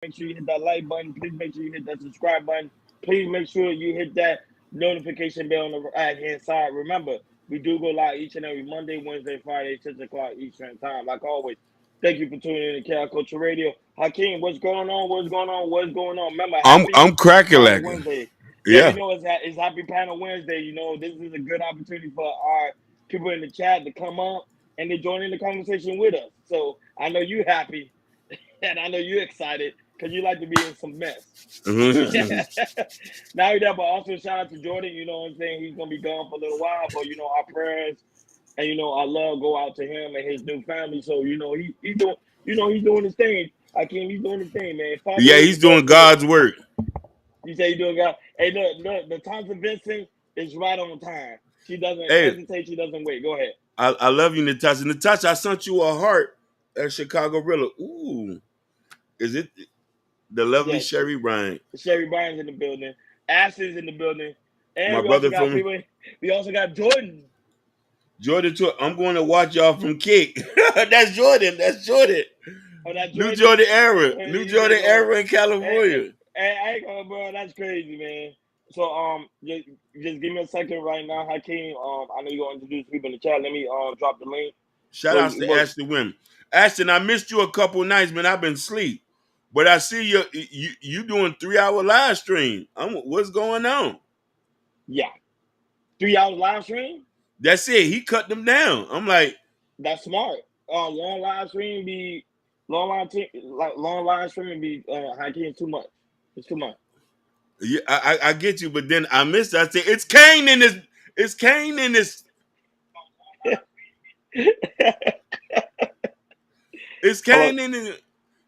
make sure you hit that like button. Please make sure you hit that subscribe button. Please make sure you hit that notification bell on the right hand side. Remember, we do go live each and every Monday, Wednesday, Friday, 6 o'clock Eastern time. Like always, thank you for tuning in to Cal Culture Radio. Hakeem, what's going on? What's going on? What's going on? Remember, I'm happy cracking Panel like Wednesday. Yeah, you yeah. know it's Happy Panel Wednesday. You know this is a good opportunity for our people in the chat to come up and to join in the conversation with us. So I know you happy and I know you're excited because you like to be in some mess. Not only that, but also shout out to Jordan. You know what I'm saying? He's gonna be gone for a little while, but you know our prayers and you know our love go out to him and his new family. So you know he's doing he's doing his thing. He's doing his thing, man. Father, Yeah, what he's you doing doing today? God's work. You say you doing God. Hey, look, the Thompson Vincent is right on time. She doesn't Hey, hesitate. She doesn't wait. Go ahead. I love you, Natasha. Natasha, I sent you a heart at Chicago Rilla. Ooh, is it the lovely Yes, Sherry Bryant, Sherry Barnes in the building. Ashton's in the building. my And we also brother got from people. We also got Jordan. Jordan? I'm going to watch y'all from Kick. That's Jordan. That's Jordan. Oh, that New Jordan. Jordan era. New He said, Jordan "Yo, era in California. I ain't gonna, bro. That's crazy, man." So, just give me a second right now, Hakeem. I know you're gonna introduce people in the chat. Let me drop the link. Shout But, outs to Ashton Wim. Ashton, I missed you a couple nights, man. I've been asleep. But I see you doing 3 hour live stream. What's going on? yeah, 3 hours live stream. That's it. He cut them down. I'm like, That's smart. Long live stream be long live stream be Hakeem too much. It's too much. yeah, I get you, but then I missed. I said, it's Kane in this. It's Kane in this. It's Hello. Kane in this.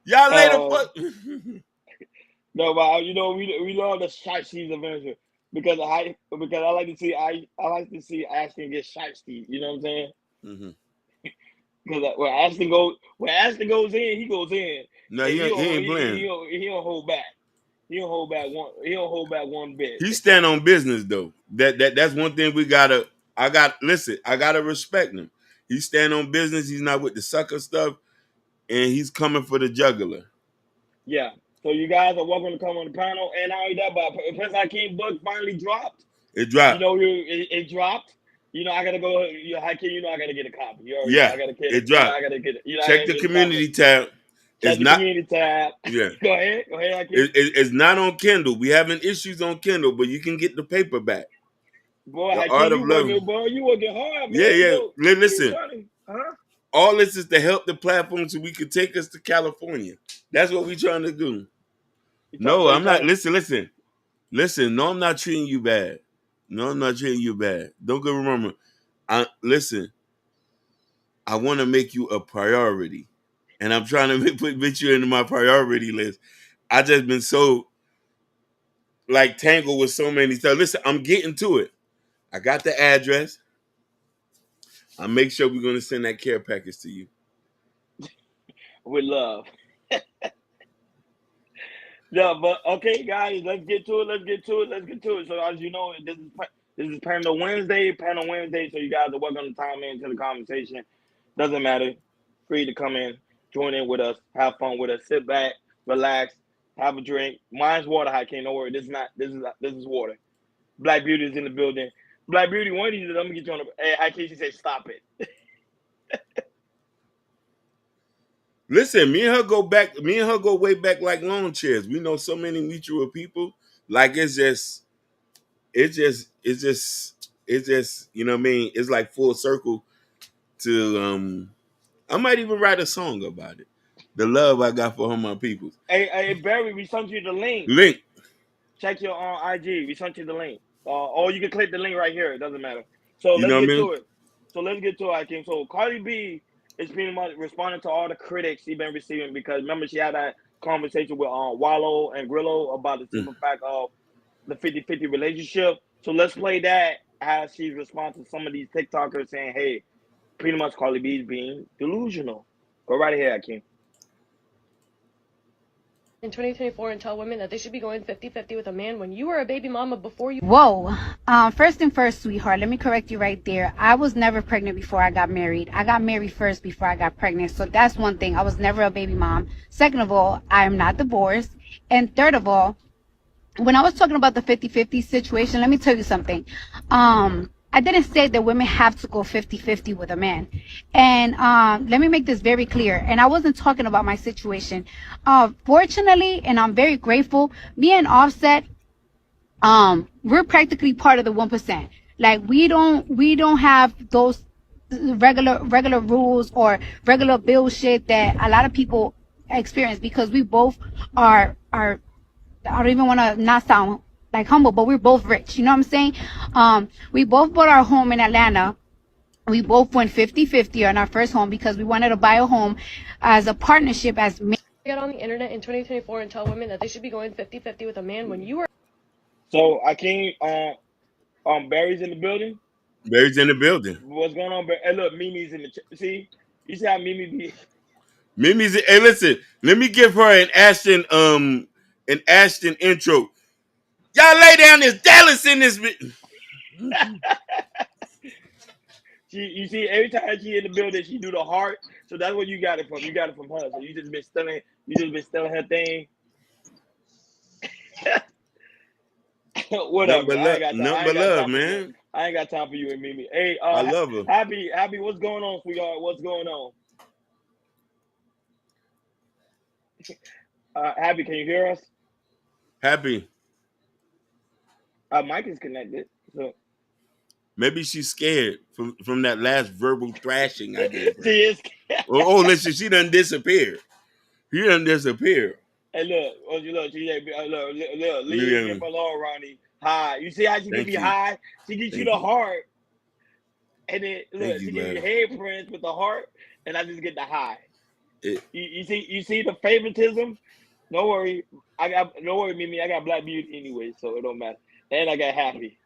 Y'all later, Uh, fuck. no, but you know we love the shite season Avenger because I like to see I like to see Ashton get shiesty. You know what I'm saying? Mhm. Because where Ashton goes in, he goes in, No, and he ain't playing. he don't hold back. He don't hold back one bit. He stand on business though. That's one thing we gotta. Listen. I gotta respect him. He stand on business. He's not with the sucker stuff, and he's coming for the jugular. Yeah. So you guys are welcome to come on the panel, and not only that, but Prince Hakeem book finally dropped. It You dropped. know, it dropped. You know, I gotta go. You know, Hakeem, you know, I gotta get a copy. You already know, Yeah, I gotta get it. it You know, dropped. I gotta get it. You know, I Check gotta the get a copy. community tab. Check It's the not. community tab. Yeah. Go ahead, Hakeem. It's not on Kindle. We having issues on Kindle, but you can get the paperback. Boy, The Hakeem, Art of Love. you working hard, Yeah, man. yeah. So you Listen, trying to, huh? all this is to help the platform so we could take us to California. That's what we trying to do. No, So you I'm trying not. to, Listen. No, I'm not treating you bad. No, I'm not treating you bad. Don't get me wrong. I listen. I want to make you a priority, and I'm trying to put you into my priority list. I just been so like tangled with so many stuff. Listen, I'm getting to it. I got the address. I'll make sure we're gonna send that care package to you. with love. Yeah, but okay, guys, let's get to it. Let's get to it. Let's get to it. So as you know, this is panel Wednesday. Panel Wednesday. So you guys are welcome to time into the conversation. Doesn't matter. Free to come in, join in with us, have fun with us, sit back, relax, have a drink. Mine's water, Hakeem. Don't worry. This is water. Black Beauty is in the building. Black Beauty, one of these, I'm gonna get you on the. Hey, Hakeem, she said, "Stop it." Listen, me and her go back. Me and her go way back like lawn chairs. We know so many mutual people. Like it's just. You know what I mean? It's like full circle to. I might even write a song about it. The love I got for my people. Hey, Barry, we sent you the link. Link. Check your IG. We sent you the link. Or you can click the link right here. It doesn't matter. So You let's know what I get mean? to it. I think. So Cardi B is pretty much responding to all the critics she's been receiving because remember she had that conversation with Wallow and Grillo about the Mm. simple fact of the 50-50 relationship. So let's play that as she's responding to some of these TikTokers saying, hey, pretty much Cardi B is being delusional. Go right ahead, Akeem. in 2024 and tell women that they should be going 50-50 with a man when you were a baby mama before you. Whoa. First and first, sweetheart, let me correct you right there. I was never pregnant before I got married. I got married first before I got pregnant. So that's one thing. I was never a baby mom. Second of all, I am not divorced. And third of all, when I was talking about the 50-50 situation, let me tell you something. I didn't say that women have to go 50-50 with a man. And let me make this very clear. And I wasn't talking about my situation. Fortunately, and I'm very grateful, me and Offset, we're practically part of the 1%. Like we don't have those regular rules or regular bullshit that a lot of people experience, because we both are I don't even want to not sound like humble, but we're both rich. You know what I'm saying? We both bought our home in Atlanta. We both went 50-50 on our first home because we wanted to buy a home as a partnership as Get on the internet in 2024 and tell women that they should be going 50-50 with a man when you were. So I came. Barry's in the building. Barry's in the building. What's going on, Barry? Hey, look, Mimi's in the. See, you see how Mimi be? Mimi's. Hey, listen. Let me give her an Ashton intro. Y'all lay down this Dallas in this. You see, every time she in the building, she do the heart. So that's where you got it from. You got it from her. So you just been stealing. You just been stealing her thing. Nothing Whatever. but I ain't love. got time. Nothing I but ain't got love, time for you. man. I ain't got time for you and Mimi. Hey, I love her. happy. What's going on, sweetheart? What's going on? Happy, can you hear us? Happy. Mike is connected. So Maybe she's scared from that last verbal thrashing I gave her. she is. Listen, she done disappeared. She done disappeared. Hey, look, she look, leave him Lillian, alone, Ronnie. High. You see how she give thank you you. high? She gets you Thank the you. heart, and then Thank look, she you, give you love. head prints with the heart, and I just get the high. It, You see the favoritism? Don't worry, don't worry, Mimi. I got Black Beauty anyway, so it don't matter. And I got Happy,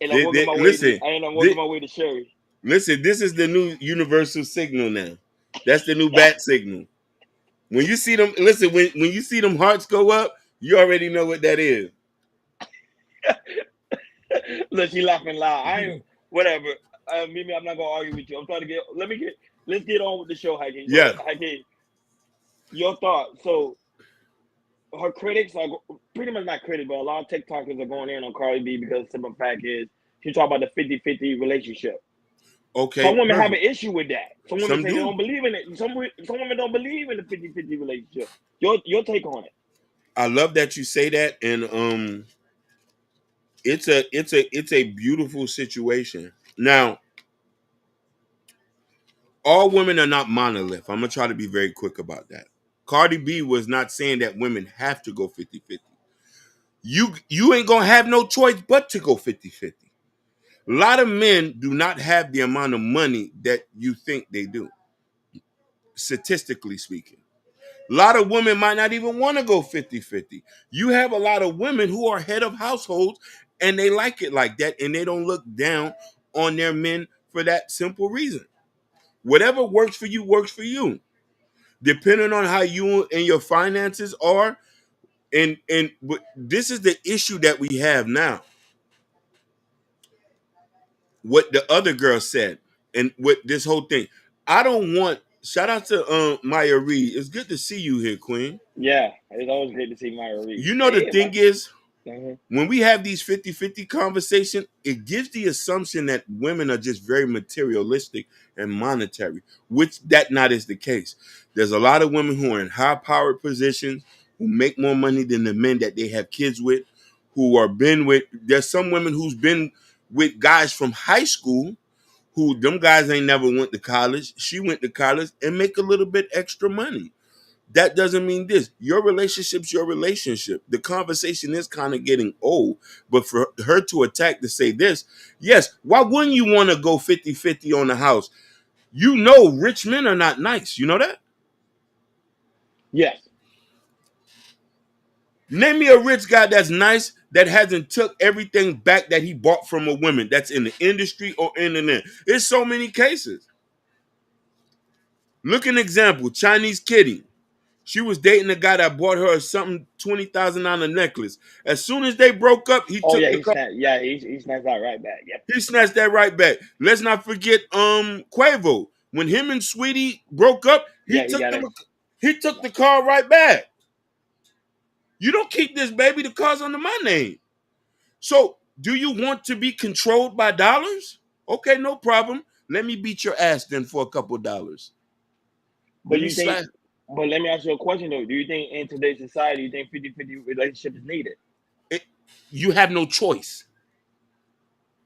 and I'm working my way to, listen, and I'm working my way to Sherry. listen, this is the new universal signal now. That's the new bat signal. When you see them, listen, when you see them hearts go up, you already know what that is. Look, she laughing loud. I ain't whatever. Mimi, I'm not gonna argue with you. I'm trying to get. Let's get on with the show, Heike. So, Yeah. Heike, your thoughts. So, her critics are pretty much not critics, but a lot of TikTokers are going in on Cardi B because the simple fact is she talk about the 50-50 relationship. Okay, Some women have an perfect. issue with that. Some women Some say they do. don't believe in it. Some women don't believe in the 50-50 relationship. Your take on it. I love that you say that, and it's a beautiful situation. Now, all women are not monolith. I'm gonna try to be very quick about that. Cardi B was not saying that women have to go 50-50. You ain't gonna have no choice but to go 50-50. A lot of men do not have the amount of money that you think they do, statistically speaking. A lot of women might not even want to go 50-50. You have a lot of women who are head of households and they like it like that, and they don't look down on their men for that simple reason. Whatever works for you works for you. Depending on how you and your finances are, and but this is the issue that we have now. What the other girl said, and what this whole thing. I don't want. Shout out to Maya Reed. It's good to see you here, Queen. Yeah, it's always great to see Maya Reed. You know the Hey, thing is, Mhm. when we have these 50-50 conversation, it gives the assumption that women are just very materialistic and monetary, which that not is the case. There's a lot of women who are in high powered positions who make more money than the men that they have kids with, who are been with. There's some women who's been with guys from high school who them guys ain't never went to college. She went to college and make a little bit extra money. That doesn't mean this. Your relationship's your relationship. The conversation is kind of getting old. But for her to attack to say this, yes, why wouldn't you want to go 50-50 on the house? You know rich men are not nice. You know that? Yes. Name me a rich guy that's nice that hasn't took everything back that he bought from a woman that's in the industry or in the net. There's so many cases. Look an example, Chinese Kitty. She was dating a guy that bought her something $20,000 necklace. As soon as they broke up, he Oh took yeah, the car. he snatched that right back. Yep. He snatched that right back. Let's not forget Quavo. When him and Sweetie broke up, Yeah, he got it. he took the car right back. You don't keep this, baby. The car's under my name. So, do you want to be controlled by dollars? Okay, no problem. Let me beat your ass then for a couple dollars. But but let me ask you a question though. Do you think in today's society, you think 50-50 relationship is needed? You have no choice.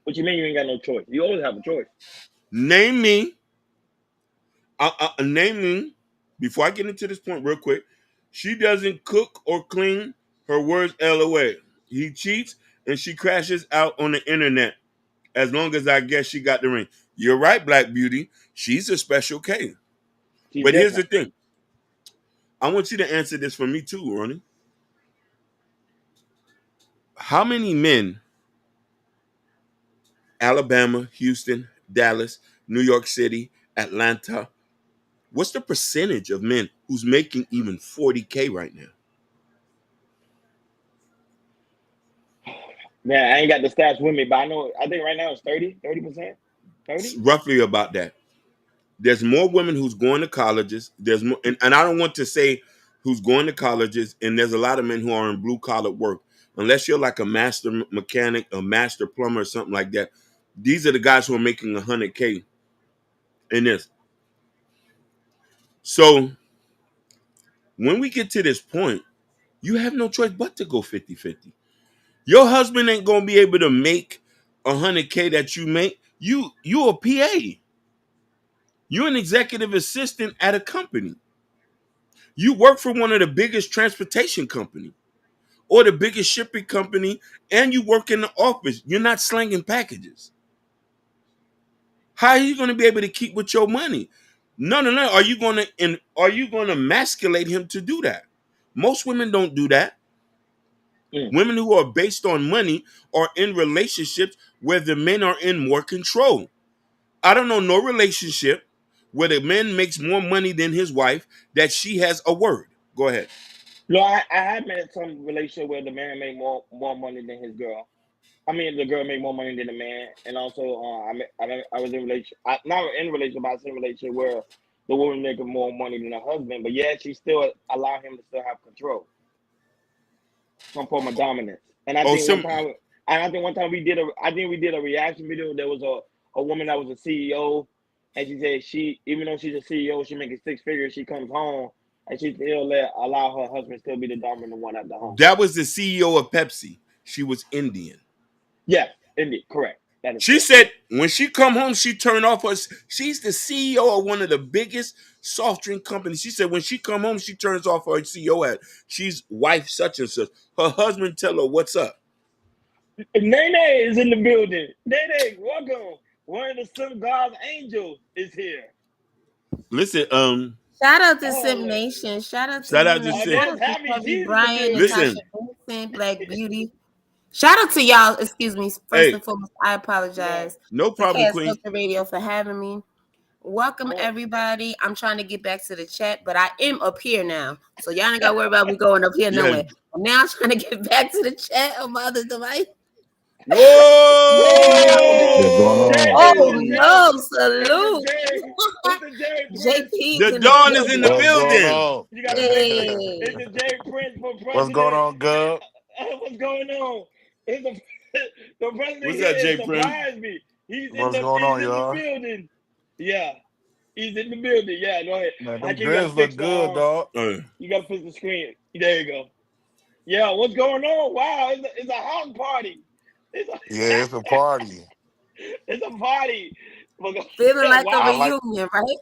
What you mean you ain't got no choice? You always have a choice. Name me. Name me. Before I get into this point, real quick, she doesn't cook or clean. Her words, LOA. He cheats and she crashes out on the internet. As long as I guess she got the ring. You're right, Black Beauty. She's a special case. But here's the thing. I want you to answer this for me too, Ronnie. How many men, Alabama, Houston, Dallas, New York City, Atlanta, what's the percentage of men who's making even 40K right now? Man, I ain't got the stats with me, but I think right now it's 30%. 30? Roughly about that. There's more women who's going to colleges. There's more, and I don't want to say who's going to colleges, and there's a lot of men who are in blue collar work. Unless you're like a master mechanic, a master plumber, or something like that. These are the guys who are making 100K in this. So when we get to this point, you have no choice but to go 50-50. Your husband ain't gonna be able to make 100K that you make. You a PA. You're an executive assistant at a company. You work for one of the biggest transportation company or the biggest shipping company, and you work in the office. You're not slanging packages. How are you going to be able to keep with your money? No. Are you going to emasculate him to do that? Most women don't do that. Women who are based on money are in relationships where the men are in more control. I don't know no relationship where the man makes more money than his wife that she has a word. Go ahead. No, I have met some relationship where the man made more money than his girl. I mean, the girl made more money than the man, and also I was in relationship. Not in relationship, but I was in relationship where the woman making more money than her husband, but yeah, she still allow him to still have control, some form of dominance. And I think one time we did a reaction video. There was a woman that was a CEO, and she said even though she's a CEO, she making 6 figures. She comes home and she still allow her husband still be the dominant one at the home. That was the CEO of Pepsi. She was Indian. Yes, indeed, correct. She said when she come home, she turned off her. She's the CEO of one of the biggest soft drink companies. She said when she come home, she turns off her CEO hat. She's wife such and such. Her husband tell her what's up. Nene is in the building. Nene, welcome. One of the Sim God's angels is here. Listen, shout out to Sim Nation. Shout out to Sim. Shout out to Kevin Bryant, Natasha Vincent, Black Beauty. Shout out to y'all. Excuse me. First and foremost, I apologize. No problem, Queen. Radio for having me. Welcome everybody. I'm trying to get back to the chat, but I am up here now, so y'all ain't got to worry about me going up here nowhere. Now I'm trying to get back to the chat on my other device. Whoa! Oh no! Salute, JP. The Dawn is in the building. It's the J Prince for president. What's going on, Gub? What's going on? The president What's that, J surprised me. He's What's in going on, the y'all? building. Yeah, he's in the building. Yeah, go ahead. Man, them dreads look good, dog. You gotta fix the screen. There you go. Yeah, what's going on? Wow, it's a house party. It's a party. It's a party. Feeling like a reunion, right?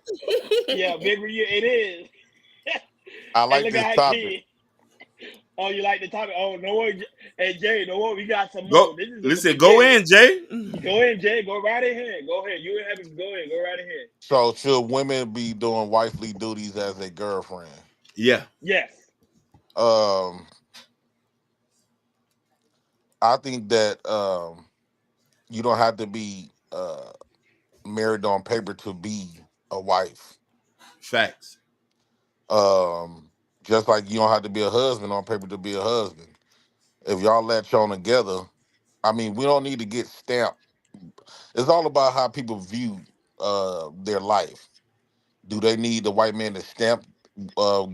Yeah, big reunion. It is. I like this topic. Oh, you like the topic? Oh, no one. Hey, Jay, no one. We got some more. Go in, Jay. Go in, Jay. Go right ahead. Go ahead. You and Heaven, go in. Go right ahead. So, should women be doing wifely duties as a girlfriend? Yeah. Yes. I think that you don't have to be married on paper to be a wife. Facts. Just like you don't have to be a husband on paper to be a husband. If y'all latch on together, I mean, we don't need to get stamped. It's all about how people view their life. Do they need the white man to stamp,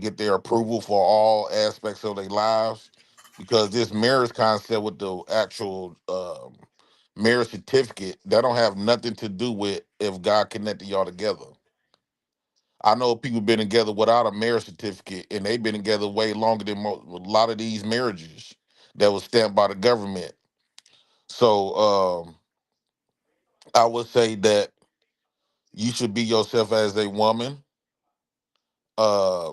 get their approval for all aspects of their lives? Because this marriage concept with the actual marriage certificate, that don't have nothing to do with if God connected y'all together. I know people been together without a marriage certificate, and they've been together way longer than a lot of these marriages that was stamped by the government. So I would say that you should be yourself as a woman, uh,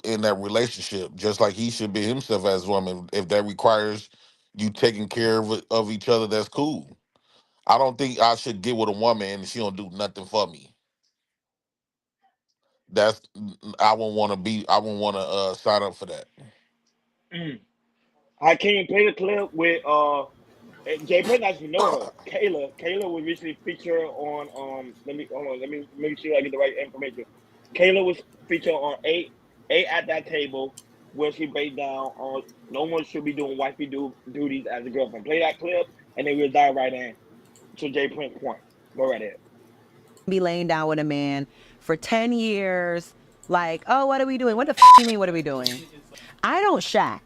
in that relationship, just like he should be himself as a woman. If that requires you taking care of each other, that's cool. I don't think I should get with a woman and she don't do nothing for me. That's I won't want to be. I won't want to sign up for that. Mm. I can't play the clip with Jay Prince actually know her. Kayla. Kayla was recently featured on let me hold on, let me make sure I get the right information. Kayla was featured on eight at that table where she break down on no one should be doing wifey duties as a girlfriend. Play that clip and then we'll dive right in to Jay Prince point. Go right ahead. Be laying down with a man for 10 years. Like, oh, what are we doing? What the you mean, what are we doing? I don't shack.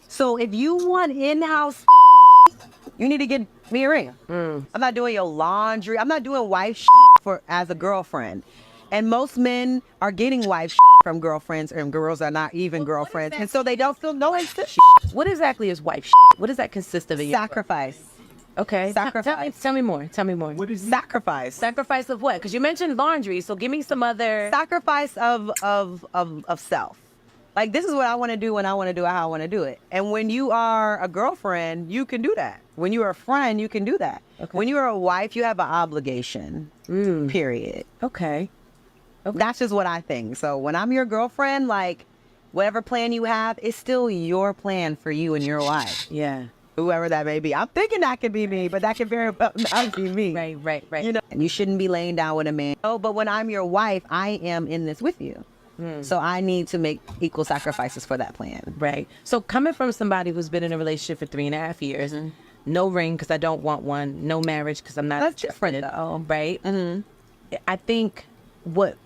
So if you want in-house, you need to get me a ring. I'm not doing your laundry. I'm not doing wife for as a girlfriend. And most men are getting wife from girlfriends, and girls are not even girlfriends. And so they don't feel no instant. What exactly is wife? What does that consist of? Sacrifice. Okay. Sacrifice. Tell me more. Tell me more. What is sacrifice? Sacrifice of what? Because you mentioned laundry, so give me some other Sacrifice of self. Like, this is what I want to do when I want to do it, how I want to do it. And when you are a girlfriend, you can do that. When you are a friend, you can do that. Okay. When you are a wife, you have an obligation. Period. Okay. That's just what I think. So when I'm your girlfriend, like, whatever plan you have, it's still your plan for you and your wife. Yeah. Whoever that may be. I'm thinking that could be me, but that could very well not be me. Right. And you shouldn't be laying down with a man. Oh, but when I'm your wife, I am in this with you. So I need to make equal sacrifices for that plan. Right. So coming from somebody who's been in a relationship for 3.5 years, no ring because I don't want one, no marriage because I'm not. That's different though. Right. I think what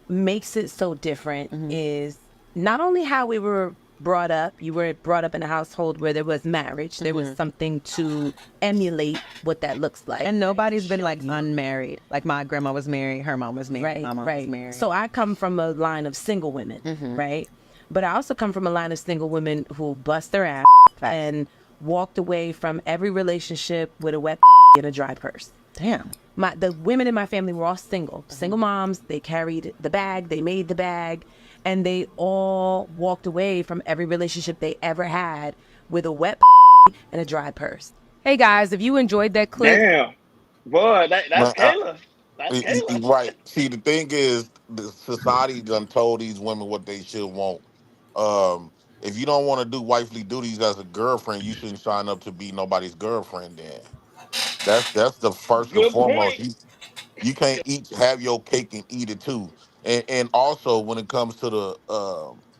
makes it so different is not only how we were brought up. You were brought up in a household where there was marriage. There was something to emulate what that looks like. And nobody's been like unmarried. Like my grandma was married, her mom was married, Right, my mom right. was married. So I come from a line of single women, right? But I also come from a line of single women who bust their ass and walked away from every relationship with a wet and a dry purse. Damn. The women in my family were all single moms. They carried the bag, they made the bag, and they all walked away from every relationship they ever had with a wet and a dry purse. Hey guys, if you enjoyed that clip, Damn. Boy, that's Man, Kayla. That's Kayla. right. See, the thing is, the society done told these women what they should want. If you don't want to do wifely duties as a girlfriend, you shouldn't sign up to be nobody's girlfriend. Then that's the first and Good foremost. point. You can't have your cake and eat it too. And also when it comes to the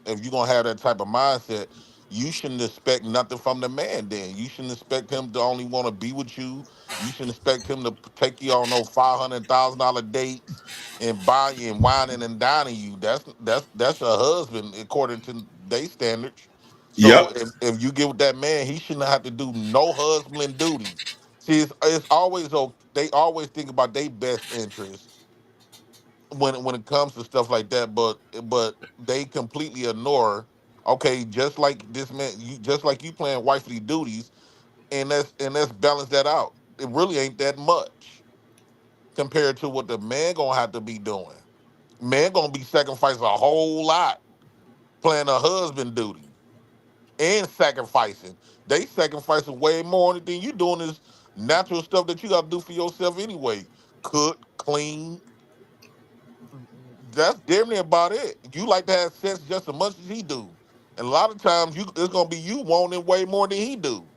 if you're gonna have that type of mindset, you shouldn't expect nothing from the man. Then you shouldn't expect him to only want to be with you. You shouldn't expect him to take you on no $500,000 dates and buy you and whining and dining you. That's a husband according to their standards. So Yep. if you get with that man, he shouldn't have to do no husband duties. See, it's always they always think about their best interest when it comes to stuff like that, but they completely ignore. Okay, just like this man, just like you playing wifely duties, and let's balance that out. It really ain't that much compared to what the man gonna have to be doing. Man gonna be sacrificing a whole lot playing a husband duty and sacrificing. They sacrificing way more than you doing this natural stuff that you got to do for yourself anyway. Cook, clean. That's damn near about it. You like to have sex just as much as he do, and a lot of times it's gonna be you wanting way more than he do.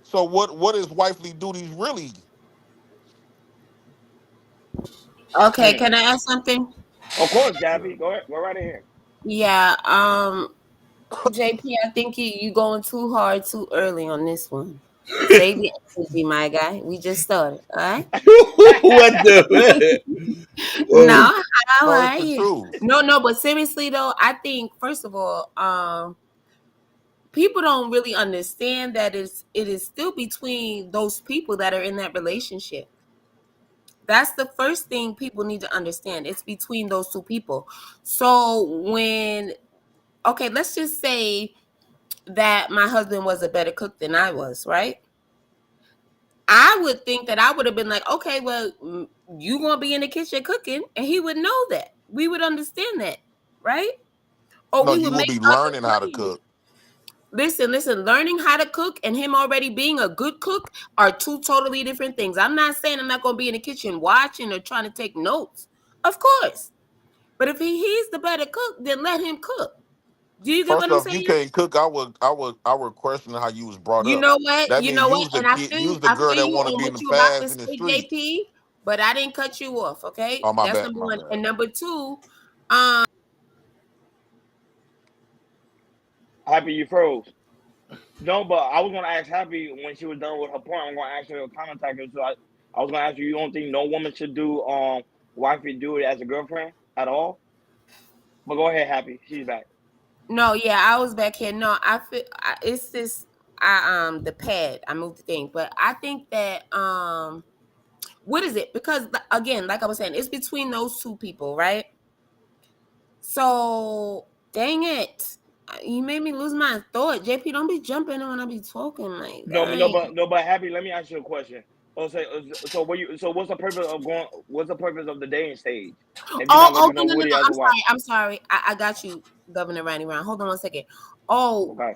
So what is wifely duties really? Okay, can I ask something? Of course, Gabby. Go right ahead. Yeah, JP, I think you going too hard too early on this one. Save your energy, my guy. We just started, all right? What the? Oh, No, how No, it's are the you? truth. No, but seriously though, I think first of all, people don't really understand that it is still between those people that are in that relationship. That's the first thing people need to understand. It's between those two people. So when okay, let's just say that my husband was a better cook than I was, right? I would think that I would have been like, okay, well, you gonna be in the kitchen cooking, and he would know that. We would understand that, right? Or No, we you would will make be other learning how to plans. cook. Listen, learning how to cook and him already being a good cook are two totally different things. I'm not saying I'm not gonna be in the kitchen watching or trying to take notes. Of course. But if he's the better cook, then let him cook. Do you get what First I'm off, you saying? can't cook. I would question how you was brought You up. know what? That You means know you what? was the And I kid. feel You you. was the I girl feel that you want to on be what in the you about to fast in the say, streets. JP. But I didn't cut you off. Okay, Oh, my that's bad, number my one. bad. And number two, um, Happy, you froze. No, but I was gonna ask Happy when she was done with her point. I'm gonna ask her a comment tackle. So I was gonna ask you. You don't think no woman should do wifey do it as a girlfriend at all? But go ahead, Happy. She's back. no, yeah, I was back here. No, I feel it's this. The pad. I moved the thing, but I think that what is it? Because again, like I was saying, it's between those two people, right? So dang it. You made me lose my thought. JP, don't be jumping in when I be talking. Like, No, but no, dang. but no, but Happy. Let me ask you a question. Oh, so what you? So what's the purpose of going? What's the purpose of the dating stage? If you're not gonna do no No, Woody no. as a wife, I'm sorry. I got you, Governor Randy Brown. Hold on one second. Oh, okay,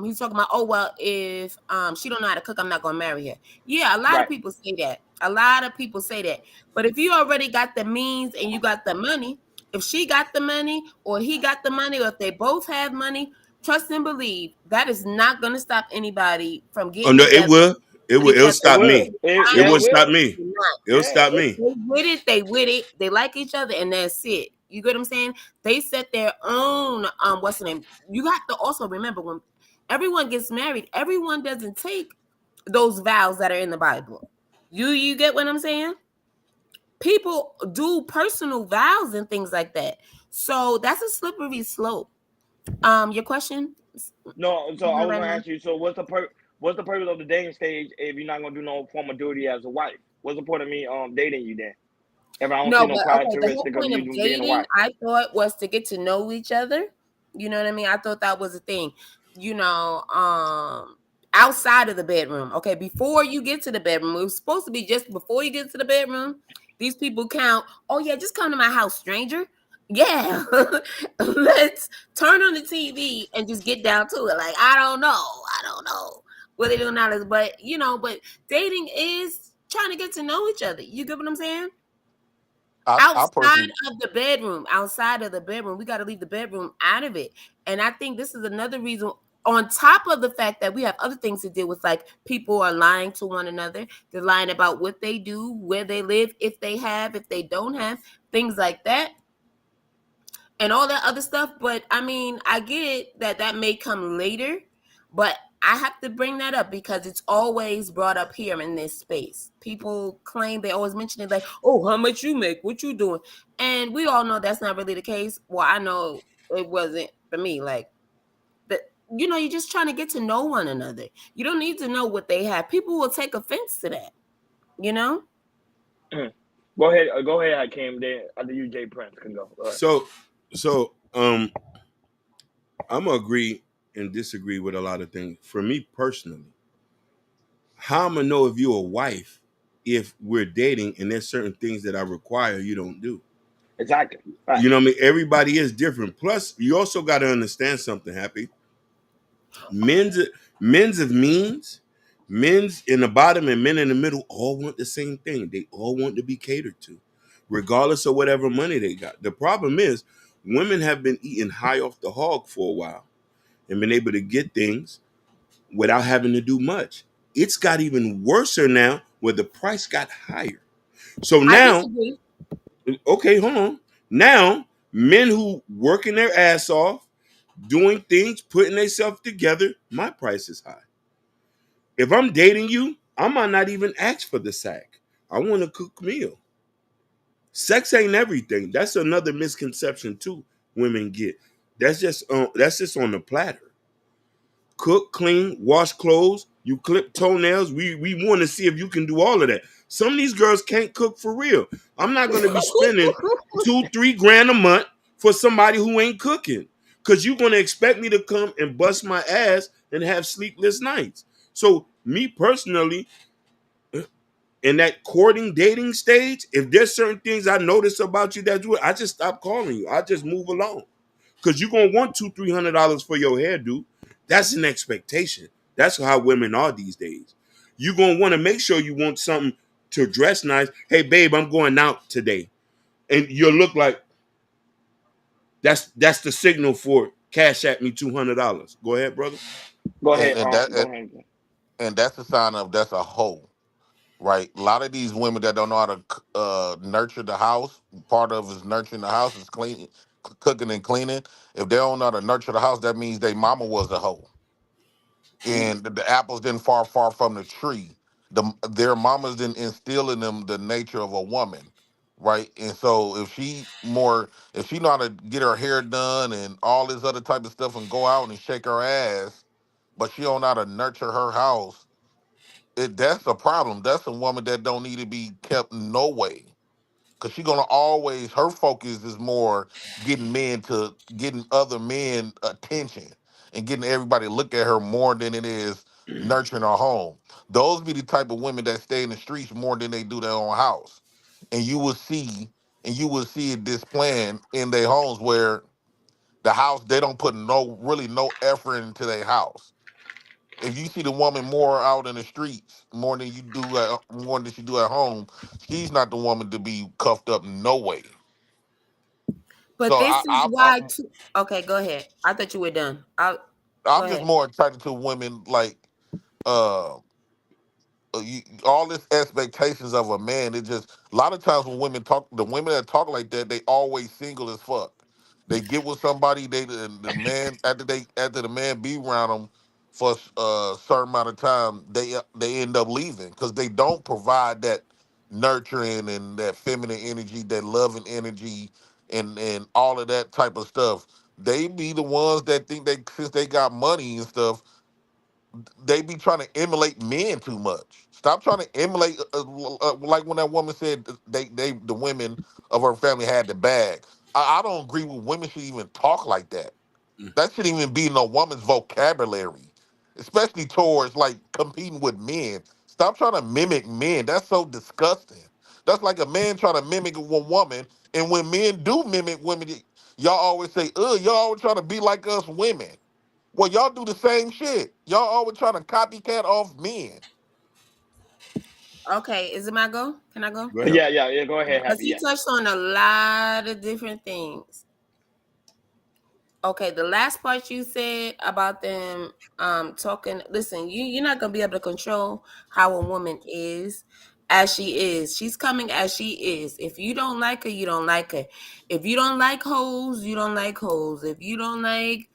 he's talking about, oh well, if she don't know how to cook, I'm not gonna marry her. Yeah, a lot of right? people say that. A lot of people say that. But if you already got the means and you got the money, if she got the money or he got the money, or if they both have money, trust and believe that is not gonna stop anybody from oh getting no, it together, will. It put will. each It'll other. It stop will. me. It Yeah, it will Honestly, stop will. me. not. It'll Yeah, stop If me. they with it, they with it. They like each other, and that's it. You get what I'm saying? They set their own what's the name? You have to also remember when everyone gets married, everyone doesn't take those vows that are in the Bible. You get what I'm saying? People do personal vows and things like that. So that's a slippery slope. Your question? no. So I was gonna ask you. So What's the purpose of the dating stage if you're not gonna do no form of duty as a wife? What's the point of me dating you then? If I don't see No, no but okay, the whole characteristic of point you of being a dating, wife. I thought, was to get to know each other. You know what I mean? I thought that was a thing. You know, outside of the bedroom. Okay, before you get to the bedroom, it was supposed to be just before you get to the bedroom. These people count. Oh yeah, just come to my house, stranger. Yeah, let's turn on the TV and just get down to it. Like, I don't know what they do now. But but dating is trying to get to know each other. You get what I'm saying? I Outside personally, of the bedroom, outside of the bedroom, we got to leave the bedroom out of it. And I think this is another reason, on top of the fact that we have other things to deal with, like people are lying to one another. They're lying about what they do, where they live, if they have, if they don't have, things like that, and all that other stuff. But I mean, I get that may come later, but I have to bring that up because it's always brought up here in this space. People claim, they always mention it like, oh, how much you make? What you doing? And we all know that's not really the case. Well, I know it wasn't for me. Like, that, you're just trying to get to know one another. You don't need to know what they have. People will take offense to that, you know? Go ahead, Hakeem. Then after you, Jay Prince can go. Go ahead. So I'm gonna agree and disagree with a lot of things. For me personally, how am I know if you're a wife if we're dating and there's certain things that I require you don't do? Exactly. You Right. know what I mean? Everybody is different. Plus, you also got to understand something, Happy. Men's men's of means, men's in the bottom and men in the middle all want the same thing. They all want to be catered to, regardless of whatever money they got. The problem is women have been eating high off the hog for a while and been able to get things without having to do much. It's got even worse now where the price got higher. So I now, disagree. okay, hold on. Now Men who working their ass off, doing things, putting themselves together, my price is high. If I'm dating you, I might not even ask for the sack. I want a cooked meal. Sex ain't everything. That's another misconception too. Women get that's just on the platter. Cook, clean, wash clothes. You clip toenails. We want to see if you can do all of that. Some of these girls can't cook for real. I'm not going to be spending 2-3 grand a month for somebody who ain't cooking, because you're going to expect me to come and bust my ass and have sleepless nights. So me personally, in that courting dating stage, if there's certain things I notice about you that do it, I just stop calling you. I just move along. Because you're gonna want $200-$300 for your hairdo. That's an expectation. That's how women are these days. You're gonna want to make sure you want something to dress nice. Hey babe, I'm going out today. And you'll look like that's the signal for cash at me $200. Go ahead, brother. Go and ahead. and that Go ahead. and that's a sign of that's a hoe, right? A lot of these women that don't know how to nurture the house, part of is nurturing the house is cleaning, cooking and cleaning. If they don't know how to nurture the house, that means their mama was a hoe, and the apples didn't fall far from the tree. Their mamas didn't instill in them the nature of a woman, right? And so if she know how to get her hair done and all this other type of stuff and go out and shake her ass, but she don't know how to nurture her house, that's a problem. That's a woman that don't need to be kept no way. Cause she gonna always her focus is more getting other men attention and getting everybody to look at her more than it is nurturing her home. Those be the type of women that stay in the streets more than they do their own house. And you will see it displaying in their homes where the house they don't put no effort into their house. If you see the woman more out in the streets more than she do at home, she's not the woman to be cuffed up no way. But So this is why. Okay, go ahead. I thought you were done. Go I'm just ahead. more attracted to women like uh all this expectations of a man. It just a lot of times when the women that talk like that, they always single as fuck. They get with somebody, the man after the man be around them for a certain amount of time, they end up leaving because they don't provide that nurturing and that feminine energy, that loving energy, and all of that type of stuff. They be the ones that think they since they got money and stuff they be trying to emulate men too much. Stop trying to emulate, like when that woman said the women of her family had the bag. I don't agree with women should even talk like that. That shouldn't even be in a woman's vocabulary, especially towards like competing with men. Stop trying to mimic men. That's so disgusting. That's like a man trying to mimic a woman, and when men do mimic women, y'all always say, "Ugh, y'all always trying to be like us women." Well, y'all do the same shit. Y'all always trying to copycat off men. Okay, is it my go? Can I go? Go ahead. Yeah. Go ahead, Because Happy. he Yeah. touched on a lot of different things. Okay, the last part you said about them talking. Listen, you're not gonna be able to control how a woman is as she is. She's coming as she is. If you don't like her, you don't like her. If you don't like hoes, you don't like hoes. If you don't like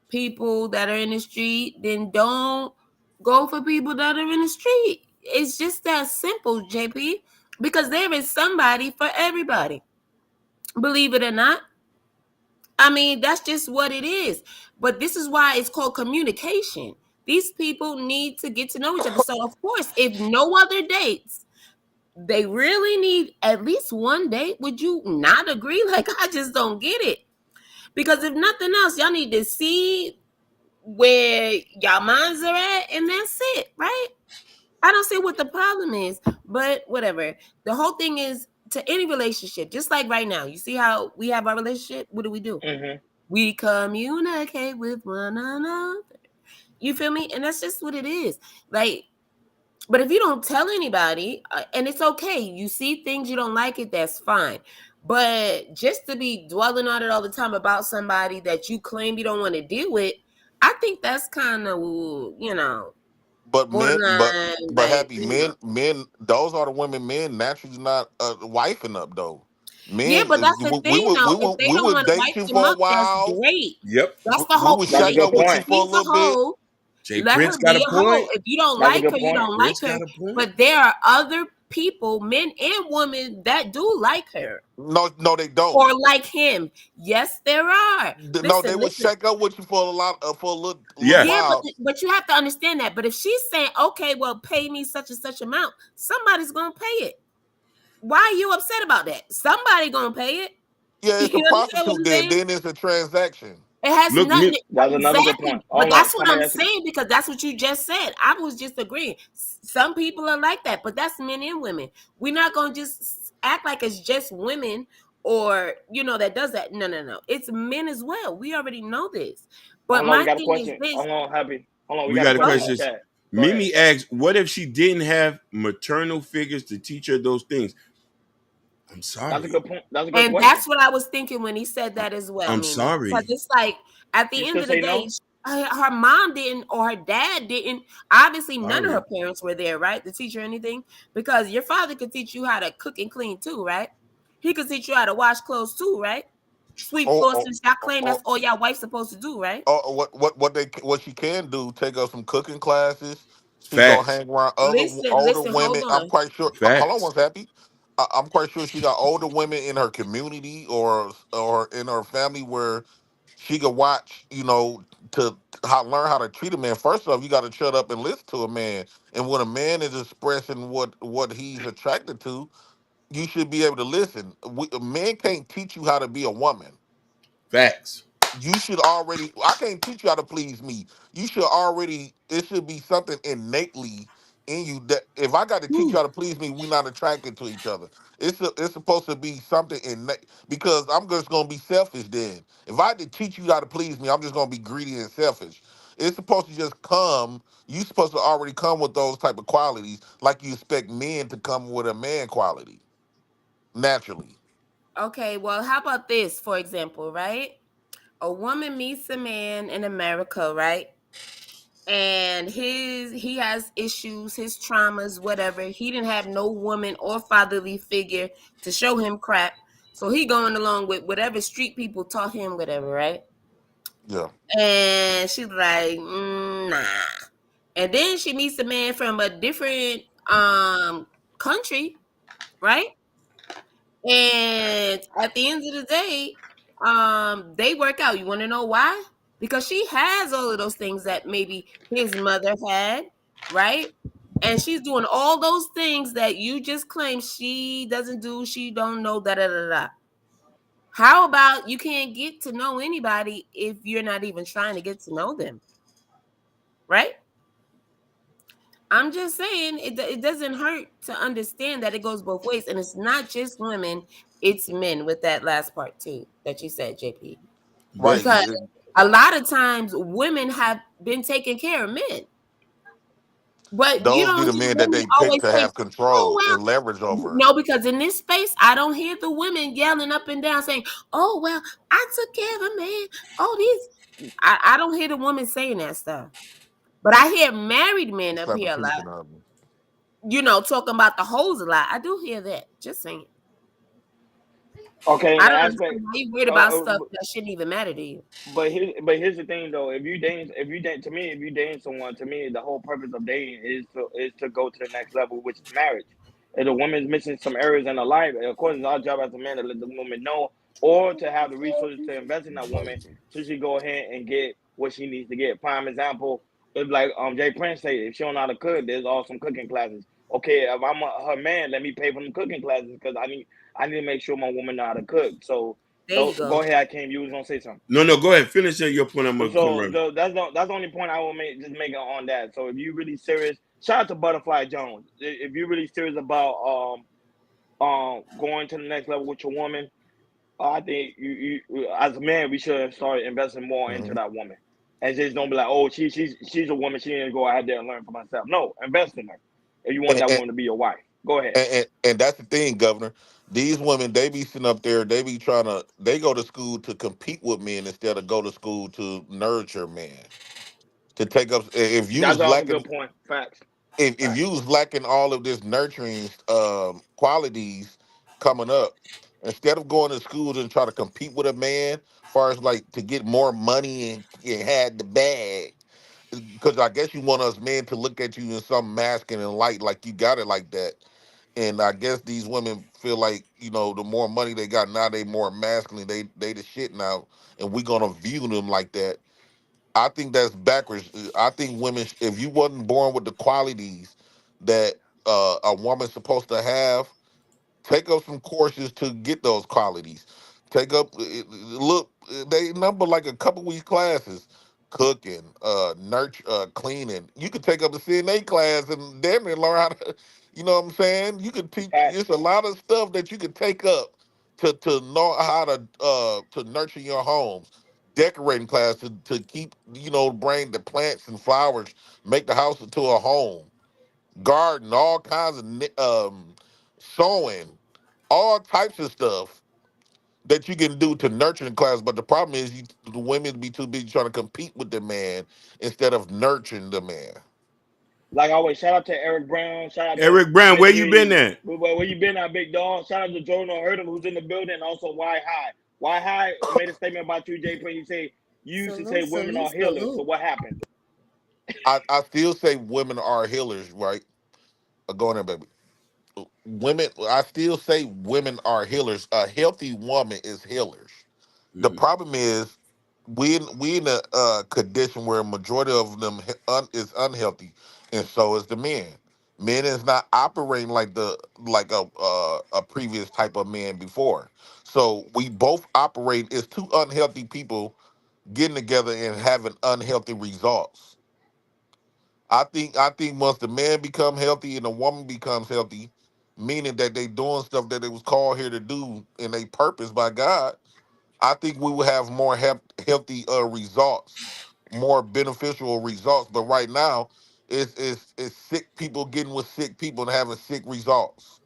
people that are in the street, then don't go for people that are in the street. It's just that simple, JP. Because there is somebody for everybody. Believe it or not. I mean, that's just what it is. But this is why it's called communication. These people need to get to know each other. So, of course, if no other dates, they really need at least one date. Would you not agree? Like, I just don't get it. Because if nothing else, y'all need to see where y'all minds are at, and that's it, right? I don't see what the problem is, but whatever. The whole thing is to any relationship, just like right now. You see how we have our relationship? What do? Mm-hmm. We communicate with one another. You feel me? And that's just what it is. Like, but if you don't tell anybody, and it's okay, you see things you don't like it, that's fine. But just to be dwelling on it all the time about somebody that you claim you don't want to deal with, I think that's kind of, But men, borderline. but But happy men, those are the women men naturally not wifing up though. Yeah, Men, but that's the we thing would though. we If would they we don't would want to date wipe you them for a up, that's while. great. Yep. That's the We whole would That's a shack point. good up If with you point. for a she's a little bit. hoe, Jay let Prince her got be a a hoe. point. If you don't That's a like good her, you point. don't like Prince her. got a point. But there are other people, men and women, that do like her No, they don't. or like him. Yes, there are. No, they Listen, would listen. shack up with you for a lot for a little Yeah, Yes. while. but you have to understand that. But if she's saying, okay, well, pay me such and such amount, somebody's gonna pay it. Why are you upset about that? Somebody gonna pay it. Yeah, You it's a understand what prostitute. I'm Then saying? then it's a transaction. It has Look, nothing me. That's another good exactly. point. But Hold on. that's what Somebody I'm asked. saying because that's what you just said. I was just agreeing. Some people are like that, but that's men and women. We're not gonna just act like it's just women or that does that. No, no, no. It's men as well. We already know this. But Hold on. We my got a thing is question. this. Hold on, Happy. Hold on. We We got a got a Go question in ahead. the question. chat. Go ahead. Mimi asks, "What if she didn't have maternal figures to teach her those things?" I'm That's a sorry. good point. That's a good And question. that's what I was thinking when he said that as well, I'm Mimi. Because sorry. it's like at You the end still of the say day, no? her mom didn't or her dad didn't. Obviously, none of her Sorry. parents were there, right, to teach her anything. Because your father could teach you how to cook and clean too, right? He could teach you how to wash clothes too, right? Sweep Or floors or, since y'all claim or, that's all y'all wife's supposed to do, right? what she can do? Take up some cooking classes. She gonna Facts. hang around other Listen, older listen, hold women. I'm on. quite sure. Hold on, Facts. one's happy. I'm quite sure she got older women in her community or in her family where she could watch. To learn how to treat a man. First off, you got to shut up and listen to a man. And when a man is expressing what he's attracted to, you should be able to listen. Men can't teach you how to be a woman. Facts. You should already, I can't teach you how to please me. You should already, it should be something innately in you that if I got to teach you Whew. how to please me, we're not attracted to each other. It's supposed to be something innate because I'm just gonna be selfish then. If I had to teach you how to please me, I'm just gonna be greedy and selfish. It's supposed to just come. You supposed to already come with those type of qualities, like you expect men to come with a man quality naturally. Okay, well, how about this, for example, right? A woman meets a man in America, right? And he has issues, his traumas, whatever. He didn't have no woman or fatherly figure to show him crap. So he going along with whatever street people taught him, whatever, right? Yeah. And she's like, nah. And then she meets a man from a different country, right? And at the end of the day, they work out. You want to know why? Because she has all of those things that maybe his mother had, right? And she's doing all those things that you just claim she doesn't do, she don't know, da da da da. How about you can't get to know anybody if you're not even trying to get to know them, right? I'm just saying it doesn't hurt to understand that it goes both ways, and it's not just women, it's men with that last part too that you said, JP. Right. Because Definitely. a lot of times women have been taking care of men, but you Those be don't the hear men that women they pick always to say, have "Oh control well." and leverage over. No, because in this space, I don't hear the women yelling up and down saying, "Oh well, I took care of a man." Oh, these I don't hear the women saying that stuff, but I hear married men up Slap a here a piece lot. in of them. Talking about the hoes a lot. I do hear that. Just saying. Okay, in I the don't aspect. understand why you worried Uh, about uh, stuff that shouldn't even matter to you. but here's the thing though. If you date, to me, if you dating someone, to me, the whole purpose of dating is to go to the next level, which is marriage. If the woman's missing some areas in her life, of course, it's our job as a man to let the woman know, or to have the resources to invest in that woman, so she go ahead and get what she needs to get. Prime example, it's like Jay Prince said, if she don't know how to cook, there's awesome cooking classes. Okay, if her man, let me pay for them cooking classes because I need to make sure my woman know how to cook. So There you don't go. go ahead. I came. You was gonna say something. No, no, go ahead. Finish your point. I'm gonna come around. So that's the only point I will make. Just make it on that. So if you really serious, shout out to Butterfly Jones. If you really serious about going to the next level with your woman, I think you as a man we should start investing more into Mhm. that woman, and just don't be like, oh, she's a woman. She need to go out there and learn for myself. No, invest in her if you want And, that and, woman to be your wife. Go ahead. and that's the thing, Governor. These women, they be sitting up there, they be trying to, they go to school to compete with men instead of go to school to nurture men. To take up, if you That's was also a good lacking, point. Facts. if Facts. you was lacking all of this nurturing qualities coming up, Instead of going to schools and try to compete with a man, far as like to get more money and had the bag. Because I guess you want us men to look at you in some masculine light, like you got it like that. And I guess these women feel like, the more money they got now, they more masculine. They the shit now, and we gonna view them like that. I think that's backwards. I think women, if you wasn't born with the qualities that a woman's supposed to have, take up some courses to get those qualities. Take up look. They number like a couple weeks classes, cooking, nurture, cleaning. You could take up the CNA class and damn near learn how to. You know what I'm saying? You could teach. Facts. It's a lot of stuff that you could take up to know how to nurture your homes. Decorating class to keep bring the plants and flowers, make the house into a home. Garden, all kinds of sewing, all types of stuff that you can do to nurture in class. But the problem is, the women be too busy trying to compete with the man instead of nurturing the man. Like always, shout out to Eric Brown. Shout out to Eric Brown, Miss where you been Reed. at? Where you been at, big dog? Shout out to Jordan Hurdle, who's in the building. Also, Why High. Why High made a statement about you, Jay Prince. You used to say women are healers. So what happened? I still say women are healers, right? Go on there, baby. Women, I still say women are healers. A healthy woman is healers. The Mhm. problem is we in a condition where a majority of them is unhealthy, and so is the men. Men is not operating like a previous type of man before. So we both operate as two unhealthy people getting together and having unhealthy results. I think once the man become healthy and the woman becomes healthy, meaning that they doing stuff that they was called here to do and they purpose by God, I think we will have more healthy results, more beneficial results. But right now, it's sick people getting with sick people and having sick results.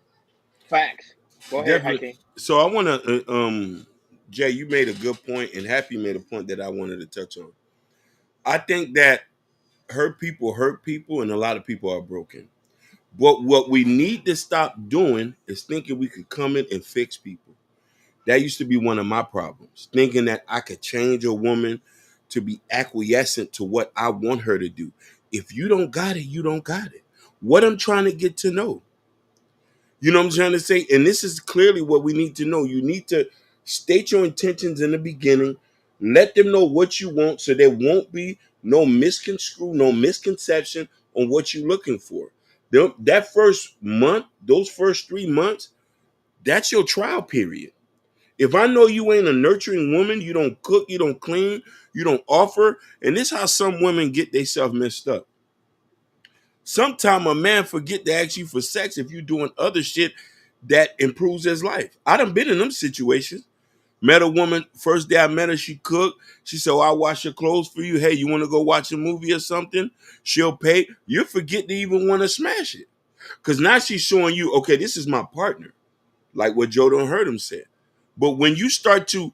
Facts. Go ahead, Definitely. Hakeem. So I want to, Jay, you made a good point, and Happy made a point that I wanted to touch on. I think that hurt people, and a lot of people are broken. But what we need to stop doing is thinking we could come in and fix people. That used to be one of my problems, thinking that I could change a woman to be acquiescent to what I want her to do. If you don't got it, you don't got it. What I'm trying to get to know. You know what I'm trying to say? And this is clearly what we need to know. You need to state your intentions in the beginning. Let them know what you want so there won't be no misconstrue, no misconception on what you're looking for. That first month, those first 3 months, that's your trial period. If I know you ain't a nurturing woman, you don't cook, you don't clean, you don't offer, and this is how some women get themselves messed up. Sometimes a man forget to ask you for sex if you doing other shit that improves his life. I done been in them situations. Met a woman, first day I met her, she cooked. She said, I'll wash your clothes for you. Hey, you want to go watch a movie or something? She'll pay. You forget to even want to smash it. Because now she's showing you, okay, this is my partner. Like what Joe Don't Hurt Him said. But when you start to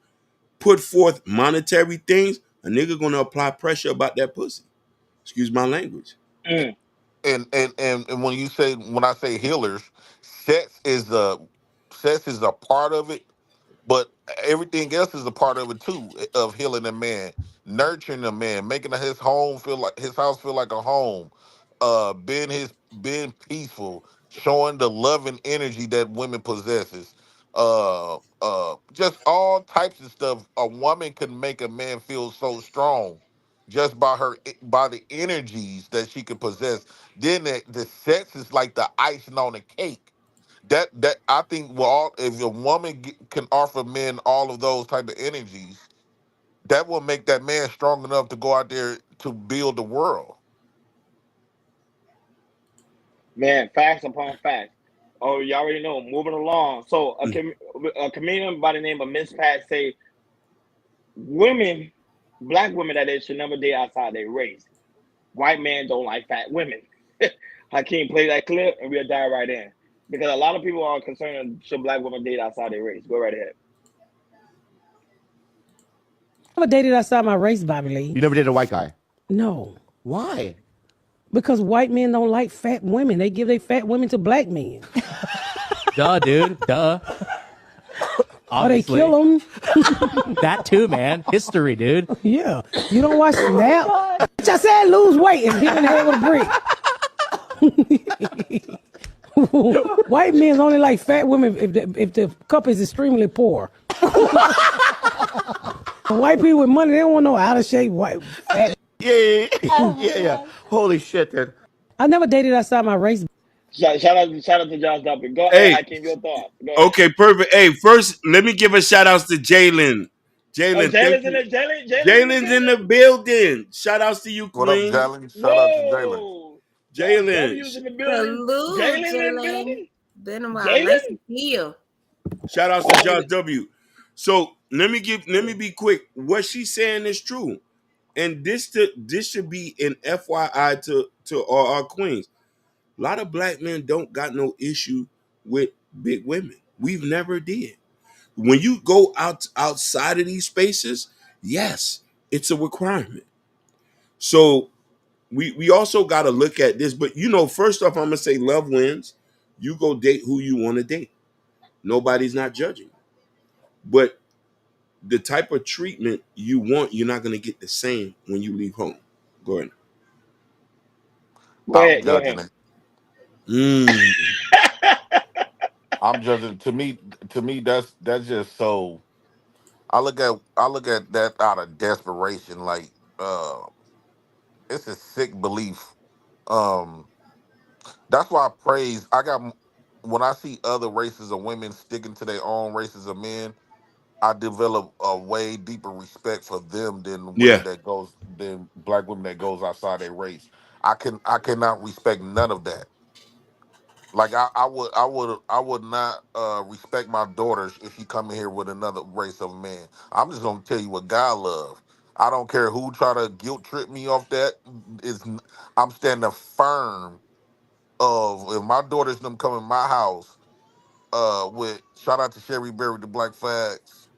put forth monetary things, a nigga gonna apply pressure about that pussy. Excuse my language. Mm. And when I say healers, sex is a part of it, but everything else is a part of it too, of healing a man, nurturing a man, making his house feel like a home, being peaceful, showing the love and energy that women possesses, just all types of stuff. A woman can make a man feel so strong just by the energies that she can possess. Then the sex is like the icing on the cake. That I think if a woman can offer men all of those type of energies, that will make that man strong enough to go out there to build the world. Man, facts upon facts. Oh, you already know. Moving along. So a comedian by the name of Miss Pat say women, black women that is, should never date outside their race. White men don't like fat women. Hakeem, play that clip and we'll dive right in. Because a lot of people are concerned should black women date outside their race. Go right ahead. I never dated outside my race, Bobby Lee. You never dated a white guy? No. Why? Because white men don't like fat women. They give their fat women to black men. Duh, dude. Duh. Or they Obviously. kill them. That too, man. History, dude. Yeah. You don't watch Snap? Bitch, I said lose weight and hit in the head with a brick. White men only like fat women if the couple is extremely poor. White people with money, they don't want no out of shape white fat. Yeah. Holy shit, dude. I never dated outside my race. Shout out to Josh Dumpy. Go ahead, Hey, Hakeem, your thoughts. Go ahead. okay, perfect. Hey, first, let me give a shout outs to Jalen. Oh, Jalen, thank Jalen's in you. the Jalen's in the building. Shout outs to you, What up, Queen. Jalen? Shout out to Jalen. Whoa. Josh Jalen. W's in the building. Salute, Jalen in the Jalen. building. Been a while. Nice Jalen? to see you. Shout outs to Josh W. So let me be quick. What she's saying is true. And this should be an FYI to all our queens. A lot of black men don't got no issue with big women. We've never did. When you go outside of these spaces, yes, it's a requirement. So we also got to look at this. But first off, I'm gonna say love wins. You go date who you want to date. Nobody's not judging. But the type of treatment you want, you're not gonna get the same when you leave home. Go ahead. Go I'm ahead. judging it. I'm judging. To me, that's just so. I look at that out of desperation. Like, it's a sick belief. Um, that's why I praise. When I see other races of women sticking to their own races of men, I develop a way deeper respect for them Yeah. than black women that goes outside their race. I cannot respect none of that. Like I would not respect my daughter if she come in here with another race of man. I'm just gonna tell you what God love. I don't care who try to guilt trip me off that. I'm standing firm of if my daughters them come in my house with shout out to Sherry Berry, the Black Flags,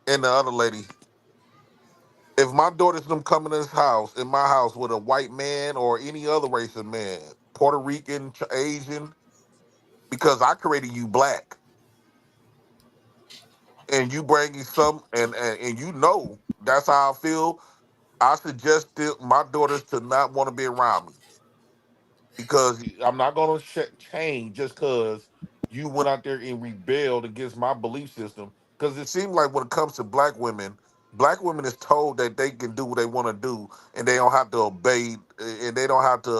and the other lady. If my daughters them come in my house with a white man or any other race of man, Puerto Rican, Asian, because I created you black. And you bringing some and that's how I feel. I suggest my daughters to not want to be around me because I'm not going to change just because you went out there and rebelled against my belief system. Because it seems like when it comes to black women is told that they can do what they want to do and they don't have to obey and they don't have to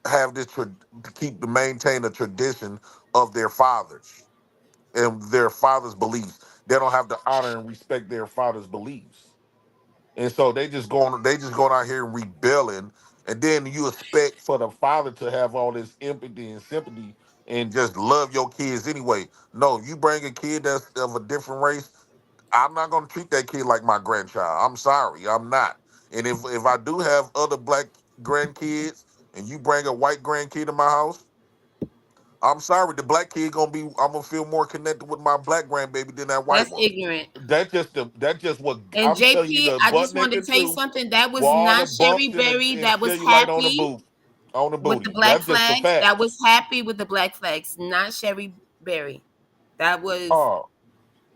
have this to maintain a tradition of their fathers and their father's beliefs. They don't have to honor and respect their father's beliefs. And so they just going out here and rebelling. And then you expect for the father to have all this empathy and sympathy and just love your kids anyway. No, you bring a kid that's of a different race, I'm not gonna treat that kid like my grandchild. I'm sorry, I'm not. And if I do have other black grandkids and you bring a white grandkid in my house, I'm sorry, the black kid I'm gonna feel more connected with my black grandbaby than that white That's one. ignorant. That's just what And I'm telling you, JP, the I butt just wanted naked to tell you truth. something. That With was all the not Sherry bumps Berry and that was cellulite happy on the with the booty. black That's just the flags. That facts. was happy with the black flags, not Sherry Berry. That was Oh,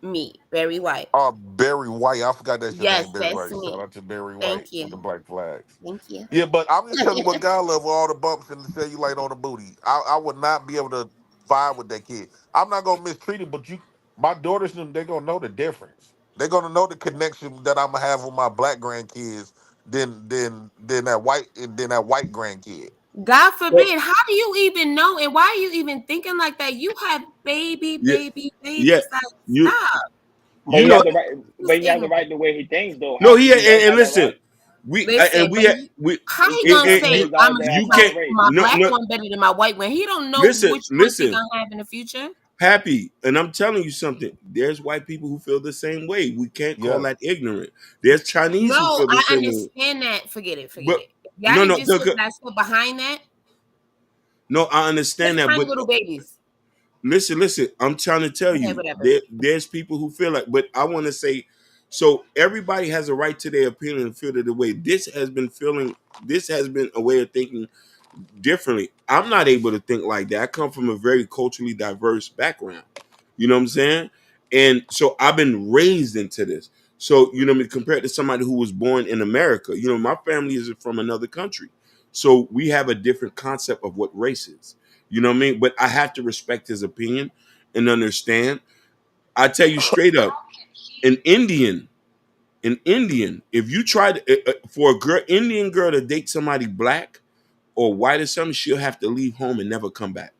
me, Berry White. Barry White. I forgot that's your Yes, name, Barry that's White. Shout me. out to Barry White Thank with the you. black flags. Thank you. Yeah, but I'm just telling you what God love with all the bumps and the cellulite on the booty. I would not be able to vibe with that kid. I'm not gonna mistreat him, but my daughters, they're gonna know the difference. They're gonna know the connection that I'm gonna have with my black grandkids than that white grandkid. God Well, forbid. How do you even know? And why are you even thinking like that? You have baby, Yeah, baby, yeah. babies. Like, You stop. but you he know has the right. It's But he has the ignorant. right the way he thinks, though. no he Happy, he does and have that listen, right. Listen, but we how he His gonna son, say his I'm desire gonna to treat have you my, can't another race. my no black no one better than my white one? He don't know which ones he listen. gonna have in the future. Happy, and I'm telling you something. There's white people who feel the same way. We can't call Yes. that ignorant. There's Chinese who No, feel the I same way. understand that. Forget it. Forget But it. Y'all no, didn't no, just say that I stood behind that. no. I understand Just that, tiny but little babies. listen. I'm trying to tell Okay, you, whatever. there's people who feel like. But I want to say, so everybody has a right to their opinion and feel it the way. This has been feeling. This has been a way of thinking differently. I'm not able to think like that. I come from a very culturally diverse background. You know what I'm saying? And so I've been raised into this. So, you know what I mean, compared to somebody who was born in America, you know, my family is from another country. So we have a different concept of what race is. You know what I mean? But I have to respect his opinion and understand. I tell you straight up, an Indian, if you try to, for a girl, Indian girl to date somebody black or white or something, she'll have to leave home and never come back.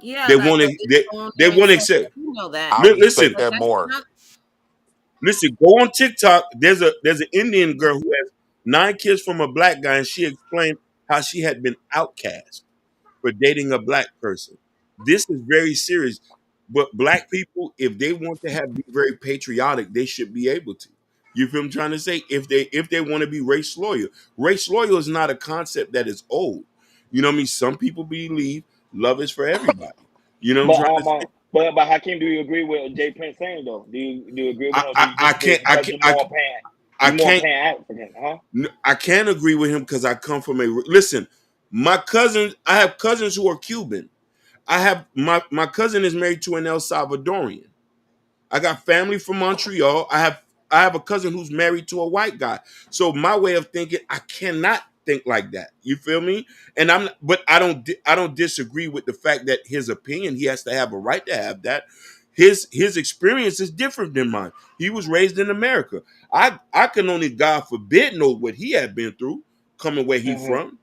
Yeah, They like want a to, big bone they and want to stuff. accept. You know that. I Listen, respect But that that's more. not listen. Go on TikTok. There's an Indian girl who has 9 kids from a black guy, and she explained how she had been outcast for dating a black person. This is very serious. But black people, if they want to have be very patriotic, they should be able to. You feel what I'm trying to say? If they want to be race loyal. Race loyal is not a concept that is old. You know what I mean? Some people believe love is for everybody. You know what I'm But trying to say? but Hakeem, do you agree with Jay Prince saying though? Do you agree with I him? Or do I, you I disagree can't I because can't I, I you more can't pan African, huh? I can't agree with him because I come from a listen. My cousins, I have cousins who are Cuban. I have my cousin is married to an El Salvadorian. I got family from Montreal. I have a cousin who's married to a white guy. So my way of thinking, I cannot think like that. You feel me? And but I don't disagree with the fact that his opinion, he has to have a right to have that. His experience is different than mine. He was raised in America. I can only, God forbid, know what he had been through coming where he Hmm. from.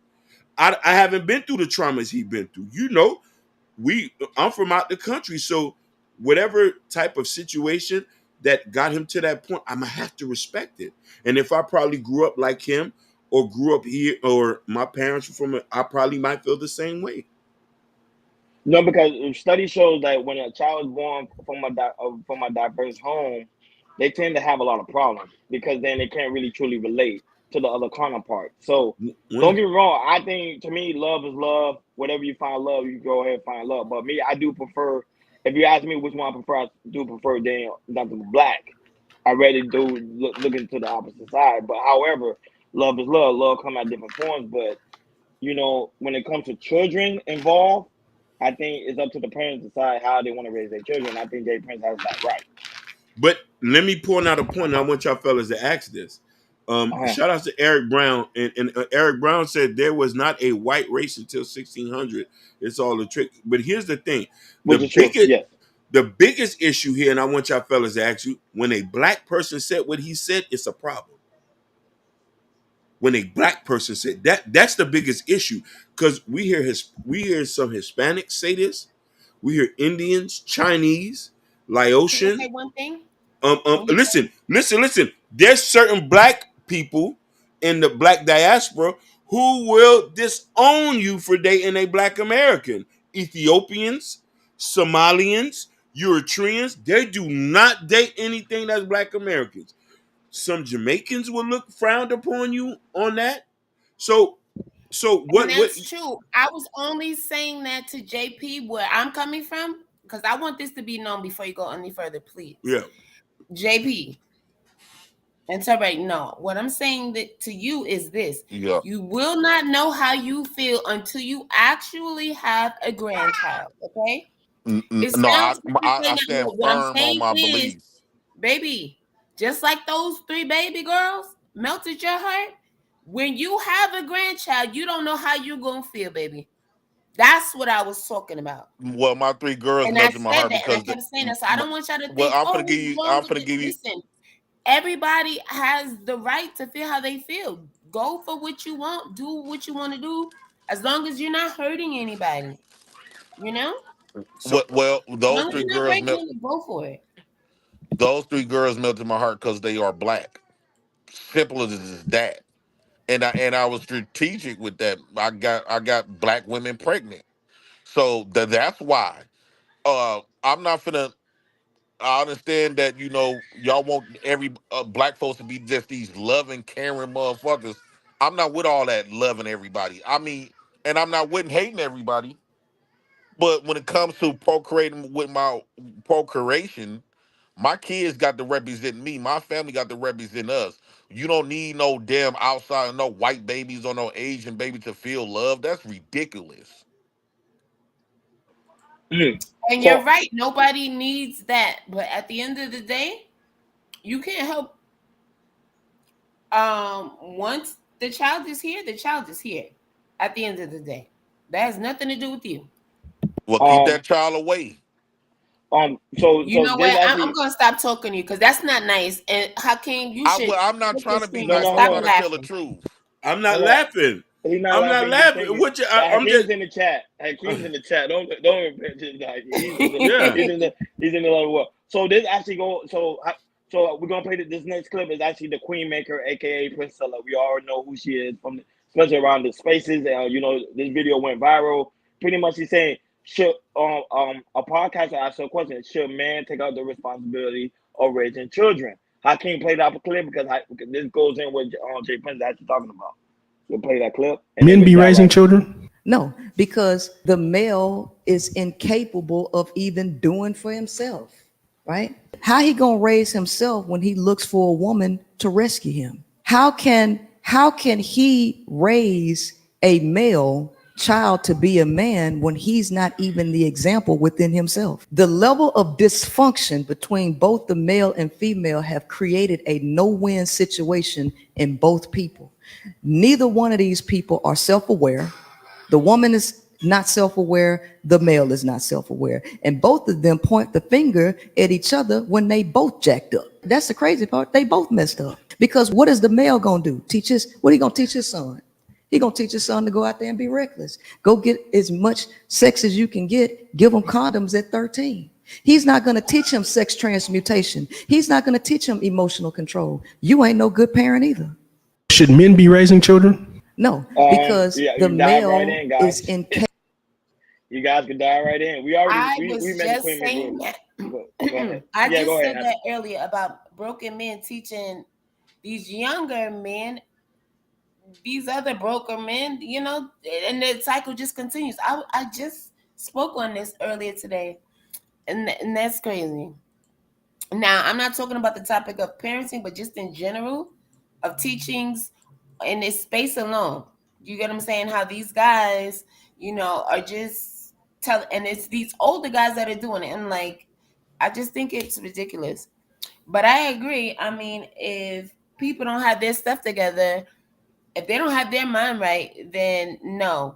I haven't been through the traumas he been through. You know, I'm from out the country, so whatever type of situation that got him to that point, I'm gonna have to respect it. And if I probably grew up like him or grew up here or my parents were from it, I probably might feel the same way. No, because study shows that when a child is born from a diverse home, they tend to have a lot of problems because then they can't really truly relate to the other counterpart. So don't When get me wrong. I think to me, love is love. Whatever you find love, you go ahead and find love. But me, I do prefer. If you ask me which one I prefer, I do prefer being nothing black. I really do look into the opposite side. But however, love is love. Love come at different forms. But when it comes to children involved, I think it's up to the parents to decide how they want to raise their children. I think Jay Prince has that right. But let me point out a point, and I want y'all fellas to ask this. Uh-huh. Shout out to Eric Brown, and Eric Brown said there was not a white race until 1600. It's all a trick. But here's the thing: Which the is true. biggest Yes. the biggest issue here, and I want y'all fellas to ask you: when a black person said what he said, it's a problem. When a black person said that's the biggest issue because we hear some Hispanics say this, we hear Indians, Chinese, Can I Laotian. say one thing? Listen. There's certain black people in the black diaspora who will disown you for dating a black American. Ethiopians, Somalians, Eritreans, they do not date anything that's black Americans. Some Jamaicans will look frowned upon you on that. So, so And what? that's true. I was only saying that to JP where I'm coming from because I want this to be known before you go any further, please. Yeah, JP, and so right no, what I'm saying that to you is this: Yeah. you will not know how you feel until you actually have a grandchild. Okay? It No, sounds cliche I now, stand but what I'm firm on saying my is, beliefs. baby, just like those 3 baby girls melted your heart. When you have a grandchild, you don't know how you're gonna feel, baby. That's what I was talking about. Well, my 3 girls And I melted my said heart that, and I because kept saying that. So I don't want y'all to well, think, oh, what's wrong I'm with gonna it? give you. Listen, everybody has the right to feel how they feel. Go for what you want, do what you want to do, as long as you're not hurting anybody. You know, so Well, as long as you're not breaking it, go for it. those 3 girls melted my heart because they are black. Simple as that. And I was strategic with that. I got black women pregnant, so that's why. I'm not finna. I understand that y'all want every black folks to be just these loving, caring motherfuckers. I'm not with all that loving everybody. I mean, and I'm not with hating everybody. But when it comes to procreating with my procreation, my kids got to represent me. My family got to represent us. You don't need no damn outside, no white babies or no Asian baby to feel love. That's ridiculous. Mm. And So you're right. Nobody needs that. But at the end of the day, you can't help. Once the child is here, the child is here. At the end of the day, that has nothing to do with you. Well, keep um that child away. You so know this what? I'm actually gonna stop talking to you because that's not nice. And Hakeem, you should I'm not look trying this to be thing no up. nice. no I'm hold Stop on trying to tell the laughing. truth. I'm not hold on. laughing. He's not I'm not laughing. He's just laughing. thinking. What you? I'm just. Hakeem's in the chat. Hakeem's in the chat. Don't just like he's in the Yeah. he's in the other world. So this actually go. So we're gonna play this next clip is actually the Queen Maker, aka Priscilla. We all know who she is from, especially around the spaces. You know, this video went viral. Pretty much, she's saying should a podcaster ask her a question: should man take out the responsibility of raising children? Hakeem played out a clip because this goes in what Jay Prince is actually talking about. We'll play that clip. And Men then be we dive raising right in. children? No, because the male is incapable of even doing for himself, right? How he gonna raise himself when he looks for a woman to rescue him? How can he raise a male child to be a man when he's not even the example within himself? The level of dysfunction between both the male and female have created a no-win situation in both people. Neither one of these people are self-aware. The woman is not self-aware, the male is not self-aware. And both of them point the finger at each other when they both jacked up. That's the crazy part. They both messed up. Because what is the male gonna do? What are he gonna teach his son? He gonna teach his son to go out there and be reckless. Go get as much sex as you can get. Give him condoms at 13. He's not gonna teach him sex transmutation. He's not gonna teach him emotional control. You ain't no good parent either. Should men be raising children? No, because Yeah, the you dive right male in, guys. is incapable. You guys can dive right in. We already I we was met the just Queen Maker. saying that. Go ahead. I Yeah, just go said ahead. that earlier about broken men teaching these younger men, these other broken men, you know, and the cycle just continues. I just spoke on this earlier today, and that's crazy. Now, I'm not talking about the topic of parenting, but just in general of teachings in this space alone. You get what I'm saying? How these guys, you know, are just and it's these older guys that are doing it. And like, I just think it's ridiculous. But I agree. I mean, if people don't have their stuff together, if they don't have their mind right, then no.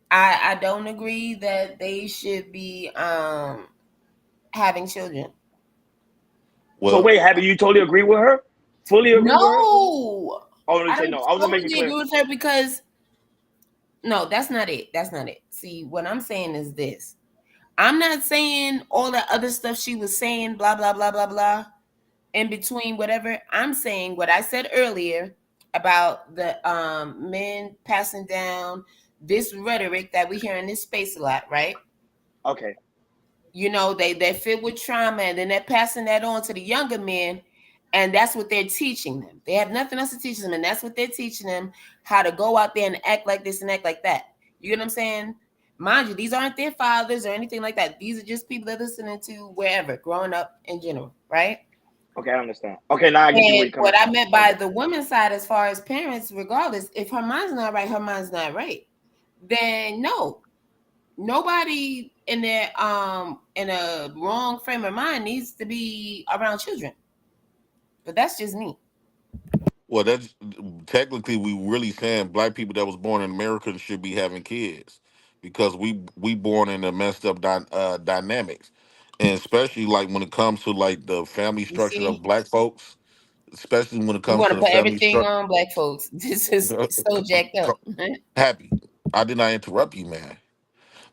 I don't agree that they should be having children. So Well, wait, have you totally agree with her? Fully agree with her? No. Oh, you I say don't no. I was just totally making clear. agree with her because no, that's not it. That's not it. See, what I'm saying is this. I'm not saying all the other stuff she was saying, blah, blah, blah, blah, blah, in between whatever. I'm saying what I said earlier about the men passing down this rhetoric that we hear in this space a lot, right? Okay. You know, they're filled with trauma and then they're passing that on to the younger men. And that's what they're teaching them. They have nothing else to teach them. And that's what they're teaching them, how to go out there and act like this and act like that. You get what I'm saying? Mind you, these aren't their fathers or anything like that. These are just people they're listening to wherever, growing up in general, right? Okay, I understand. Okay, now I get you where And you're coming what I from. meant by the women's side, as far as parents, regardless, if her mind's not right, her mind's not right. Then no, nobody in a wrong frame of mind needs to be around children. But that's just me. well, that's technically we really saying black people that was born in America should be having kids because we born in a messed up dynamics, and especially like when it comes to like the family You structure of see, black folks, especially when it you comes want to to the put family everything structure. on black folks. This is so jacked up. Happy, I did not interrupt you, man.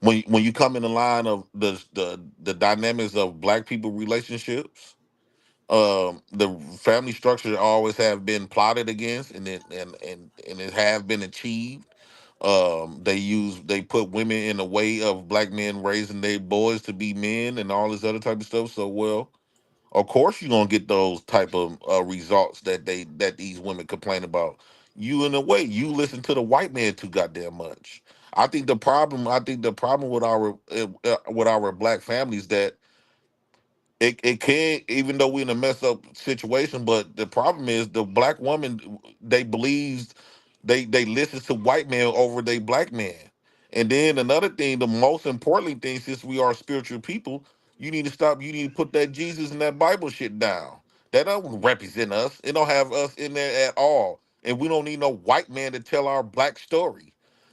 When you come in the line of the dynamics of black people relationships, the family structure always have been plotted against and it have been achieved. They put women in the way of black men raising their boys to be men and all this other type of stuff. So well, of course you're gonna get those type of results that these women complain about. You in a way, you listen to the white man too goddamn much. I think the problem with our black families that it can, even though we're in a messed up situation, but the problem is the black woman, they believes they listen to white men over they black man, And then another thing, the most important thing, since we are spiritual people, you need to stop. You need to put that Jesus and that Bible shit down. That don't represent us. It don't have us in there at all. And we don't need no white man to tell our black story.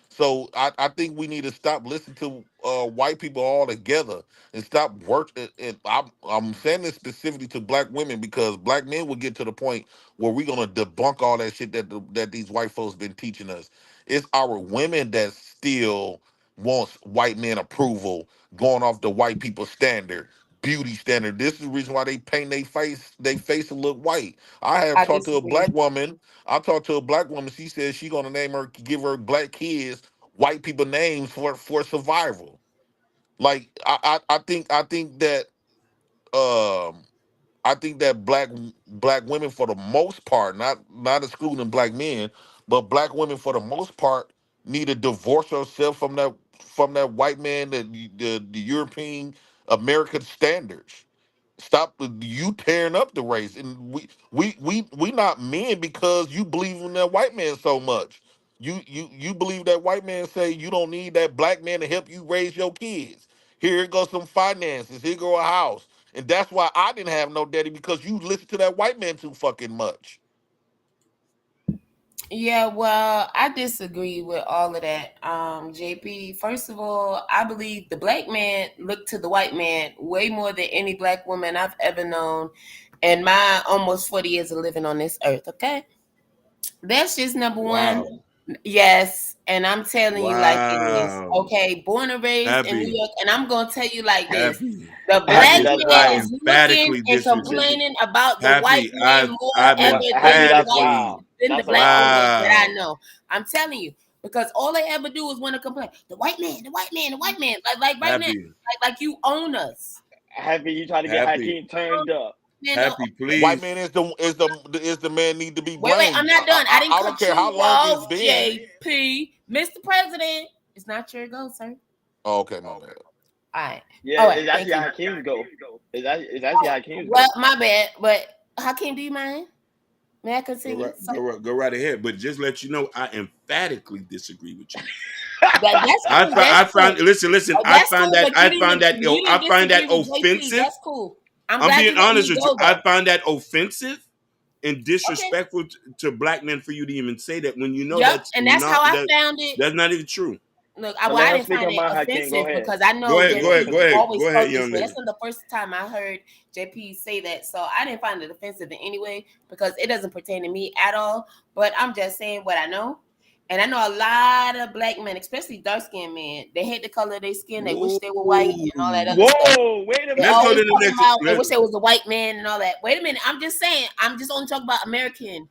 So I think we need to stop listening to white people altogether and stop work. And I'm saying this specifically to black women because black men will get to the point where we're gonna debunk all that shit that these white folks been teaching us. It's our women that still wants white men approval, going off the white people standard, beauty standard. This is the reason why they paint their face to look white. I have I talked to a disagree. black woman. I talked to a black woman. She said she gonna give her black kids white people names for survival. Like I think that um I think that black women for the most part, not excluding black men, but black women for the most part need to divorce herself from that white man, the European American standards. Stop you tearing up the race, and we not men because you believe in that white man so much. You believe that white man say you don't need that black man to help you raise your kids. Here goes some finances. Here go a house, and that's why I didn't have no daddy because you listen to that white man too fucking much. Yeah, well, I disagree with all of that, JP. First of all, I believe the black man looked to the white man way more than any black woman I've ever known in my almost 40 years of living on this earth, okay? That's just number Wow. one. Yes, and I'm telling you like it is. Wow. Okay, born and raised in New Happy. York, and I'm gonna tell you like this: Happy. the Happy, black that's man I wild. is looking emphatically and disagree. complaining about the white Happy. man more I've ever than Happy, the that's white wild. than the That's black wild. woman that I Wow. know. I'm telling you because all they ever do is want to complain. The white man, the white man, the white man. Like right now, Happy. like you own us. Happy, you try to get Happy. Hakeem turned up. Man, no, Happy, White please. man is the man need to be wait, I'm blamed. not done. I didn't I don't cut care you how long it's off, been. JP. Mr. President, it's not your go, sir. Oh, okay, my bad. All right. Yeah, All right. it's Thank actually you. Hakeem's go. It's actually Hakeem's go. Well, my bad. But Hakeem, do you mind? May I continue? Go right ahead. But just let you know, I emphatically disagree with you. That's I cool. found, I That's found cool. listen. Oh, I that's found cool. that But you didn't disagree with JP. offensive. That's cool. I'm I'm glad being you let honest me with you. go I though. find that offensive and Okay. disrespectful to black men for you to even say that when you know Yep. And that's how I found it. that's not even true. Look, But I let her didn't speak find her it mind, Hakeem. Go offensive ahead. because I know JP always Go felt ahead, this young way. lady. That's not the first time I heard JP say that. So I didn't find it offensive in any way because it doesn't pertain to me at all. But I'm just saying what I know. And I know a lot of black men, especially dark-skinned men, they hate the color of their skin. They wish they were white and all that other stuff. Whoa, wait a They Let's go always to the talking next. about they wish they was a white man and all that. Wait a minute. I'm just saying. I'm just only talking about American,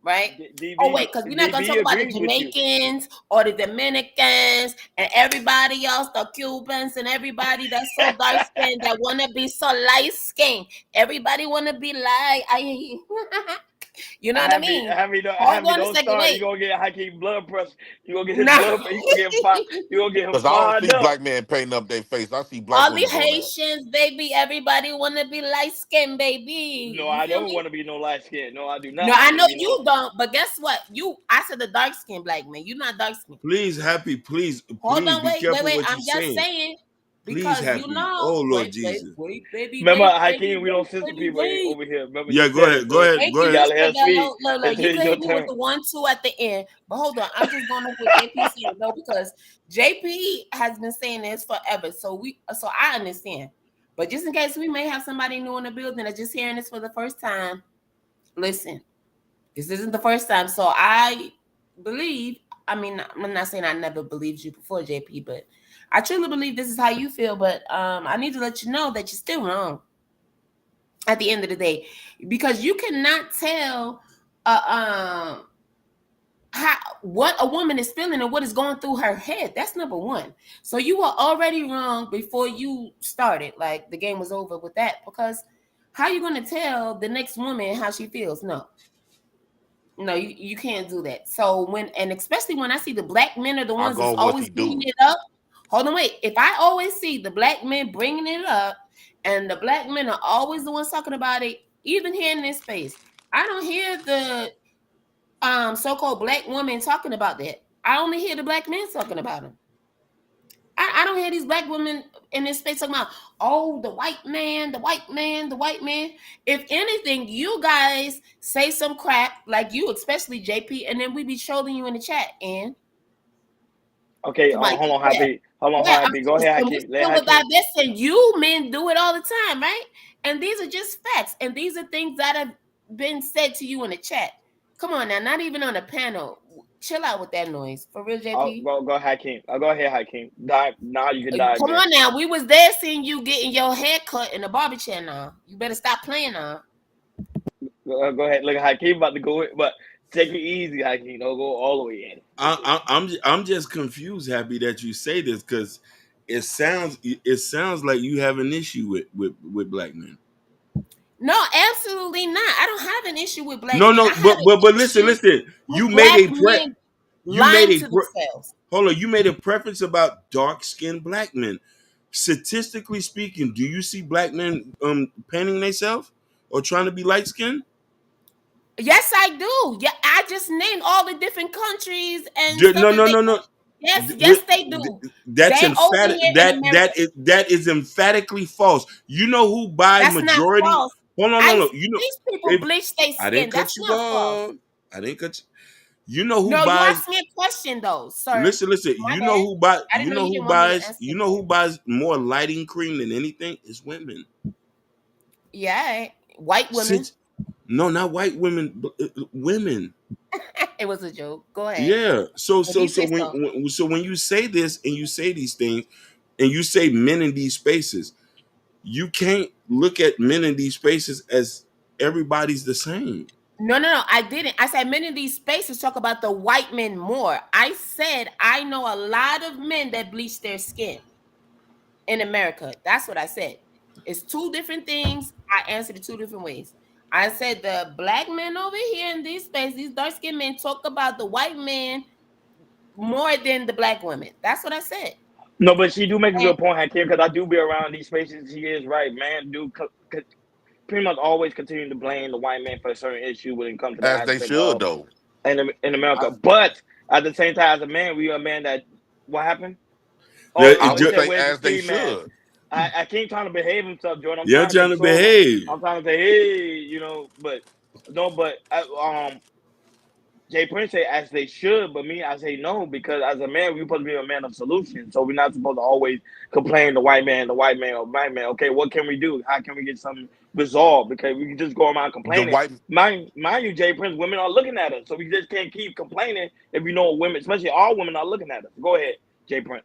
right? Oh wait, because we're not gonna talk about the Jamaicans or the Dominicans and everybody else, the Cubans and everybody that's so dark skinned that wanna be so light skinned. Everybody wanna be like you know what I mean? Hold on a second, start. wait. You gonna get Hakeem blood pressure. You gonna get his No. blood pressure. You gonna get fired. You gonna get him Because I don't fired see up. black men painting up their face. I see black All the women doing that. Haitians, baby, everybody wanna be light skinned, baby. No, You I feel don't me? want to be no light skin. No, I do not. No, I know you don't, but guess what? I said the dark skinned black man. You're not dark skinned. Please, Happy, please Hold on, be wait. careful what I'm you're just saying. saying. Please, Because Happy. you know, Oh Lord Jesus. wait, baby. Remember, wait, Hakeem, we don't censor people wait. over here. Remember, Yeah, you go said ahead. it, Go so ahead. Thank Go you, ahead. gotta help speak. Look, you It's can your hit me with turn. the 1-2 at the end. But hold on, I'm just going off with JP saying though, because JP has been saying this forever. So I understand. But just in case we may have somebody new in the building that's just hearing this for the first time, listen, this isn't the first time. So I believe, I mean, I'm not saying I never believed you before, JP, but I truly believe this is how you feel. But I need to let you know that you're still wrong at the end of the day, because you cannot tell what a woman is feeling and what is going through her head. That's number one. So you were already wrong before you started. Like the game was over with that, because how are you going to tell the next woman how she feels? No, you can't do that. So especially when I see the black men are the I ones that's go what always he bringing do. it up. Hold on, wait. If I always see the black men bringing it up and the black men are always the ones talking about it, even here in this space, I don't hear the so-called black women talking about that. I only hear the black men talking about them. I don't hear these black women in this space talking about, oh, the white man, the white man, the white man. If anything, you guys say some crap, like you, especially JP, and then we be trolling you in the chat. And Okay, like, hold on, Happy. Hold on, yeah, Happy. Go ahead, and we Hakeem. Let still with Hakeem. divesting. You men do it all the time, right? And these are just facts. And these are things that have been said to you in the chat. Come on now, not even on the panel. Chill out with that noise. For real, JP. Go Hakeem. Go ahead, Hakeem. Now you can dive Come in. on now. We was there seeing you getting your hair cut in the barber chair now. You better stop playing now. Go ahead. Look, Hakeem about to go in, but take it easy, Hakeem. Don't go all the way in. I'm just confused, Happy, that you say this, because it sounds like you have an issue with black men. No, absolutely not. I don't have an issue with black No, men. but listen. You made themselves. Hold on. You made a preference about dark-skinned black men. Statistically speaking, do you see black men painting themselves or trying to be light-skinned? Yes, I do. Yeah, I just named all the different countries and No. Yes, they do. That's they emphatic. Over here in America. That is emphatically false. You know who buys That's majority? not false. Hold on, no. You know, these people bleach their I skin. didn't cut That's you not off. false. I didn't cut you. You know who No, buys? you asked me a question though, sir. Listen. My You bad. know who buys? I didn't You know know you who didn't want me to buys? answer You know who buys more lighting cream than anything? It's women. Yeah, white women. No, not white women. Women. It was a joke. Go ahead. Yeah. So But when you say this and you say these things and you say men in these spaces, you can't look at men in these spaces as everybody's the same. No, I didn't. I said many of these spaces talk about the white men more. I said I know a lot of men that bleach their skin in America. That's what I said. It's two different things. I answered it two different ways. I said the black men over here in these spaces, these dark skinned men talk about the white man more than the black women. That's what I said. No, but she do make a good point, Hakeem, because I do be around these spaces. She is right, man. Pretty much always continue to blame the white man for a certain issue when it comes to the As they aspect should, of though. in America. But at the same time, as a man, we are a man that what happened? I would Said, say where's as the they ski man? should. I keep trying to behave himself, Jordan. I'm You're trying to trying to console him. behave. I'm trying to say, hey, but Jay Prince say as they should, but me, I say no, because as a man, we're supposed to be a man of solution. So we're not supposed to always complain the white man, or black man. Okay, what can we do? How can we get something resolved? Because we can just go around The complaining. white Mind you, Jay Prince, women are looking at us. So we just can't keep complaining if you know women, especially all women, are looking at us. Go ahead, Jay Prince.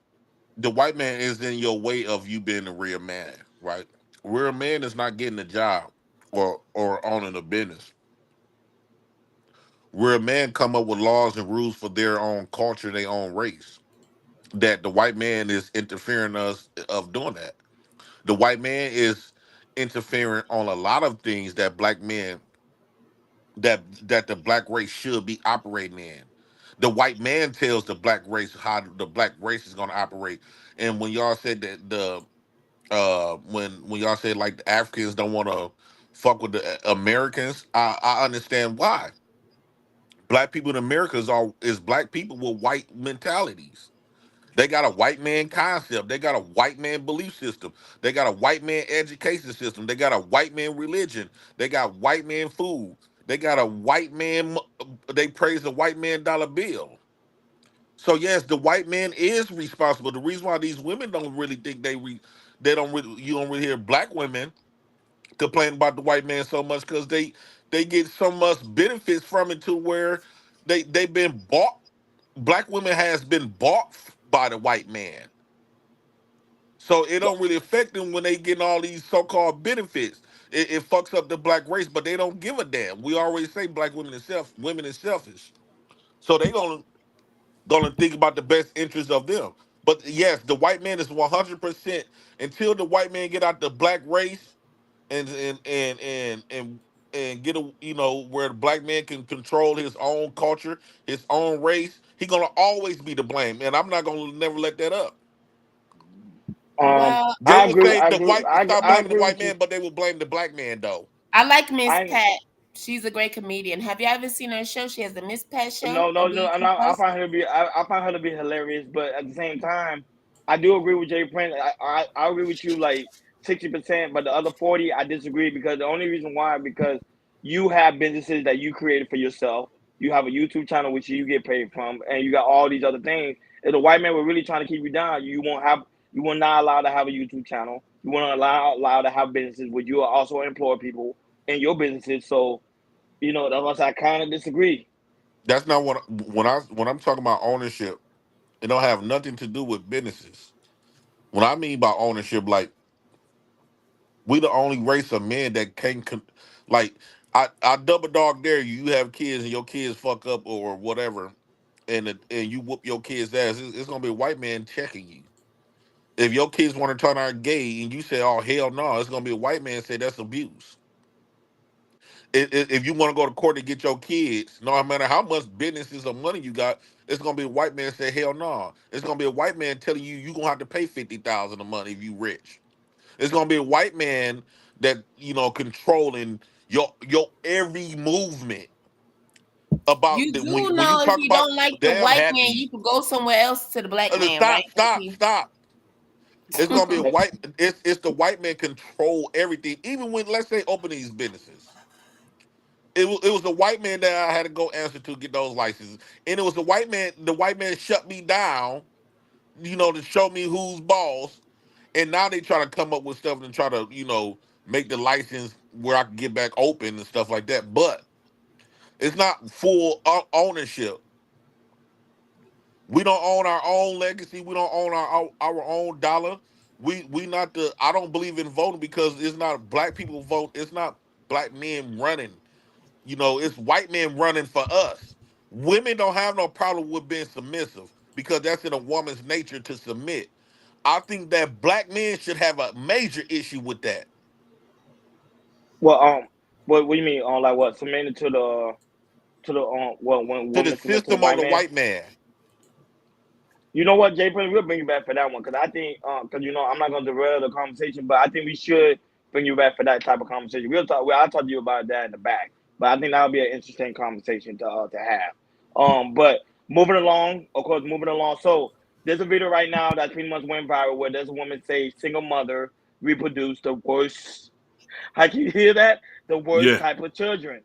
the white man is in your way of you being a real man, right? Real man is not getting a job or owning a business. Real men come up with laws and rules for their own culture, their own race. That the white man is interfering us of doing that. The white man is interfering on a lot of things that black men that the black race should be operating in. The white man tells the black race how the black race is going to operate. And when y'all said that when y'all said like the Africans don't want to fuck with the Americans, I understand why. Black people in America is black people with white mentalities. They got a white man concept. They got a white man belief system. They got a white man education system. They got a white man religion. They got white man food. They got a white man. They praise the white man dollar bill. So yes, the white man is responsible. The reason why these women don't really think they don't really, you don't really hear black women complain about the white man so much, because they get so much benefits from it, to where they've been bought. Black women has been bought by the white man. So it don't really affect them when they getting all these so-called benefits. It fucks up the black race, but they don't give a damn. We always say black women is selfish. So they gonna think about the best interest of them. But yes, the white man is 100%, until the white man get out the black race and get a, where the black man can control his own culture, his own race. He gonna always be to blame, and I'm not gonna never let that up. Well, They I will agree. say I the agree. white stop I blaming the agree white with man, you. but they will blame the black man though. I like Miss I Pat. She's a great comedian. Have you ever seen her show? She has the Miss Pat show no. on BET I Plus. find her to be. I find her to be hilarious, but at the same time, I do agree with Jay Prince. I agree with you like 60%, but the other 40 I disagree because the only reason why because you have businesses that you created for yourself. You have a YouTube channel which you get paid from, and you got all these other things. If the white man were really trying to keep you down, you will not allow to have a YouTube channel. You won't allow to have businesses where you also employ people in your businesses. So that's why I kind of disagree. That's not when I'm talking about ownership. It don't have nothing to do with businesses. What I mean by ownership, like we the only race of men that like I double dog dare you. You have kids and your kids fuck up or whatever, and you whoop your kids' ass. It's gonna be a white man checking you. If your kids want to turn out gay and you say, "Oh hell no," it's gonna be a white man say that's abuse. If you want to go to court to get your kids, no matter how much businesses or money you got, it's gonna be a white man say, "Hell no." It's gonna be a white man telling you gonna have to pay 50,000 a month if you rich. It's gonna be a white man that controlling your every movement about You the, do when you know if talk you about don't like the damn white man, happy. you could go somewhere else to the black man, right? Stop. It's gonna be a white. It's the white man control everything. Even when let's say open these businesses, it was the white man that I had to go answer to get those licenses, and it was the white man. The white man shut me down, to show me who's boss. And now they try to come up with stuff and try to make the license where I can get back open and stuff like that. But it's not full ownership. We don't own our own legacy. We don't own our own dollar. We not the. I don't believe in voting because it's not black people vote. It's not black men running. It's white men running for us. Women don't have no problem with being submissive because that's in a woman's nature to submit. I think that black men should have a major issue with that. Well, what do you mean? Like what? Submitting to the when To the women submit to the system on white the man. white man. You know what, Jay Prince, we'll bring you back for that one because I think, because I'm not gonna derail the conversation, but I think we should bring you back for that type of conversation. We'll talk. I'll talk to you about that in the back, but I think that'll be an interesting conversation to have. But moving along, of course, moving along. So there's a video right now that pretty much went viral where there's a woman say single mother reproduce the worst. How can you hear that? The worst Yeah. type of children.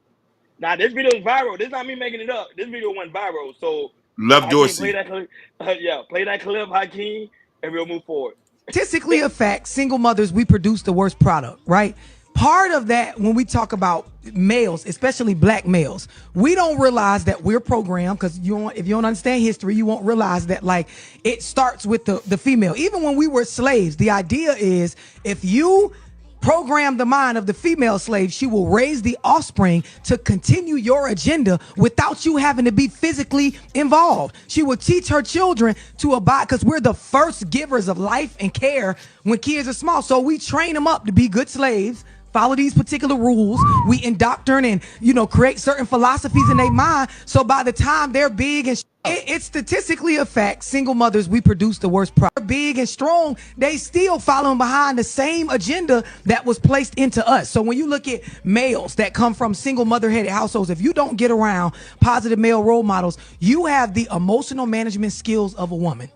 Now this video is viral. This is not me making it up. This video went viral. So Love Hakeem, play Dorsey. that clip. Play that clip, Hakeem, and we'll move forward. Statistically a fact, single mothers, we produce the worst product, right? Part of that, when we talk about males, especially black males, we don't realize that we're programmed because if you don't understand history, you won't realize that like it starts with the female. Even when we were slaves, the idea is if you program the mind of the female slave, she will raise the offspring to continue your agenda without you having to be physically involved. She will teach her children to abide because we're the first givers of life and care when kids are small. So we train them up to be good slaves, follow these particular rules. We indoctrinate and, create certain philosophies in their mind. So by the time they're big and it's statistically a fact, single mothers, we produce the worst product. Big and strong, they still following behind the same agenda that was placed into us. So when you look at males that come from single mother-headed households, if you don't get around positive male role models, you have the emotional management skills of a woman.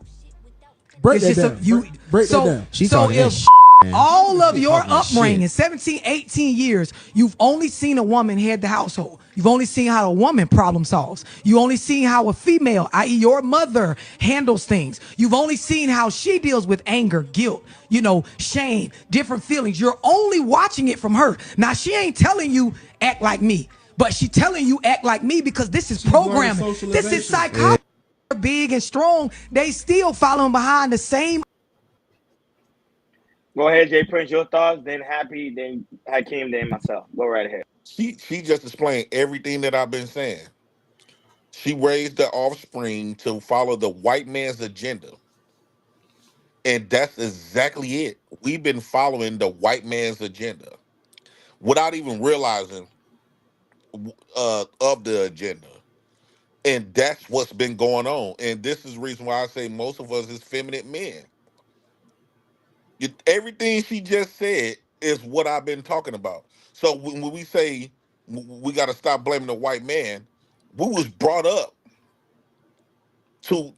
Break that down. Break that down. She's so if all of your upbringing, 17, 18 years, you've only seen a woman head the household. You've only seen how a woman problem solves. You only seen how a female, i.e. your mother, handles things. You've only seen how she deals with anger, guilt, shame, different feelings. You're only watching it from her. Now, she ain't telling you act like me, but she telling you act like me because this is programming. This is psychology. Big and strong, they still following behind the same. Go ahead, Jay Prince, your thoughts, then Happy, then Hakeem, then myself. Go right ahead. She just explained everything that I've been saying. She raised the offspring to follow the white man's agenda. And that's exactly it. We've been following the white man's agenda without even realizing of the agenda. And that's what's been going on. And this is the reason why I say most of us is feminine men. Everything she just said is what I've been talking about. So when we say we got to stop blaming the white man, we was brought up to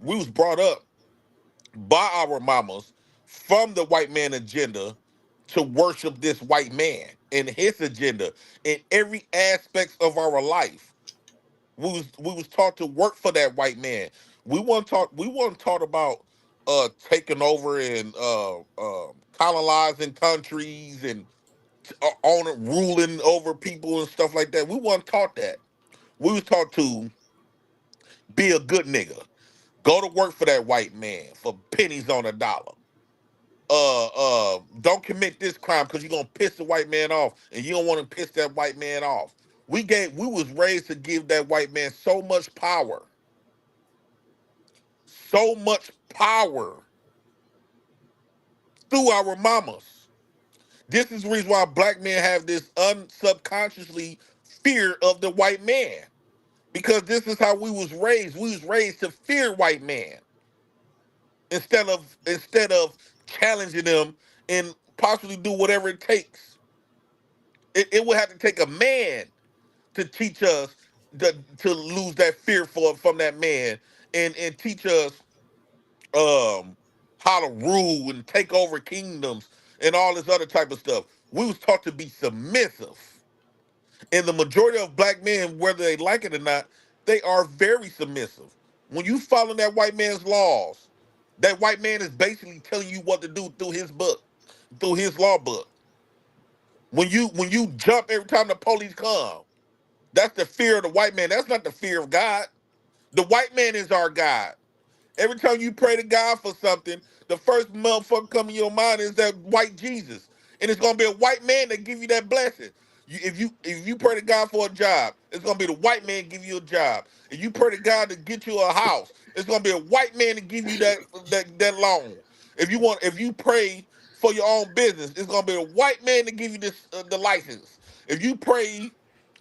we was brought up by our mamas from the white man agenda to worship this white man and his agenda in every aspect of our life. We was taught to work for that white man. We weren't taught about taking over and colonizing countries and on ruling over people and stuff like that. We weren't taught that. We was taught to be a good nigga. Go to work for that white man for pennies on a dollar. Don't commit this crime because you're gonna piss the white man off and you don't want to piss that white man off. We was raised to give that white man so much power. So much power through our mamas. This is the reason why black men have this unsubconsciously fear of the white man. Because this is how we was raised. We was raised to fear white man instead of challenging them and possibly do whatever it takes. It would have to take a man to teach us to lose that fear from that man and teach us how to rule and take over kingdoms and all this other type of stuff. We was taught to be submissive. And the majority of black men, whether they like it or not, they are very submissive. When you follow that white man's laws, that white man is basically telling you what to do through his book, through his law book. When you jump every time the police come, that's the fear of the white man. That's not the fear of God. The white man is our God. Every time you pray to God for something, the first motherfucker come in your mind is that white Jesus. And it's gonna be a white man that give you that blessing. If you pray to God for a job, it's gonna be the white man give you a job. If you pray to God to get you a house, it's gonna be a white man to give you that loan. If you pray for your own business, it's gonna be a white man to give you the license. If you pray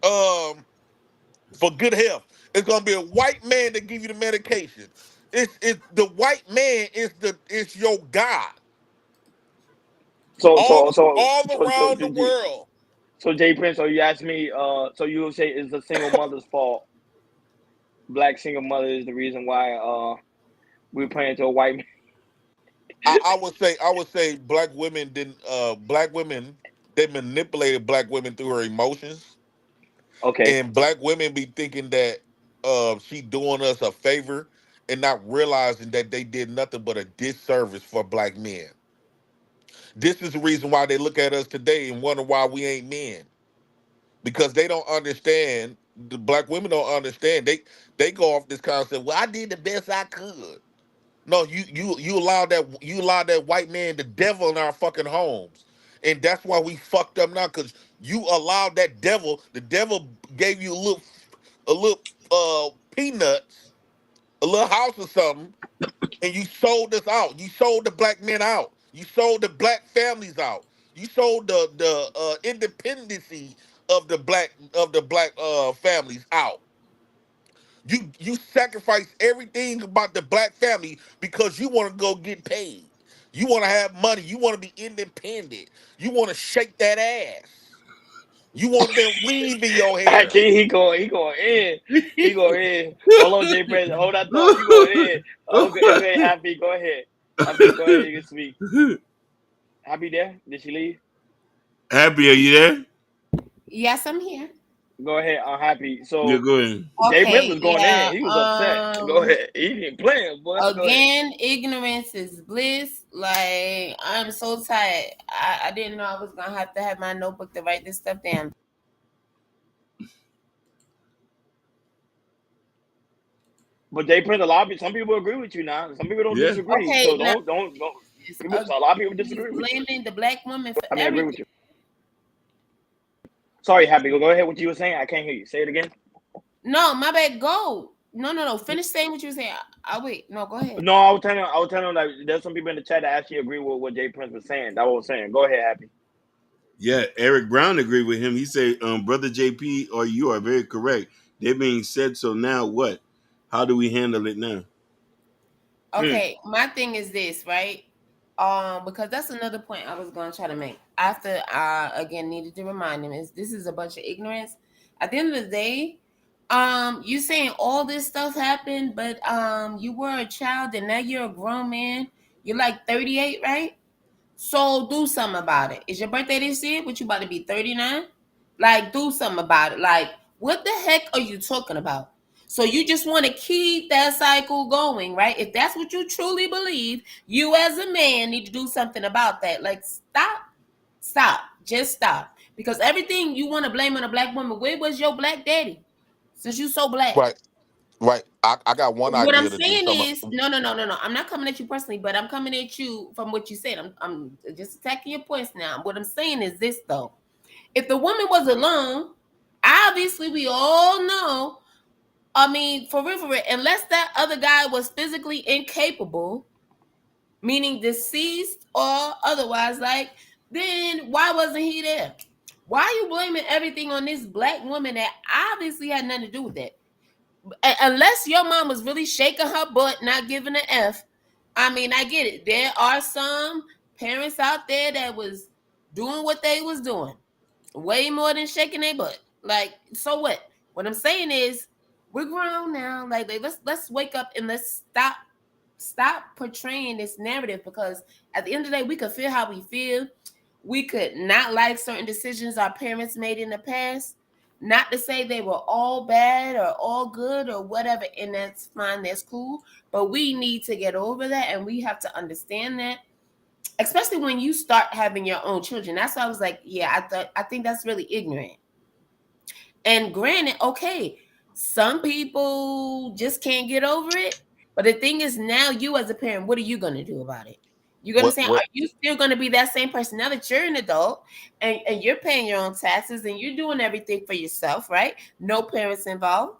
for good health, it's gonna be a white man that give you the medication. It's the white man is your God. So All so so all so so around the did you? world. So Jay Prince, so you asked me. So you would say it's the single mother's fault. Black single mother is the reason why we're playing to a white man. I would say black women they manipulated black women through her emotions. Okay. And black women be thinking that she doing us a favor and not realizing that they did nothing but a disservice for black men. This is the reason why they look at us today and wonder why we ain't men. Because they don't understand, the black women don't understand. They go off this concept, well, I did the best I could. No, you allowed that white man, the devil in our fucking homes. And that's why we fucked up now, because you allowed that devil, the devil gave you a little peanuts, a little house or something, and you sold us out. You sold the black men out. You sold the black families out. You sold the independency of the black families out. You sacrifice everything about the black family because you want to go get paid. You want to have money. You want to be independent. You want to shake that ass. You want that weave in your hair. Actually, he going in. He going in. Hold on, Jay Prince. Hold that thought. You going in. Okay, okay, Happy, go ahead. Happy, go ahead. You can speak. Happy there? Did she leave? Happy, are you there? Yes, I'm here. Go ahead. I'm happy. Yeah, So go ahead. Jay Prince Okay, was going yeah. in. He was upset. Go ahead. He ain't playing, boy. Go ahead. Again, ignorance is bliss. Like, I'm so tired. I didn't know I was gonna have to have my notebook to write this stuff down. But Jay Prince, a lot of people, some people agree with you now. Some people don't Yeah. disagree. Okay, So now don't. People, so a lot of people disagree with you. blaming the black woman for I mean, I agree with everything. you. Sorry, Happy. Go ahead. What you were saying? I can't hear you. Say it again. No, my bad. Go. No. Finish saying what you were saying. I'll wait. No, go ahead. No, I was telling him that there's some people in the chat that actually agree with what Jay Prince was saying. That's what I was saying. Go ahead, Happy. Yeah, Eric Brown agreed with him. He said, Brother JP, or you are very correct. They're being said, so now what? How do we handle it now? Okay, my thing is this, right? Because that's another point I was going to try to make. After I again needed to remind him is this is a bunch of ignorance. At the end of the day, you saying all this stuff happened, but you were a child and now you're a grown man. You're like 38, right? So do something about it. Is your birthday this year? What, you about to be 39? Like, do something about it. Like, what the heck are you talking about? So you just want to keep that cycle going, right? If that's what you truly believe, you as a man need to do something about that. Like, stop, just stop. Because everything you want to blame on a black woman, where was your black daddy? Since you so black. Right, right. I got one What I'm idea to do saying something. is, no. I'm not coming at you personally, but I'm coming at you from what you said. I'm just attacking your points now. What I'm saying is this though: if the woman was alone, obviously we all know. I mean, for real, unless that other guy was physically incapable, meaning deceased or otherwise, like, then why wasn't he there? Why are you blaming everything on this black woman that obviously had nothing to do with that? Unless your mom was really shaking her butt, not giving an F. I mean, I get it. There are some parents out there that was doing what they was doing, way more than shaking their butt. Like, so what? What I'm saying is, we're grown now. Like let's wake up and let's stop portraying this narrative, because at the end of the day, we could feel how we feel. We could not like certain decisions our parents made in the past. Not to say they were all bad or all good or whatever, and that's fine, that's cool. But we need to get over that, and we have to understand that, especially when you start having your own children. That's why I was like, yeah, I think that's really ignorant. And granted, okay, some people just can't get over it. But the thing is, now you as a parent, what are you going to do about it? You're going to say, What are you still going to be that same person now that you're an adult and you're paying your own taxes and you're doing everything for yourself, right? No parents involved,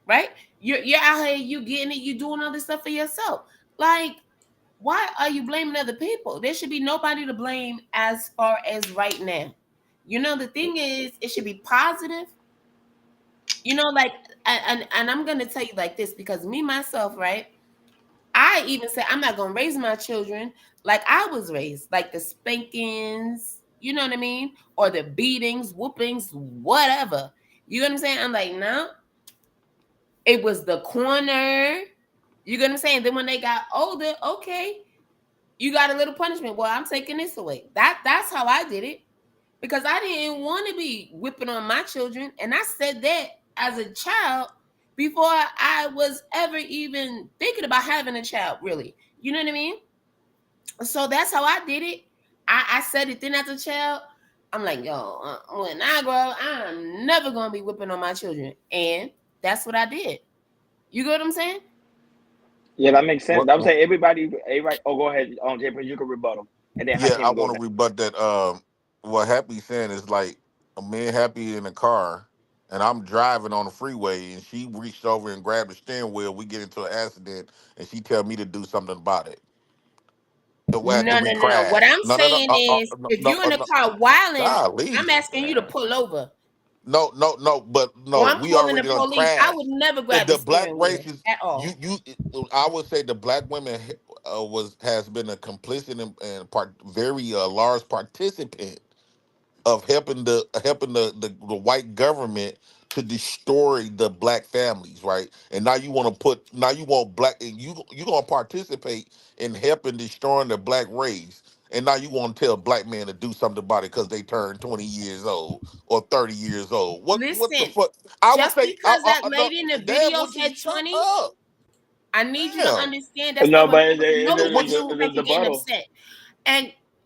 right? You're out here, you getting it, you doing all this stuff for yourself. Like, why are you blaming other people? There should be nobody to blame as far as right now. You know, the thing is, it should be positive. You know, like, and I'm gonna tell you like this, because me myself, right? I even say I'm not gonna raise my children like I was raised, like the spankings, you know what I mean, or the beatings, whoopings, whatever. You know what I'm saying? I'm like, no, it was the corner. You know what I'm saying? Then when they got older, okay, you got a little punishment. Well, I'm taking this away. That's how I did it, because I didn't want to be whipping on my children, and I said that as a child before I was ever even thinking about having a child, really. You know what I mean? So that's how I did it. I said it then as a child. I'm like, yo, when I grow up, I'm never going to be whipping on my children. And that's what I did. You get what I'm saying? Yeah, that makes sense. what I would say everybody. Oh, go ahead, Jay, you can rebuttal, and then yeah, Hakeem I will go want to next. rebut that. What Happy saying is like a man Happy in the car, and I'm driving on the freeway, and she reached over and grabbed the steering wheel. We get into an accident, and she tell me to do something about it. So after No, we no, no, no. What crash, I'm no, saying is, no, if no, you're in the no. car wilding, I'm Golly, asking you to man. pull over. No, but Or no, I'm we calling the already done police. I would crashed. never And grab the the black steering wheel races, at all. I would say the black women has been a complicit and very large participant of helping the white government to destroy the black families, right? And now you want black, and you gonna participate in helping destroying the black race. And now you want to tell black men to do something about it because they turned 20 years old or 30 years old. What the Listen, fuck? I would just say, because that no, lady in the Dad, video would you said shut 20, up? I need you to Damn. understand that's not No, what but happened. No, it's but Would you you? seem like a you're getting rebuttal. upset.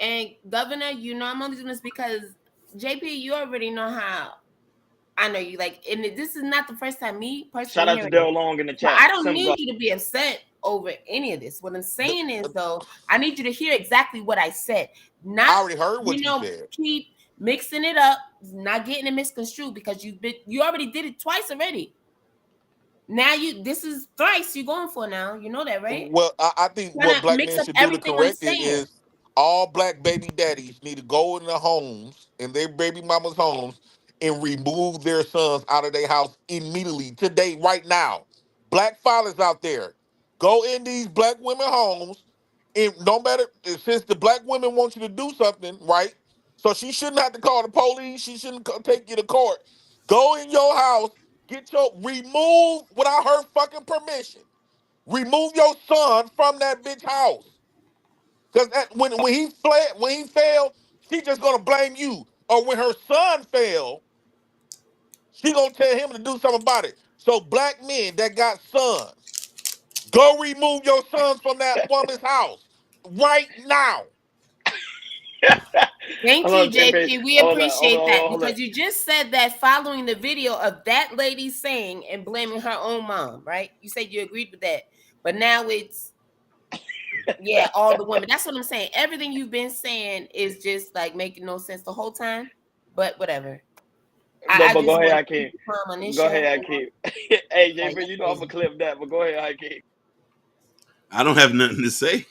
And Governor, you know I'm only doing this because JP, you already know how I know you like, and this is not the first time me Shout personally out to hearing it. Dale Long in the So chat. I don't Simps need up. you to be upset over any of this. What I'm The, saying is, though, I need you to hear exactly what I said. I Not, already heard what you said. keep mixing it up, not getting it misconstrued, because you already did it twice already. Now this is thrice you're going for now. You know that, right? Well, I think Trying what to black mix men up should do to everything I'm correct it saying. is all black baby daddies need to go in their homes, in their baby mama's homes, and remove their sons out of their house immediately, today, right now. Black fathers out there, go in these black women homes, and no matter, since the black women want you to do something, right? So she shouldn't have to call the police. She shouldn't take you to court. Go in your house, remove without her fucking permission. Remove your son from that bitch house. Because when he failed, she just gonna blame you. Or when her son failed, she gonna tell him to do something about it. So black men that got sons, go remove your sons from that woman's house right now. Thank Hold you, on, JP. JP. We Hold on, appreciate that hold on. because you just said that following the video of that lady saying and blaming her own mom, right? You said you agreed with that, but now it's all the women. That's what I'm saying. Everything you've been saying is just like making no sense the whole time. But whatever. No, but just go ahead, want to Hakeem. keep you calm on this Go show. ahead, Hakeem. Hey, Like, JP, you know I'm gonna clip that, but go ahead, Hakeem. I don't have nothing to say.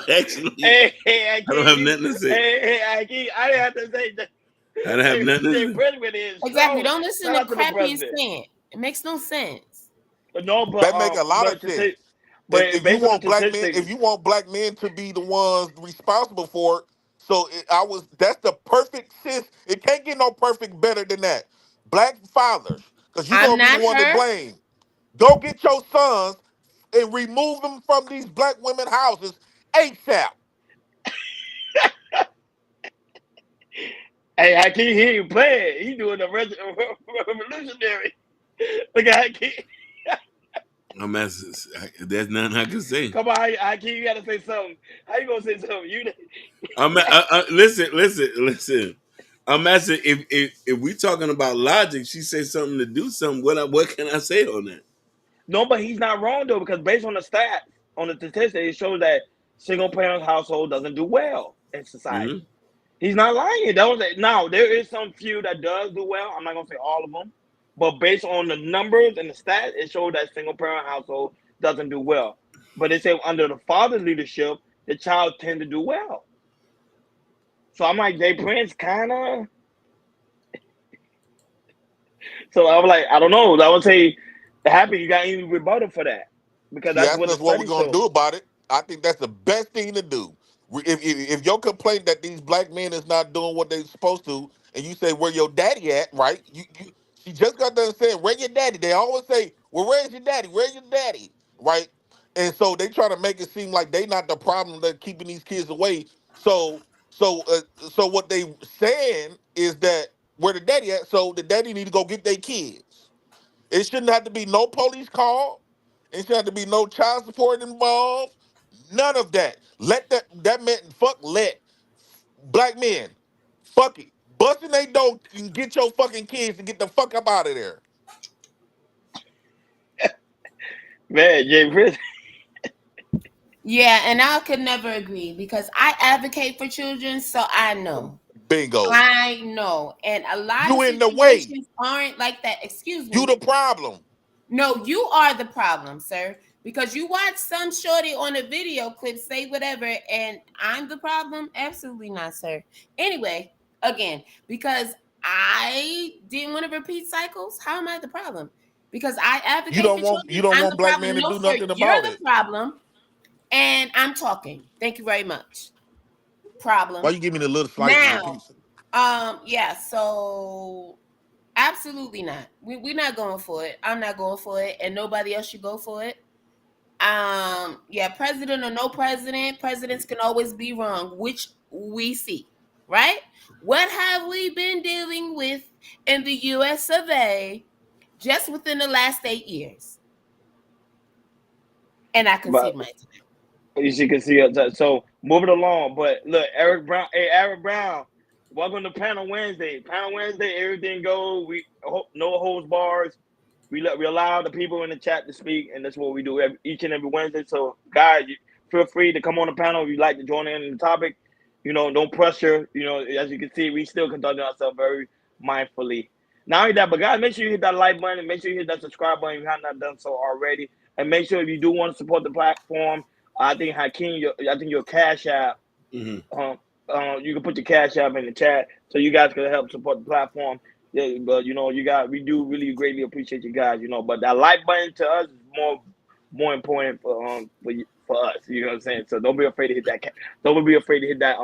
Actually, Hey, I don't have Hakeem, nothing to say. hey, Hakeem, I didn't have to say that. I don't have nothing to say. President is exactly. strong. Don't listen Shout to out to the crap he's president. saying. It makes no sense. No, That make a lot of but to sense. say, but If you based on the want black men, statistics, if you want black men to be the ones responsible for it, that's the perfect sis. It can't get no perfect better than that. Black fathers, because you're I'm gonna be the not one to her. blame. Go get your sons and remove them from these black women houses ASAP. hey, Hakeem, he ain't playing. He doing the revolutionary. Look at Hakeem. I'm asking, there's nothing I can say. Come on, Hakeem, you gotta say something. How you gonna say something? Listen. I'm asking if we talking about logic. She say something to do something. What can I say on that? No, but he's not wrong though, because based on the stats, on the statistics, it shows that single parent household doesn't do well in society. Mm-hmm. He's not lying. Now there is some few that does do well. I'm not gonna say all of them, but based on the numbers and the stats, it shows that single parent household doesn't do well. But they say under the father's leadership, the child tend to do well. So I'm like, Jay Prince kind of. So I'm like, I don't know. I would say, happy you got any rebuttal for that, because She that's asked what the us what we're study gonna shows. do about it. I think that's the best thing to do. If your complaint that these black men is not doing what they're supposed to, and you say where your daddy at, right? She just got done saying where your daddy. They always say, well, where's your daddy? Where's your daddy? Right? And so they try to make it seem like they not the problem that keeping these kids away. So what they saying is that where the daddy at? So the daddy need to go get their kids. It shouldn't have to be no police call. It shouldn't have to be no child support involved. None of that. Let that man let black men fuck it. Busting they door and get your fucking kids and get the fuck up out of there. Man, Jay Prince. Yeah, and I could never agree because I advocate for children, so I know. Bingo. I know. And a lot You of in the way. situations aren't like that. Excuse me. You the problem. No, you are the problem, sir. Because you watch some shorty on a video clip say whatever, and I'm the problem? Absolutely not, sir. Anyway, again, because I didn't want to repeat cycles, how am I the problem? Because I advocate You don't for want children, I'm the black problem. men to No, do sir, nothing you're about the it. problem, and I'm talking. Thank you very much. Problem. Why you give me the little slice of the pizza? Yeah, so absolutely not. We're not going for it. I'm not going for it, and nobody else should go for it. Yeah, president or no president, presidents can always be wrong, which we see, right? What have we been dealing with in the US of A just within the last 8 years? And I concede my time. You can see it. So moving along, but look, Eric Brown. Hey, Eric Brown, welcome to Panel Wednesday. Panel Wednesday, everything goes. We no holds bars. We allow the people in the chat to speak, and that's what we do each and every Wednesday. So, guys, feel free to come on the panel if you'd like to join in the topic. You know, don't pressure. You know, as you can see, we still conducting ourselves very mindfully. Not only that, but guys, make sure you hit that like button. Make sure you hit that subscribe button if you have not done so already. And make sure if you do want to support the platform, I think Hakeem, I think your Cash App. Mm-hmm. You can put your Cash App in the chat so you guys can help support the platform. Yeah, but you know, we do really greatly appreciate you guys. You know, but that like button to us is more important for us. You know what I'm saying? So don't be afraid to hit that. Don't be afraid to hit that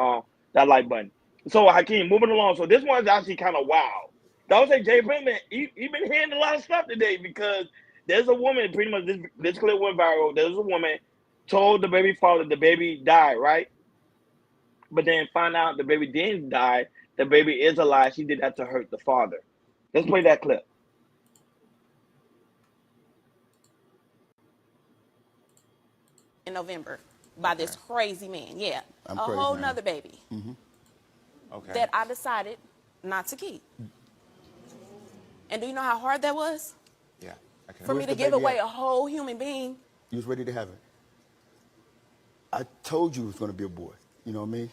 that like button. So Hakeem, moving along. So this one's actually kind of wild. I would say Jay Pinkman, he been hearing a lot of stuff today because there's a woman. Pretty much this clip went viral. There's a woman told the baby father the baby died, right? but then find out the baby didn't die, the baby is alive. She did that to hurt the father. Let's play that clip. In November by this crazy man. Yeah. I'm a crazy, whole man. nother baby Okay. that I decided not to keep. And do you know how hard that was? Yeah. Okay. For me to give away a whole human being. You was ready to have it. I told you it was going to be a boy. You know what I mean?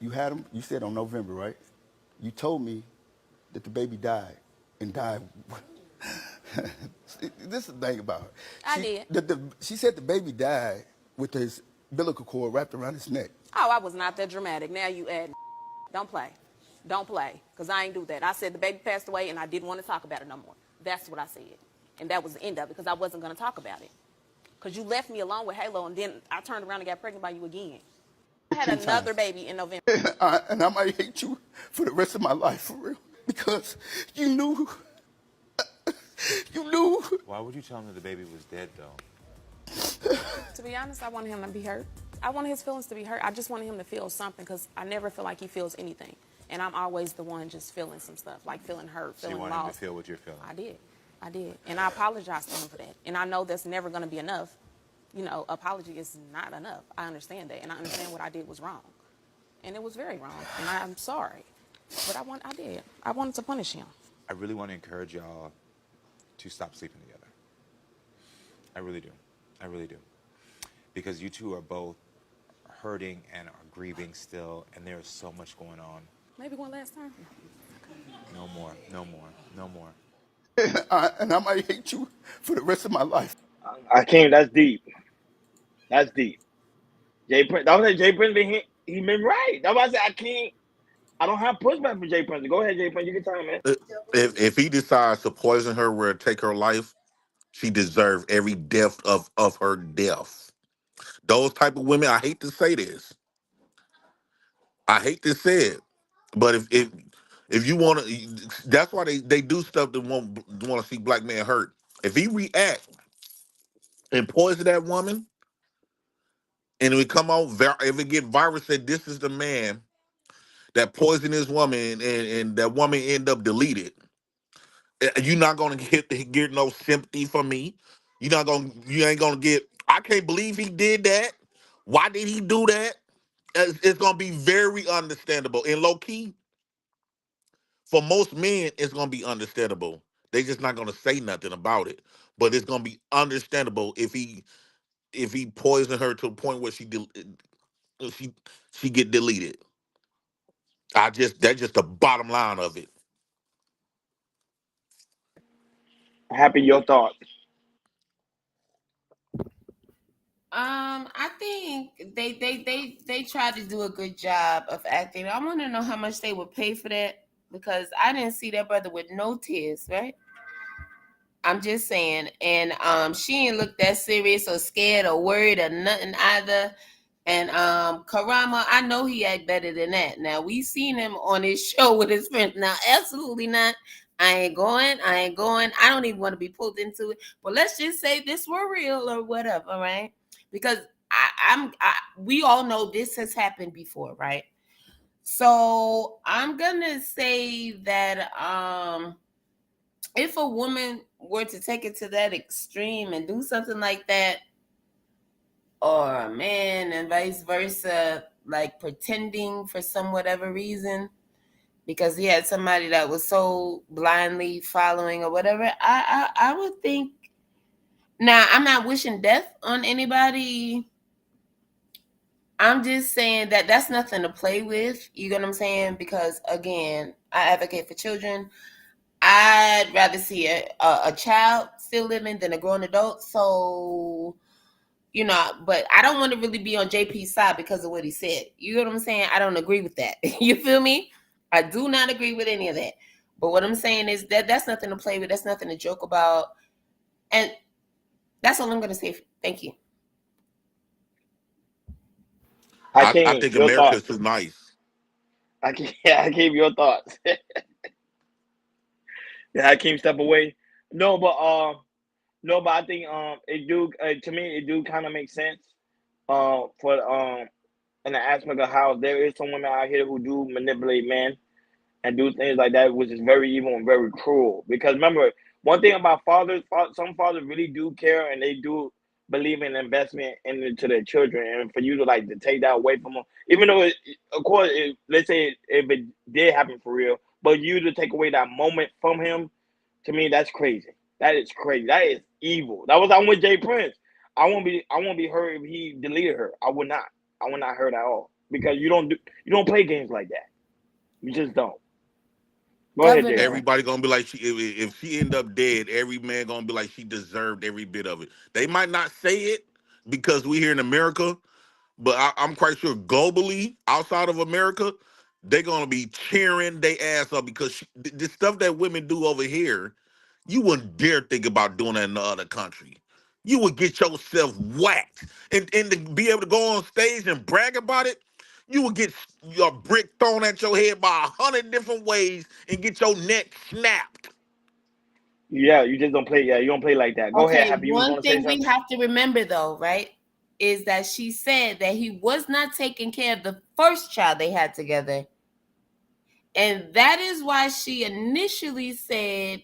You had him. You said on November, right? You told me that the baby died and died. This is the thing about her. I did. She said the baby died with his umbilical cord wrapped around his neck. Oh, I was not that dramatic. Now you add. Don't play. Don't play. Because I ain't do that. I said the baby passed away and I didn't want to talk about it no more. That's what I said. And that was the end of it because I wasn't going to talk about it. Because you left me alone with Halo and then I turned around and got pregnant by you again. I had another baby in November. And I might hate you for the rest of my life, for real. Because you knew. You knew. Why would you tell him that the baby was dead, though? To be honest, I wanted him to be hurt. I wanted his feelings to be hurt. I just wanted him to feel something because I never feel like he feels anything. And I'm always the one just feeling some stuff, like feeling hurt, So you feeling wanted him to lost. feel what you're feeling. I did. And I apologized to him for that. And I know that's never going to be enough. You know, apology is not enough. I understand that. And I understand what I did was wrong. And it was very wrong. And I'm sorry. But I did. I wanted to punish him. I really want to encourage y'all to stop sleeping together. I really do. I really do. Because you two are both hurting and are grieving still, and there's so much going on. Maybe one last time. No more. No more. No more. And I might hate you for the rest of my life. I can't. That's deep. That's deep. Jay Prince. That was Jay Prince. He been right. That's why I said I can't. I don't have pushback for Jay Prince. Go ahead, Jay Prince. You can tell him, man. If he decides to poison her or take her life, she deserves every death of her death. Those type of women, I hate to say this. I hate to say it, but if you want to, that's why they do stuff that want to see black men hurt. If he react and poison that woman, and we come out, if it get virus that this is the man that poisoned this woman, and that woman end up deleted, you're not gonna get no sympathy from me. You ain't gonna get. I can't believe he did that. Why did he do that? It's gonna be very understandable. And low key, for most men, it's gonna be understandable. They just not gonna say nothing about it. But it's gonna be understandable if he poisoned her to a point where she get deleted. That's just the bottom line of it. Happy, your thoughts. I think they tried to do a good job of acting. I want to know how much they would pay for that because I didn't see that brother with no tears, right? I'm just saying. And she didn't look that serious or scared or worried or nothing either. And Karama, I know he act better than that. Now we seen him on his show with his friends. Now, absolutely not. I ain't going. I don't even want to be pulled into it. But let's just say this were real or whatever, right? Because we all know this has happened before, right? So I'm gonna say that if a woman were to take it to that extreme and do something like that, or a man and vice versa, like pretending for some whatever reason, because he had somebody that was so blindly following or whatever, I would think. Now, I'm not wishing death on anybody. I'm just saying that that's nothing to play with. You get what I'm saying? Because again, I advocate for children. I'd rather see a child still living than a grown adult. So, you know, but I don't want to really be on JP's side because of what he said. You know what I'm saying? I don't agree with that. You feel me? I do not agree with any of that. But what I'm saying is that that's nothing to play with. That's nothing to joke about. And that's all I'm going to say. Thank you. I think America's too nice. I gave your thoughts. Yeah, I can't step away. No, but I think it do to me it do kind of make sense. For in the aspect of how there is some women out here who do manipulate men and do things like that, which is very evil and very cruel. Because remember, one thing about fathers, some fathers really do care and they do believe in investment into their children. And for you to like to take that away from them, even though, of course, let's say if it did happen for real, but you to take away that moment from him, to me, that's crazy. That is crazy. That is evil. That was I'm with Jay Prince. I won't be hurt if he deleted her. I would not. I would not hurt at all because you don't play games like that. You just don't. Go ahead, Jay. Everybody gonna be like, if she end up dead, every man gonna be like she deserved every bit of it. They might not say it because we here in America, but I'm quite sure globally, outside of America, they're gonna be cheering their ass up because the stuff that women do over here, you wouldn't dare think about doing that in the other country. You would get yourself whacked, and to be able to go on stage and brag about it, you would get your brick thrown at your head by 100 different ways and get your neck snapped. Yeah, you just don't play. Yeah, you don't play like that. Go ahead, Happy. One thing we have to remember, though, right, is that she said that he was not taking care of the first child they had together. And that is why she initially said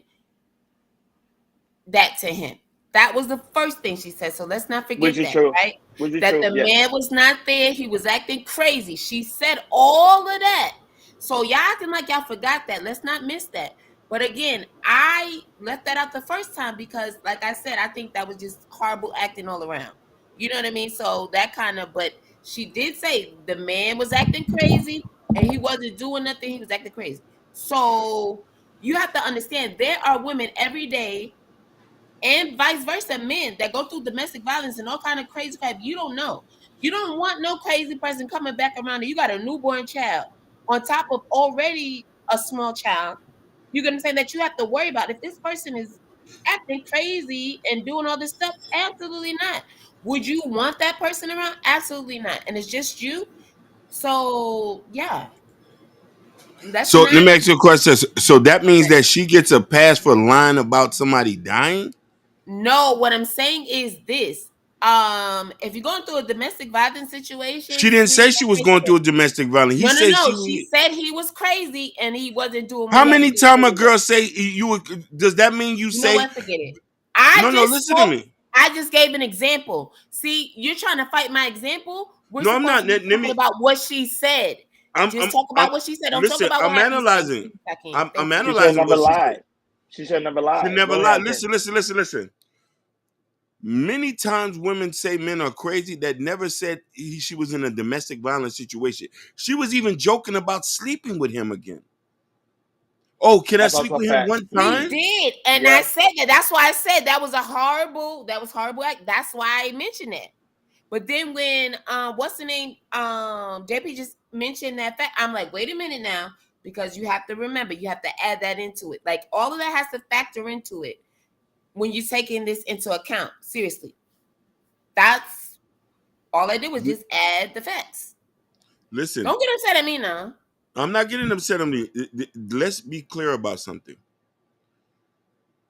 that to him. That was the first thing she said. So let's not forget that, true. right? That true. The man was not there. He was acting crazy. She said all of that. So y'all acting like y'all forgot that. Let's not miss that. But again, I left that out the first time because, like I said, I think that was just horrible acting all around. You know what I mean? So that kind of, but she did say the man was acting crazy and he wasn't doing nothing. He was acting crazy. So you have to understand there are women every day and vice versa, men that go through domestic violence and all kind of crazy crap. You don't know. You don't want no crazy person coming back around and you got a newborn child on top of already a small child. You're going to say that you have to worry about if this person is acting crazy and doing all this stuff? Absolutely not. Would you want that person around? Absolutely not. And it's just you. So, yeah. So let me ask you a question. So that means that she gets a pass for lying about somebody dying? No, what I'm saying is this. If you're going through a domestic violence situation, she didn't say she was going through a domestic violence. He said she said he was crazy and he wasn't doing. How many times a girl say you would? Does that mean you say? What, forget it. Listen to me. I just gave an example. See, you're trying to fight my example. I'm not. Let me about what she said. Talk about what she said. Don't talk about what I'm analyzing. I'm analyzing. She never lied. She said never lied. She never lied. Listen. Many times women say men are crazy that never said she was in a domestic violence situation. She was even joking about sleeping with him again. Oh, can I sleep with him one time? We did. And I said that. That's why I said that was horrible act. That's why I mentioned that. But then when what's the name? JP just mentioned that fact. I'm like, wait a minute now, because you have to remember, you have to add that into it. Like all of that has to factor into it. When you're taking this into account, seriously, that's all I did was just add the facts. Listen, don't get upset at me now. I'm not getting upset at me. Let's be clear about something.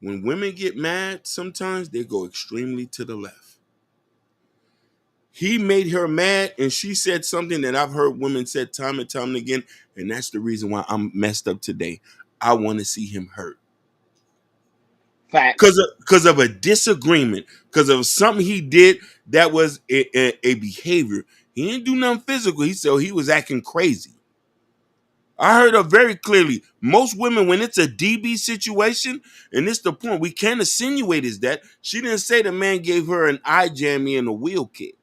When women get mad, sometimes they go extremely to the left. He made her mad, and she said something that I've heard women said time and time again, and that's the reason why I'm messed up today. I want to see him hurt. Because of a disagreement, because of something he did that was a behavior. He didn't do nothing physical. He said he was acting crazy. I heard her very clearly. Most women, when it's a DB situation, and it's the point we can't insinuate is that she didn't say the man gave her an eye jammy and a wheel kick.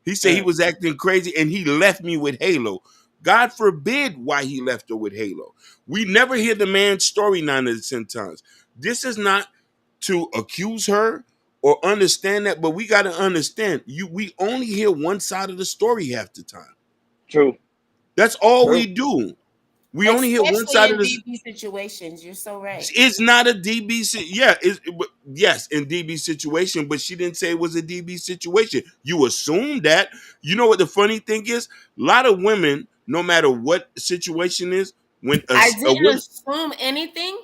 He said he was acting crazy and he left me with Halo. God forbid why he left her with Halo. We never hear the man's story 9 out of 10 times. This is not to accuse her or understand that, but we got to understand we only hear one side of the story half the time. True. That's all we do. We only hear one side of the DB situations. You're so right. It's not a DB. Yes, in DB situation, but she didn't say it was a DB situation. You assume that. You know what the funny thing is? A lot of women, no matter what situation is, when I didn't assume anything.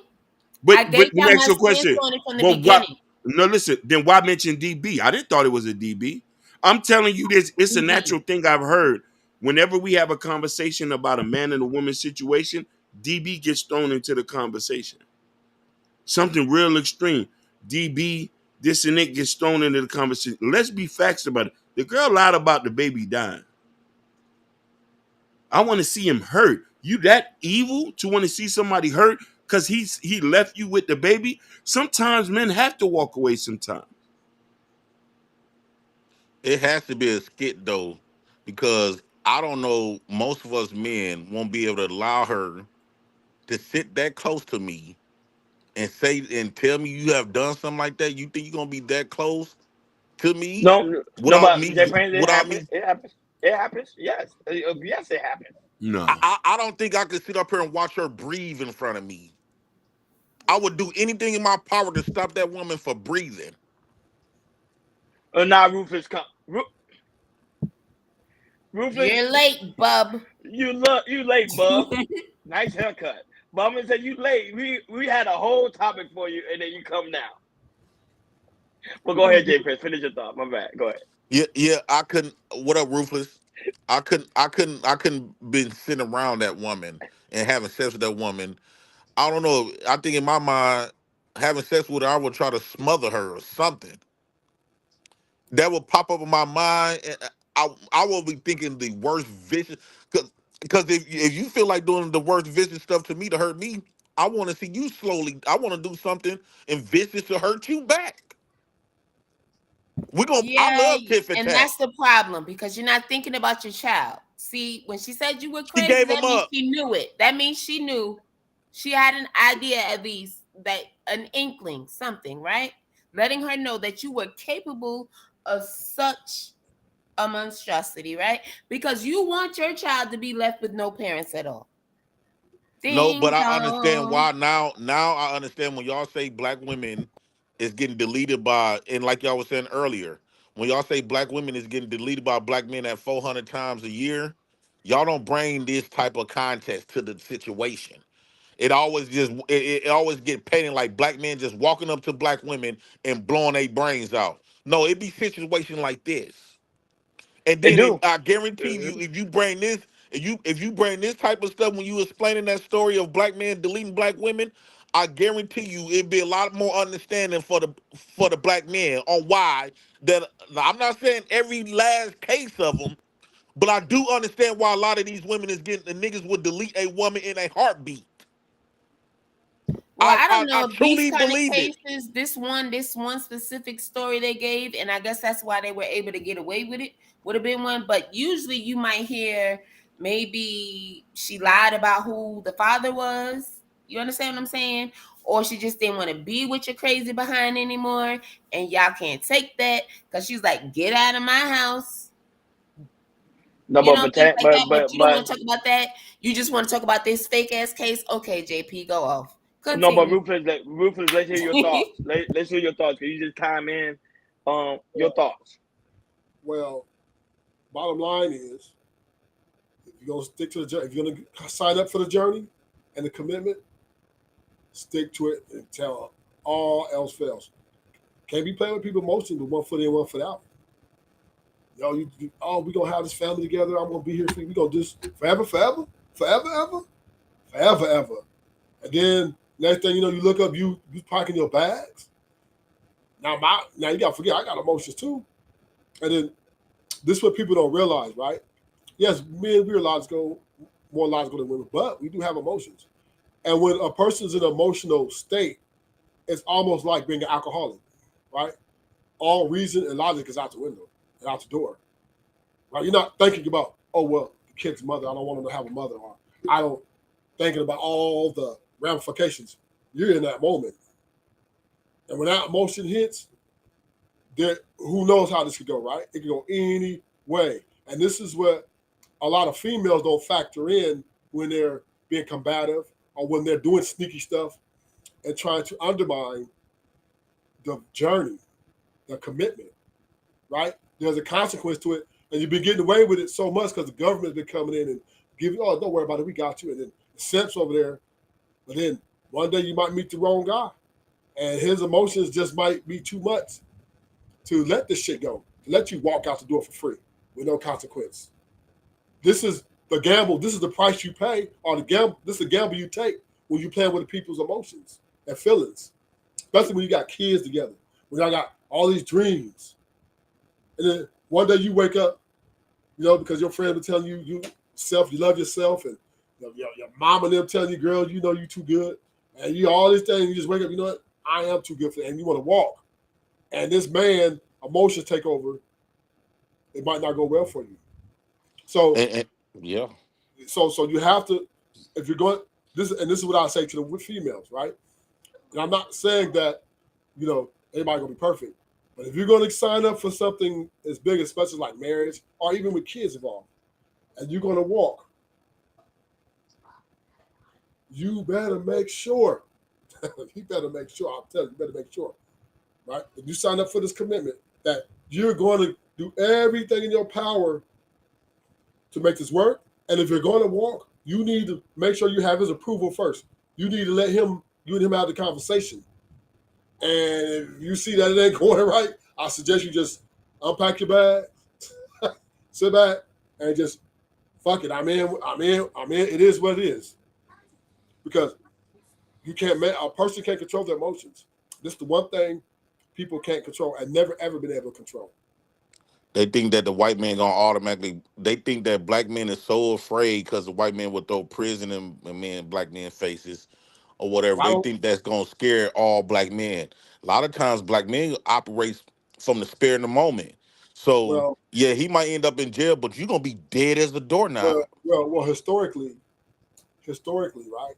But let me ask you a question. No, listen. Then why mention DB? I didn't thought it was a DB. I'm telling you this. It's a natural thing I've heard. Whenever we have a conversation about a man and a woman situation, DB gets thrown into the conversation. Something real extreme. DB, this and it gets thrown into the conversation. Let's be facts about it. The girl lied about the baby dying. I want to see him hurt. You that evil to want to see somebody hurt because he left you with the baby? Sometimes men have to walk away sometimes. It has to be a skit though, because I don't know, most of us men won't be able to allow her to sit that close to me and say and tell me you have done something like that. You think you're gonna be that close to me No, without but me Jay Prince, it without happens. me? It happens. It happens. Yes. Yes, it happens. No. I don't think I could sit up here and watch her breathe in front of me. I would do anything in my power to stop that woman from breathing. Now Rufus Rufus, You're late, bub. you late, bub. Nice haircut. But I'm gonna say you late. We had a whole topic for you, and then you come now. Well, go ahead, Jay Prince. Finish your thought. My bad. Go ahead. Yeah. I couldn't. What up, Ruthless? I couldn't been sitting around that woman and having sex with that woman. I don't know. I think in my mind, having sex with her, I would try to smother her or something. That would pop up in my mind, and I will be thinking the worst vicious. Because if you feel like doing the worst vicious stuff to me to hurt me, I want to see you slowly. I want to do something and vicious to hurt you back. I love tit for and tat. that's the problem because you're not thinking about your child. See, when she said you were She crazy, gave that him means up. she knew it. That means she knew. She had an idea at least, that an inkling, something, right? Letting her know that you were capable of such a monstrosity, right? Because you want your child to be left with no parents at all. No, Ding but I understand dong. why now. Now I understand when y'all say black women is getting deleted by, and like y'all was saying earlier, when y'all say black women is getting deleted by black men at 400 times a year, y'all don't bring this type of context to the situation. It always it always get painted like black men just walking up to black women and blowing their brains out. No, it be situation like this. And They then do. I guarantee you, if you bring this, if you bring this type of stuff when you explaining that story of black men deleting black women, I guarantee you it'd be a lot more understanding for the black men on why that. Now, I'm not saying every last case of them, but I do understand why a lot of these women is getting the niggas would delete a woman in a heartbeat. Well, I don't I know if these truly kind of believe it. cases, this one specific story they gave, and I guess that's why they were able to get away with it, would have been one. But usually you might hear maybe she lied about who the father was. You understand what I'm saying? Or she just didn't want to be with your crazy behind anymore. And y'all can't take that because she's like, get out of my house. No, You know, things like that. But you don't but want to talk about that. You just want to talk about this fake ass case. Okay, JP, go off. no, but Continue. Rufus, let's hear your thoughts. Let's hear your thoughts. Can you just chime in? Your thoughts. Well, bottom line is, if you're gonna stick to the journey, if you're gonna sign up for the journey and the commitment, stick to it until all else fails. Can't be playing with people's emotions with 1 foot in, 1 foot out. Yo, we gonna have this family together. I'm gonna be here for you. We gonna do this forever, ever. And then next thing you know, you look up, you packing your bags. Now you gotta forget, I got emotions too. And then this is what people don't realize, right? Yes, men, we're more logical than women, but we do have emotions. And when a person's in an emotional state, it's almost like being an alcoholic, right? All reason and logic is out the window and out the door. Right? You're not thinking about, oh, well, the kid's mother, I don't want him to have a mother, or I don't thinking about all the ramifications. You're in that moment. And when that emotion hits, who knows how this could go, right? It can go any way. And this is what a lot of females don't factor in when they're being combative or when they're doing sneaky stuff and trying to undermine the journey, the commitment, right? There's a consequence to it. And you've been getting away with it so much because the government's been coming in and giving, oh, don't worry about it, we got you. And then the sense over there. But then one day you might meet the wrong guy. And his emotions just might be too much to let this shit go, to let you walk out the door for free with no consequence. this is the gamble. This is the price you pay, or the gamble. This is the gamble you take when you play with the people's emotions and feelings, especially when you got kids together. When y'all got all these dreams, and then one day you wake up, because your friend was telling you you love yourself, and your mom and them telling you, girl, you too good, and you all these things. You just wake up, you know what? I am too good for that, and you want to walk, and this man emotions take over. It might not go well for you. So yeah. So you have to, if you're going this is what I say to the females, right? And I'm not saying that everybody gonna be perfect, but if you're going to sign up for something as big, especially like marriage or even with kids involved, and you're going to walk, you better make sure. You better make sure. I'm telling you, you better make sure, right? If you sign up for this commitment, that you're going to do everything in your power to make this work. And if you're going to walk, you need to make sure you have his approval first. You need to let you and him have the conversation. And if you see that it ain't going right, I suggest you just unpack your bag, sit back, and just fuck it. I'm in. It is what it is. Because a person can't control their emotions. This is the one thing people can't control and never ever been able to control. They think that the white man gonna automatically. They think that black men is so afraid because the white man will throw prison in black men faces, or whatever. They think that's gonna scare all black men. A lot of times, black men operates from the spare in the moment. So yeah, he might end up in jail, but you're gonna be dead as a doorknob. Well, historically, right?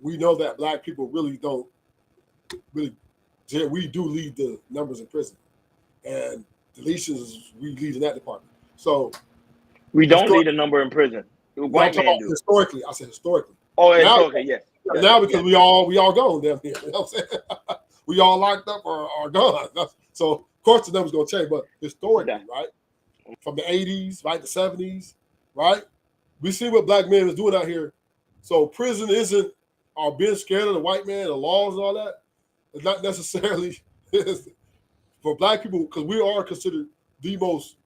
We know that black people we do lead the numbers in prison, and deletions, we lead in that department. So we don't lead a number in prison. White men do. Historically, I said historically. Oh, historically, yes. Now because we all gone down here. You know what I'm saying? We all locked up or gone. So of course the numbers gonna change, but historically, right? From the 80s, right, the 70s, right? We see what black men is doing out here. So prison isn't being scared of the white man, the laws and all that. It's not necessarily for black people, because we are considered the most,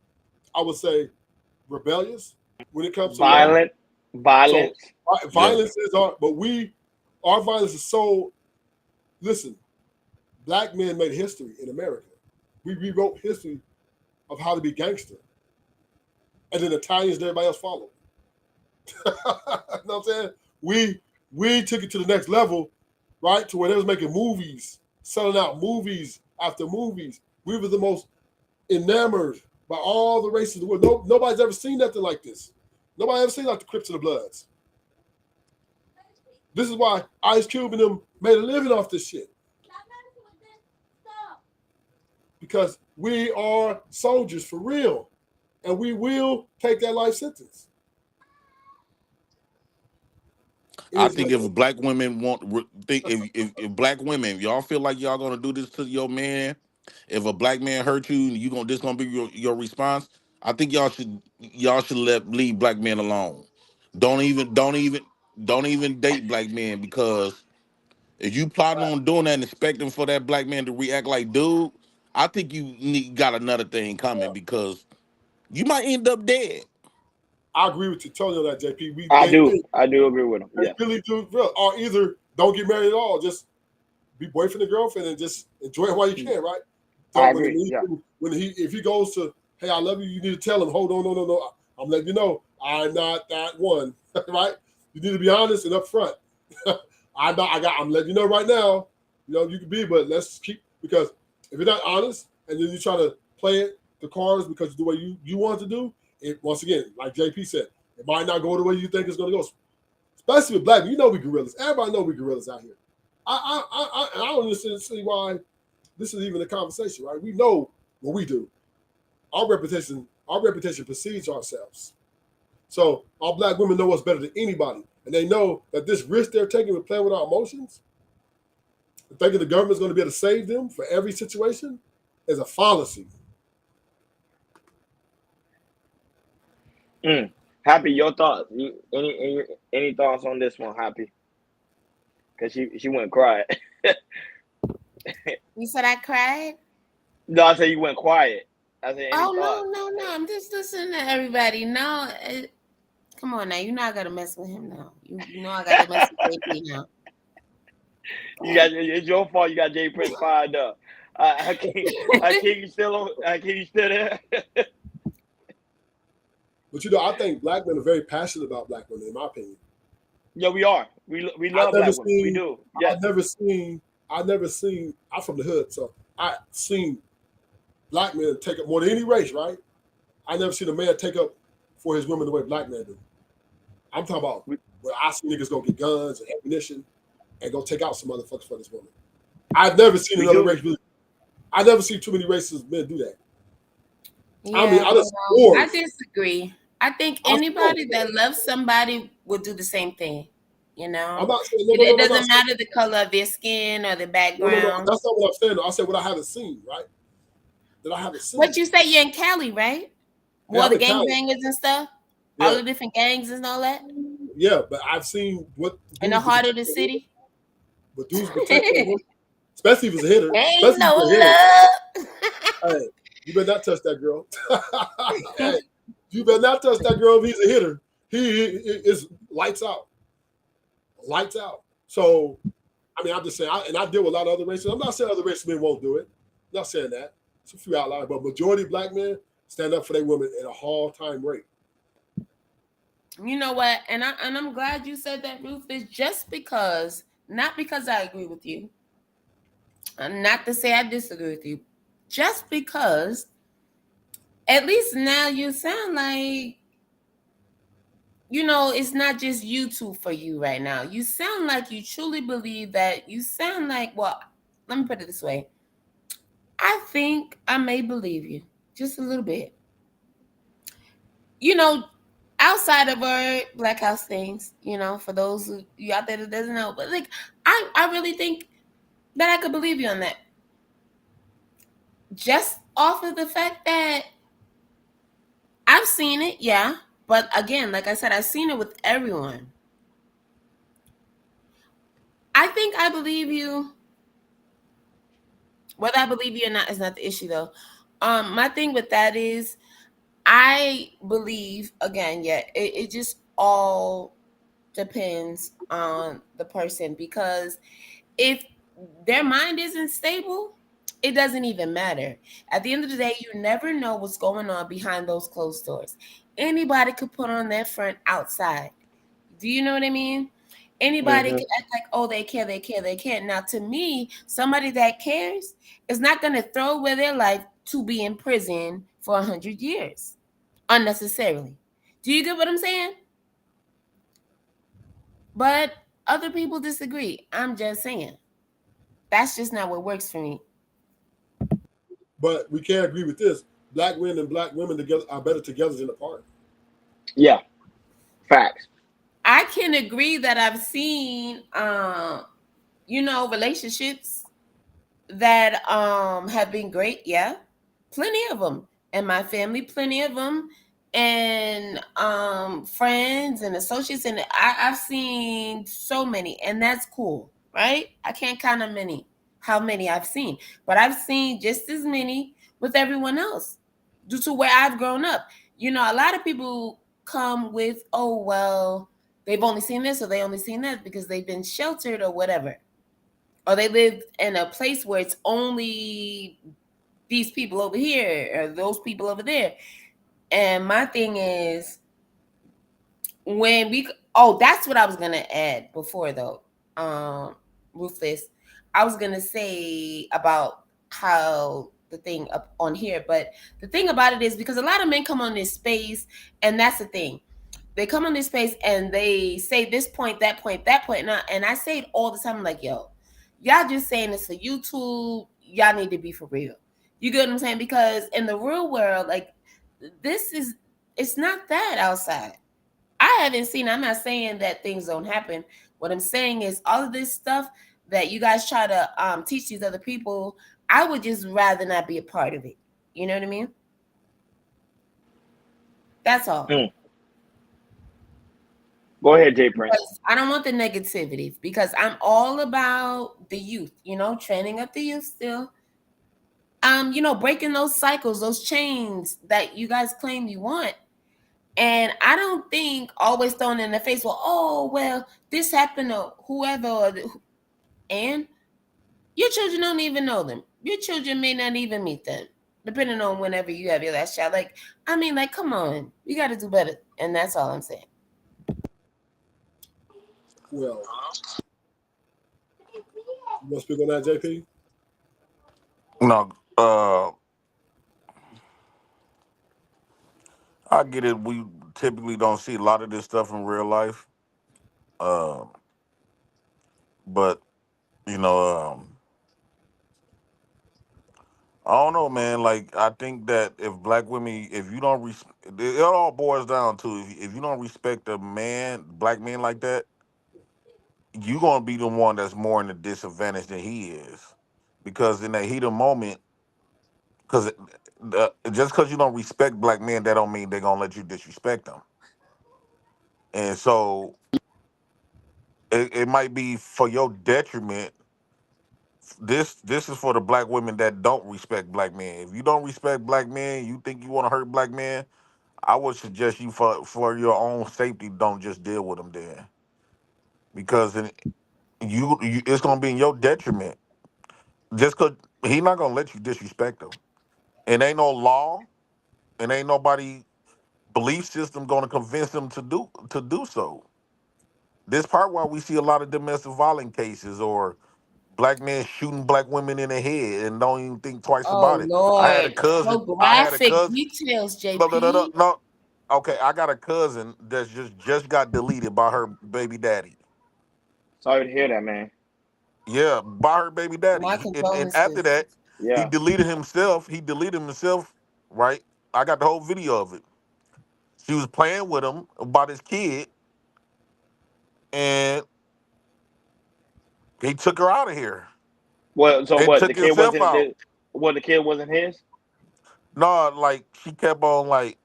I would say, rebellious when it comes to violence. So, violence is our violence is so. Listen, black men made history in America. We rewrote history of how to be gangster, and then Italians and everybody else followed. You know what I'm saying? We took it to the next level, right? To where they was making movies, selling out movies after movies. We were the most enamored by all the races of the world. Nobody's ever seen nothing like this. Nobody ever seen like the Crips and the Bloods. This is why Ice Cube and them made a living off this shit. Because we are soldiers for real, and we will take that life sentence. I think if black women if black women, y'all feel like y'all gonna do this to your man, if a black man hurt you, this gonna be your response. I think y'all should leave black men alone. Don't even date black men, because if you plotting on doing that and expecting for that black man to react like dude, I think you got another thing coming, because you might end up dead. I agree with you totally on that, JP. I do agree with him. They really do. Or either don't get married at all, just be boyfriend and girlfriend and just enjoy it while you can, right? I agree. If he goes to, hey, I love you, you need to tell him, hold on, no. I'm letting you know, I'm not that one, right? You need to be honest and upfront. I'm letting you know right now, you can be, but let's keep, because if you're not honest and then you try to play the cards because it's the way you want to do, it, once again, like JP said, it might not go the way you think it's going to go. Especially with black people, we gorillas. Everybody know we gorillas out here. I don't understand see why this is even a conversation, right? We know what we do. Our reputation precedes ourselves. So our black women know us better than anybody, and they know that this risk they're taking with playing with our emotions, thinking the government's going to be able to save them for every situation, is a fallacy. Happy, your thoughts? Any thoughts on this one, Happy? Because she went quiet. You said I cried? No, I said you went quiet. I said no. I'm just listening to everybody. No, Come on now, you know I gotta mess with him now. You know I gotta mess with JP now. It's your fault. You got Jay Prince fired up. You still on? You still there? But you know, I think black men are very passionate about black women, in my opinion. Yeah, we are. We love black women. We do. Yeah. I've never seen. I'm from the hood, so I've seen black men take up more than any race, right? I never seen a man take up for his women the way black men do. I'm talking about where I see niggas go get guns and ammunition and go take out some motherfuckers for this woman. I've never seen another race really. I never seen too many racist men do that. Yeah, I mean, I disagree. I think anybody that loves somebody will do the same thing. You know, I'm not saying, it doesn't matter the color of their skin or the background. No, that's not what I'm saying. I said what I haven't seen, right? That I haven't seen. What you say? You're in Cali, right? Well, the gangbangers and stuff, all the different gangs and all that. Yeah, but I've seen what in the heart of the city. But dudes protect especially if it's a hitter. Ain't no love. Hey, you better not touch that girl. Hey, you better not touch that girl if he's a hitter. He is lights out. Lights out. So, I mean, I'm just saying, I deal with a lot of other races. I'm not saying other races men won't do it. I'm not saying that. It's a few outliers, but majority of black men stand up for their women at a all-time rate. You know what? And I'm glad you said that, Rufus, just because, not because I agree with you, and not to say I disagree with you, just because at least now you sound like, you know, it's not just YouTube for you right now. You sound like you truly believe that. You sound like, well, let me put it this way. I think I may believe you just a little bit. You know, outside of our Black House things, you know, for those of you out there that doesn't know, but like, I really think that I could believe you on that. Just off of the fact that I've seen it, yeah. But again, like I said, I've seen it with everyone. I think I believe you. Whether I believe you or not is not the issue, though. My thing with that is, I believe, again, yeah, it just all depends on the person, because if their mind isn't stable, it doesn't even matter. At the end of the day, you never know what's going on behind those closed doors. Anybody could put on their front outside. Do you know what I mean? Anybody can act like, oh, they care. Now, to me, somebody that cares is not going to throw away their life to be in prison for 100 years unnecessarily. Do you get what I'm saying? But other people disagree. I'm just saying. That's just not what works for me. But we can't agree with this. Black men and black women together are better together than apart. Yeah. Facts. I can agree that I've seen, you know, relationships that have been great. Yeah. Plenty of them. And my family, plenty of them. And friends and associates. And I've seen so many. And that's cool, right? I can't count how many I've seen. But I've seen just as many with everyone else due to where I've grown up. You know, a lot of people come with, oh, well, they've only seen this or they only seen that because they've been sheltered or whatever. Or they live in a place where it's only these people over here or those people over there. And my thing is, that's what I was going to add before, though, Ruthless. I was going to say about how the thing up on here, but the thing about it is, because a lot of men come on this space, and that's the thing. They come on this space and they say this point, that point, that point. And I say it all the time, like, yo, y'all just saying this for YouTube. Y'all need to be for real. You get what I'm saying? Because in the real world, like, it's not that outside. I haven't seen, I'm not saying that things don't happen. What I'm saying is all of this stuff that you guys try to teach these other people, I would just rather not be a part of it. You know what I mean? That's all. Go ahead, Jay Prince. I don't want the negativity, because I'm all about the youth, you know, training up the youth still. You know, breaking those cycles, those chains that you guys claim you want. And I don't think always thrown in the face, well, oh, well, this happened to whoever, and your children don't even know them. Your children may not even meet them, depending on whenever you have your last child. Like, I mean, like, come on, you got to do better, and that's all I'm saying. Well, you want to speak on that, JP? No, I get it. We typically don't see a lot of this stuff in real life. But you know, I don't know, man. Like, I think that if black women, if you don't, it all boils down to if you don't respect a man, black man like that, you gonna be the one that's more in the disadvantage than he is, because in that heat of moment, because just because you don't respect black men, that don't mean they're gonna let you disrespect them. And so it might be for your detriment. This is for the black women that don't respect black men. If you don't respect black men, you think you want to hurt black men, I would suggest you for your own safety, don't just deal with them then, because you it's gonna be in your detriment. Just cause he not gonna let you disrespect him, and ain't no law, and ain't nobody belief system gonna convince him to do so. This part why we see a lot of domestic violence cases or black men shooting black women in the head and don't even think twice Oh, about it. I had a Lord. cousin. So I had a graphic cousin. details, No, no, no, no, JP. no. Okay, I got a cousin that just got deleted by her baby daddy. Sorry to hear that, man. Yeah, by her baby daddy. My And after condolences. that, he Yeah. deleted himself. He deleted himself. Right. I got the whole video of it. She was playing with him about his kid, and he took her out of here Well, so and what? took himself out. The kid wasn't his. No, like she kept on like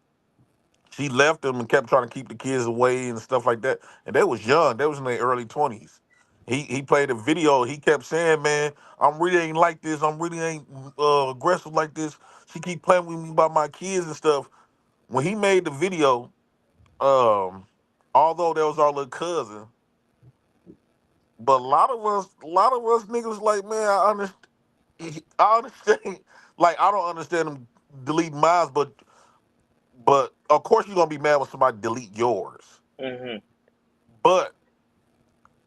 she left him and kept trying to keep the kids away and stuff like that. And they was young. They was in their early 20s. He played a video. He kept saying, "Man, I'm really ain't like this. I'm really ain't aggressive like this. She keep playing with me about my kids and stuff." When he made the video, although that was our little cousin, but a lot of us niggas like, man, I understand. Like, I don't understand them deleting mine, but of course you're gonna be mad when somebody delete yours. Hmm. But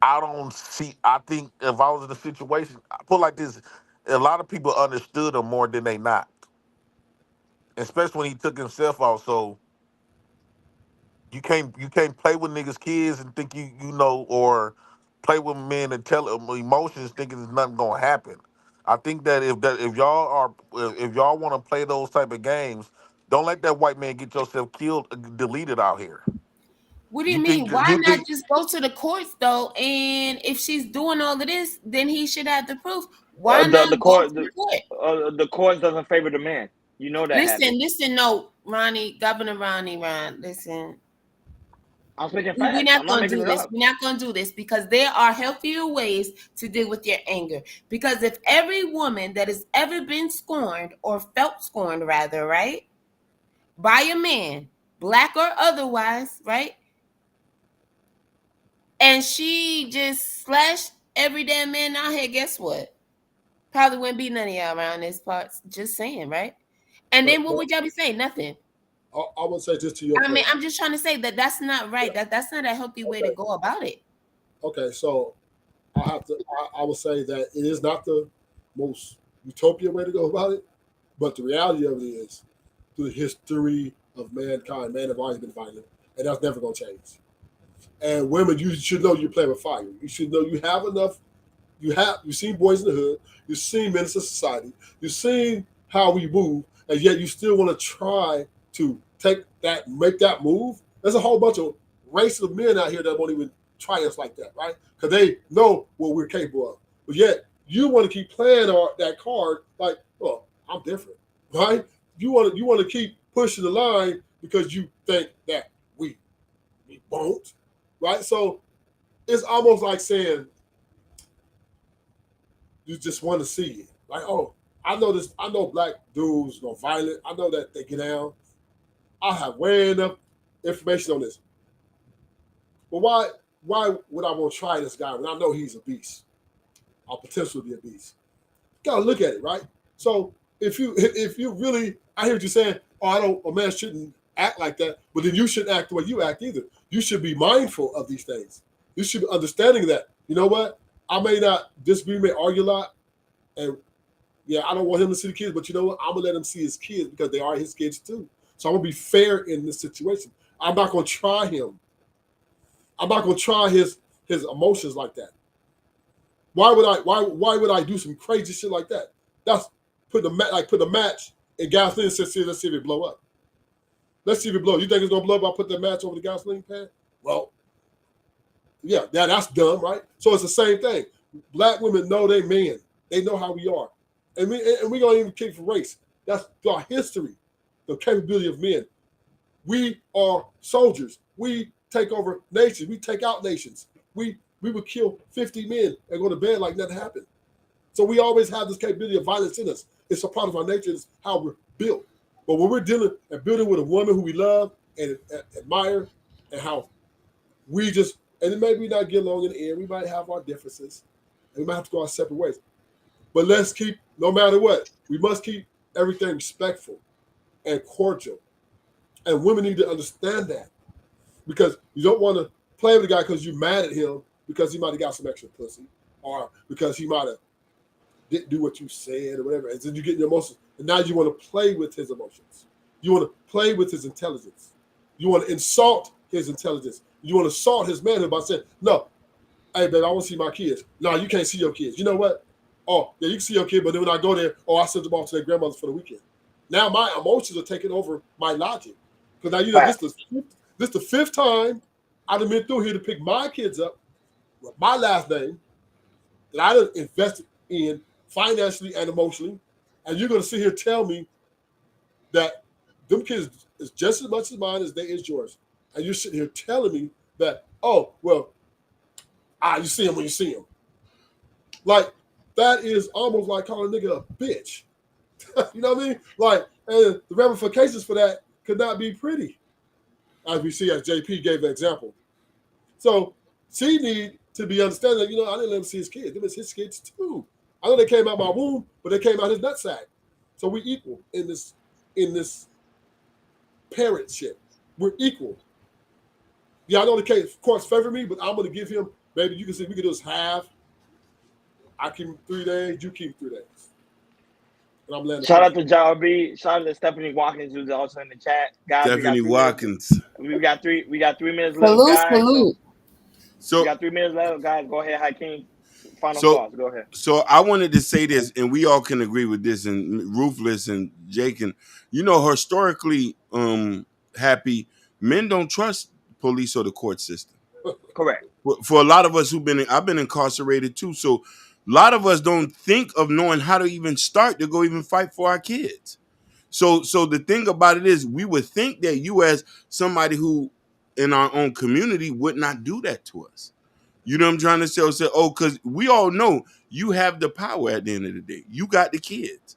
I don't see. I think if I was in a situation, I put it like this, a lot of people understood him more than they not, especially when he took himself out. So you can't play with niggas' kids and think you know, or play with men and tell them emotions thinking there's nothing gonna happen. I think that if y'all if y'all want to play those type of games, don't let that white man get yourself killed, deleted out here. What do you You mean? think Why you not think just go to the courts though? And if she's doing all of this, then he should have the proof. Why The not the go court to the court? the court doesn't favor the man. You know that habit. Listen, no, Ronnie, Governor Ron, listen. I'm speaking We're facts. not I'm not gonna making do it this. up. We're not gonna do this because there are healthier ways to deal with your anger. Because if every woman that has ever been scorned or felt scorned, rather, right, by a man, black or otherwise, right, and she just slashed every damn man out here, guess what? Probably wouldn't be none of y'all around this parts. Just saying, right? And then what But would y'all be saying? Nothing. I would say this to your I mean, point. I'm just trying to say that that's not right. That's not a healthy way to Okay. go about it. Okay. So I would say that it is not the most utopian way to go about it, but the reality of it is, through the history of mankind, man have always been violent, and that's never gonna change. And women, you should know you're playing with fire. You should know you have enough. You've seen boys in the hood. You've seen men in society. You've seen how we move, and yet you still want to try to make that move. There's a whole bunch of race of men out here that won't even try us like that, right? Because they know what we're capable of. But yet you want to keep playing that card like, oh, I'm different, right? You want to keep pushing the line because you think that we won't, right? So it's almost like saying you just want to see it. Like, oh, I know this. I know black dudes go violent. I know that they get down. I have way enough information on this. But why would I want to try this guy when I know he's a beast? Or potential to be a beast. You gotta look at it, right? So if you really, I hear what you're saying, a man shouldn't act like that, but then you shouldn't act the way you act either. You should be mindful of these things. You should be understanding that, you know what? I may not disagree, may argue a lot, and yeah, I don't want him to see the kids, but you know what? I'm gonna let him see his kids because they are his kids too. So I'm gonna be fair in this situation. I'm not gonna try him. I'm not gonna try his emotions like that. Why would I do some crazy shit like that? That's put the match in gasoline and say, let's see if it blow up. Let's see if it blow. You think it's gonna blow up? I put that match over the gasoline pan? Well, yeah, that's dumb, right? So it's the same thing. Black women know they men. They know how we are. And we don't even kick for race. That's our history, the capability of men. We are soldiers. We take over nations. We take out nations. We would kill 50 men and go to bed like nothing happened. So we always have this capability of violence in us. It's a part of our nature. It's how we're built. But when we're dealing and building with a woman who we love and admire, and how we just, and it may be not get along in the end, we might have our differences, and we might have to go our separate ways. But let's keep, no matter what, we must keep everything respectful and cordial. And women need to understand that, because you don't want to play with a guy because you're mad at him because he might have got some extra pussy, or because he might have didn't do what you said or whatever. And then you get your emotions, and now you want to play with his emotions. You want to play with his intelligence. You want to insult his intelligence. You want to assault his manhood by saying, no, hey, baby, I want to see my kids. No, you can't see your kids. You know what? Oh, yeah, you can see your kid, but then when I go there, I send them off to their grandmothers for the weekend. Now my emotions are taking over my logic. Because now, you know, this the fifth time I've been through here to pick my kids up with my last name that I done invested in financially and emotionally. And you're going to sit here and tell me that them kids is just as much as mine as they is yours. And you're sitting here telling me that, oh, well, you see him when you see him. Like, that is almost like calling a nigga a bitch. You know what I mean? Like, and the ramifications for that could not be pretty, as we see, as JP gave the example. So she need to be understanding that, you know, I didn't let him see his kids. Them is his kids too. I know they came out my womb, but they came out his nutsack. So we equal in this parentship. We're equal. Yeah, I know the case, of course, favor me, but I'm going to give him, baby, you can see we can do this half. I keep him 3 days, you keep 3 days. And I'm letting Shout out to JRB. Shout out to Stephanie Watkins, who's also in the chat. Guys, Stephanie Watkins. We got 3 minutes left, guys. So we got 3 minutes left, guys. Go ahead, Hakeem. Final thoughts. Go ahead. So I wanted to say this, and we all can agree with this, and Ruthless and Jake, and you know, historically, Happy, men don't trust police or the court system. Correct. For a lot of us I've been incarcerated too, so a lot of us don't think of knowing how to even start to go even fight for our kids. So the thing about it is, we would think that you, as somebody who in our own community, would not do that to us. You know what I'm trying to say? Because we all know you have the power at the end of the day. You got the kids.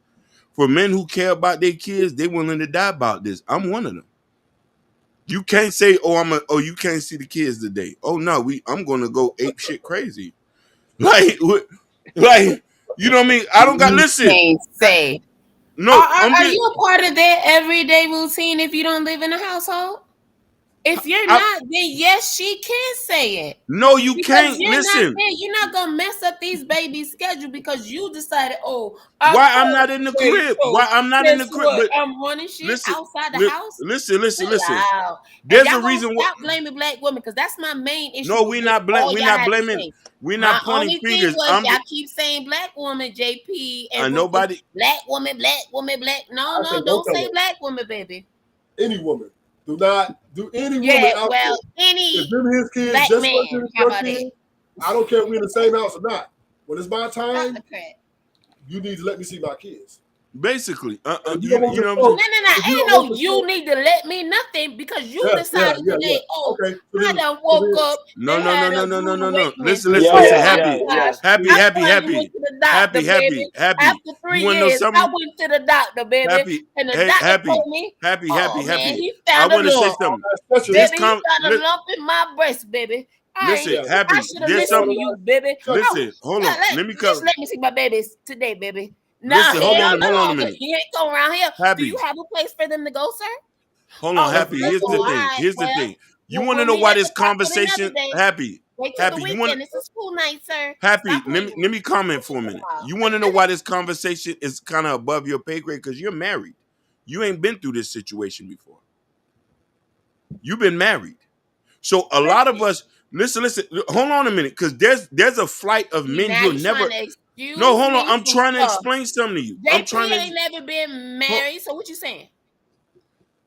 For men who care about their kids, they're willing to die about this. I'm one of them. You can't say, you can't see the kids today. Oh no, I'm gonna go ape shit crazy. Like, you know what I mean? I don't got listen. Can't say. No, are you a part of their everyday routine if you don't live in a household? If you're not, then yes, she can say it. No, you can't. Listen, you're not gonna mess up these babies' schedule because you decided, I'm not in the crib. Why I'm not in the crib? I'm running shit outside the house. Listen. Wow. There's a reason why. Stop blaming black women, because that's my main issue. No, we're not blaming. We're not pointing fingers. Y'all keep saying black woman, JP, and nobody. Black woman. No, don't say black woman, baby. Any woman. Do not do any woman out there. Any if them his kids, black just man, like your kid, I don't care if we're in the same house or not. When it's my time, you need to let me see my kids. Basically, You you don't want know to what I'm show. saying? If you Ain't don't no want to you show. need to let me nothing because you Yeah, decided today, oh, Okay. So I then, done woke up No, and no, no, had no, a no, no, rude no, no. awakening. Listen, Yeah, Oh yeah, my happy, yeah. gosh. happy, I happy, finally happy, went to the doctor, baby. happy. After You 3 want to know years, I something? went to the doctor, baby. Happy, And the hey, doctor happy, told me, happy, oh happy, man, happy. he I found a want to say lump. something. This Baby, he found a lump in my breast, baby. listen, I happy. should have There's listened to something. you, baby. Listen, hold on. Let me Just come. let me see my babies today, baby. Nah, Listen, hold hell on a no. minute. He ain't going around here. Do you Happy, have a place for them to go, sir? hold on, Oh, happy. that's Here's the all thing. right. Here's the Well, thing. You want to we'll know meet why at this the park on another conversation, day. happy, Wait till the happy. You want weekend. It's a school night, sir. happy. Stop playing. Let me comment for a minute. You want to know why this conversation is kind of above your pay grade? Because you're married. You ain't been through this situation before. You've been married. So a lot of us listen. Hold on a minute, because there's a flight of See, men now you'll you never. trying to No, excuse hold on. me I'm from trying to stuff. explain something to you. I'm JP trying to. ain't never been married, so what you saying?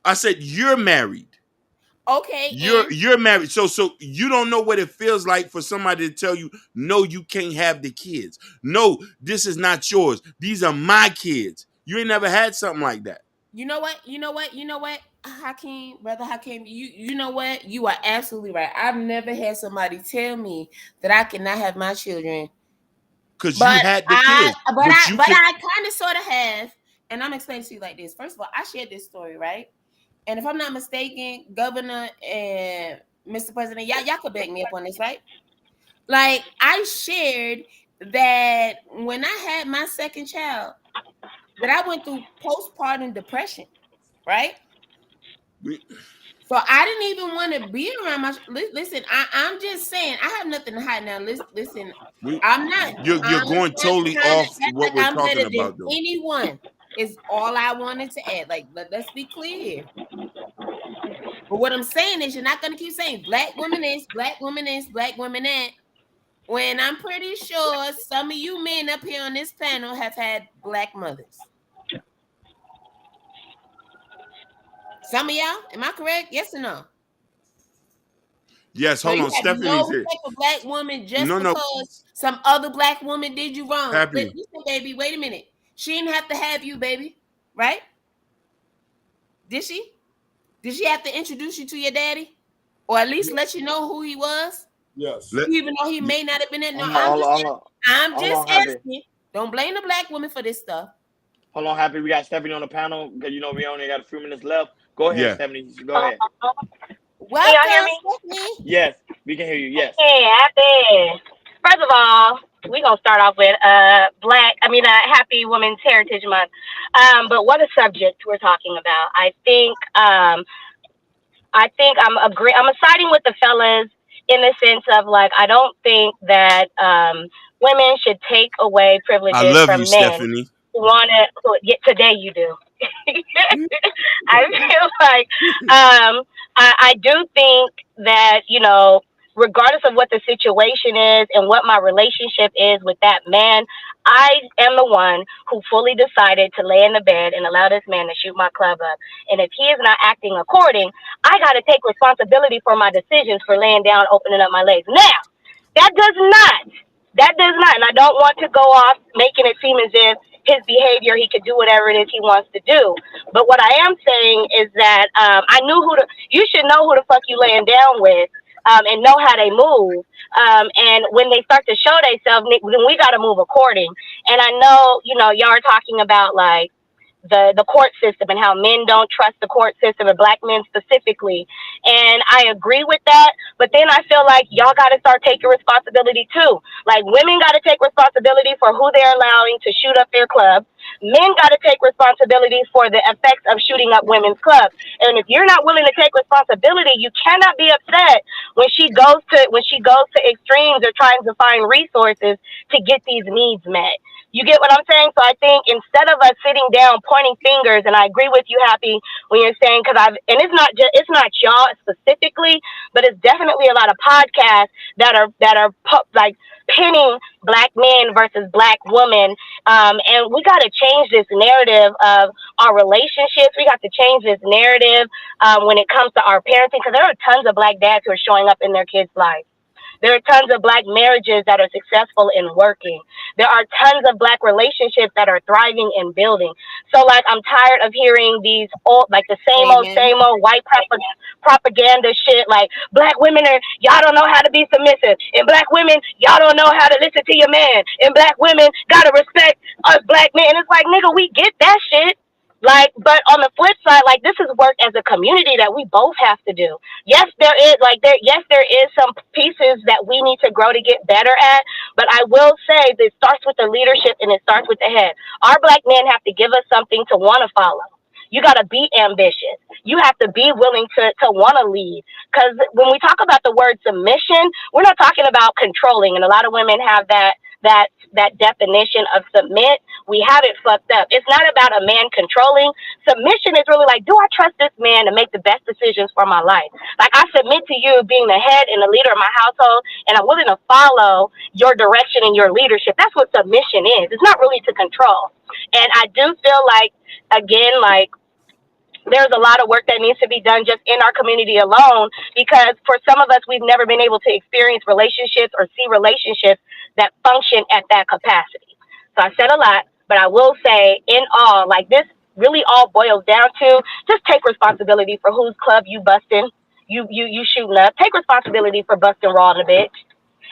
I said you're married. Okay, and You're married. So you don't know what it feels like for somebody to tell you, no, you can't have the kids. No, this is not yours. These are my kids. You ain't never had something like that. you know what? Brother Hakeem, you know what? You are absolutely right. I've never had somebody tell me that I cannot have my children. Because you had the kids. But I kind of sort of have, and I'm explaining to you like this. First of all, I shared this story, right? And if I'm not mistaken, Governor and Mr. President, y'all could back me up on this, right? Like I shared that when I had my second child, that I went through postpartum depression, right? So I didn't even want to be around my. Listen, I'm just saying I have nothing to hide now. Listen, I'm not. You're I'm going not totally trying to off act what like we're I'm talking better than about, though. anyone. Is all I wanted to add. Like, let's be clear. But what I'm saying is, you're not gonna keep saying black women is, black women is, black women that. When I'm pretty sure some of you men up here on this panel have had black mothers. Some of y'all, am I correct? Yes or no? Yes, So hold you on. have no Stephanie's here. respect for black woman just No. because some other black woman did you wrong. Happy. Listen, baby, wait a minute. She didn't have to have you, baby. Right? Did she? Did she have to introduce you to your daddy? Or at least let you know who he was? Yes. Even though he may not have been in. No, Hold I'm on, just Happy. asking. Don't blame the black woman for this stuff. Hold on, Happy. We got Stephanie on the panel because we only got a few minutes left. Go ahead, Yeah. Stephanie. Go ahead. Welcome, can y'all hear me? Stephanie. Yes, we can hear you. Yes. Hey, happy. First of all, we're gonna start off with Happy Women's Heritage Month. But what a subject we're talking about. I think I'm siding with the fellas in the sense of like I don't think that women should take away I privileges love you, from men Stephanie. who today you do. I feel like I do think that, regardless of what the situation is and what my relationship is with that man, I am the one who fully decided to lay in the bed and allow this man to shoot my club up. And if he is not acting according, I got to take responsibility for my decisions for laying down, opening up my legs. Now, that does not, and I don't want to go off making it seem as if his behavior, he could do whatever it is he wants to do. But what I am saying is that you should know who the fuck you laying down with, and know how they move. And when they start to show themselves, then we got to move according. And I know, y'all are talking about like the court system and how men don't trust the court system and black men specifically. And I agree with that. But then I feel like y'all got to start taking responsibility too. Like women got to take responsibility for who they're allowing to shoot up their clubs. Men got to take responsibility for the effects of shooting up women's clubs. And if you're not willing to take responsibility, you cannot be upset when she goes to extremes or trying to find resources to get these needs met. You get what I'm saying? So I think instead of us sitting down pointing fingers, and I agree with you, Happy, when you're saying and it's not y'all specifically, but it's definitely a lot of podcasts that are like pinning black men versus black women, and we got to change this narrative of our relationships. We got to change this narrative when it comes to our parenting, because there are tons of black dads who are showing up in their kids' lives. There are tons of Black marriages that are successful in working. There are tons of Black relationships that are thriving and building. So, like, I'm tired of hearing these old, like the same old white propaganda shit. Like, Black women are, y'all don't know how to be submissive. And Black women, y'all don't know how to listen to your man. And Black women gotta respect us Black men. It's like, nigga, we get that shit. Like, but on the flip side, like, this is work as a community that we both have to do. Yes, there is some pieces that we need to grow to get better at, but I will say that it starts with the leadership and it starts with the head. Our Black men have to give us something to want to follow. You got to be ambitious. You have to be willing to want to lead. Because when we talk about the word submission, we're not talking about controlling. And a lot of women have that definition of submit. We have it fucked up. It's not about a man controlling. Submission is really like, do I trust this man to make the best decisions for my life? Like, I submit to you being the head and the leader of my household, and I'm willing to follow your direction and your leadership. That's what submission is. It's not really to control. And I do feel like, again, like, there's a lot of work that needs to be done just in our community alone, because for some of us, we've never been able to experience relationships or see relationships that function at that capacity. So I said a lot, but I will say in all, like, this really all boils down to just take responsibility for whose club you busting, you shooting up. Take responsibility for busting raw in a bitch.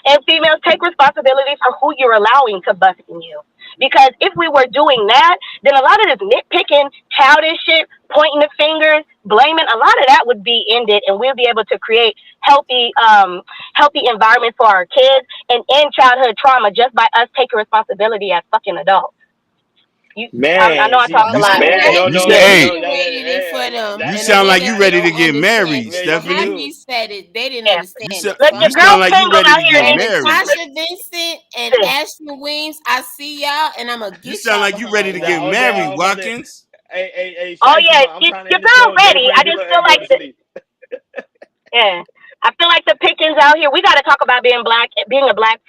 And females, take responsibility for who you're allowing to bust in you. Because if we were doing that, then a lot of this nitpicking, childish shit, pointing the fingers, blaming, a lot of that would be ended, and we'll be able to create healthy environment for our kids and end childhood trauma just by us taking responsibility as fucking adults. I know I talked a lot. You sound like you ready to get married, Stephanie. Happy said it. They didn't understand it. You sound like you ready to get married. Natasha Vincent and Ashley Weems, I see y'all, and I'm gonna get You sound like you ready to get married, Watkins. Hey, oh yeah, you're about ready. I just feel like yeah. I feel like the pickings out here. We got to talk about being a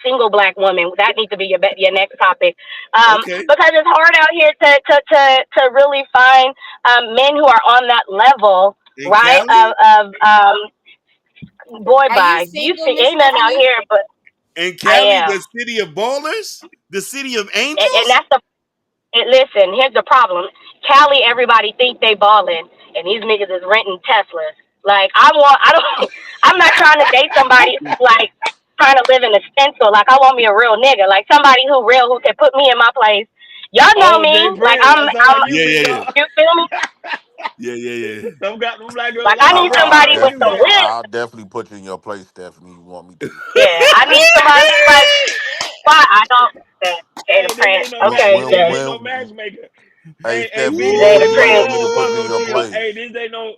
single black woman. That needs to be your next topic, because it's hard out here to really find men who are on that level, right? Ain't nothing out here, but in Cali, the city of ballers, the city of angels, and that's listen. Here's the problem: Cali, everybody think they balling, and these niggas is renting Teslas. Like, I'm not trying to date somebody like trying to live in a stencil. Like, I want me a real nigga, like somebody who can put me in my place. Y'all know me. Like, I'm yeah. You feel me? Yeah. Like, I need somebody with some wit. I'll definitely put you in your place, Stephanie. You want me to? Yeah, I need somebody like, why I don't. Okay, no matchmaker. Hey, Stephanie, this ain't no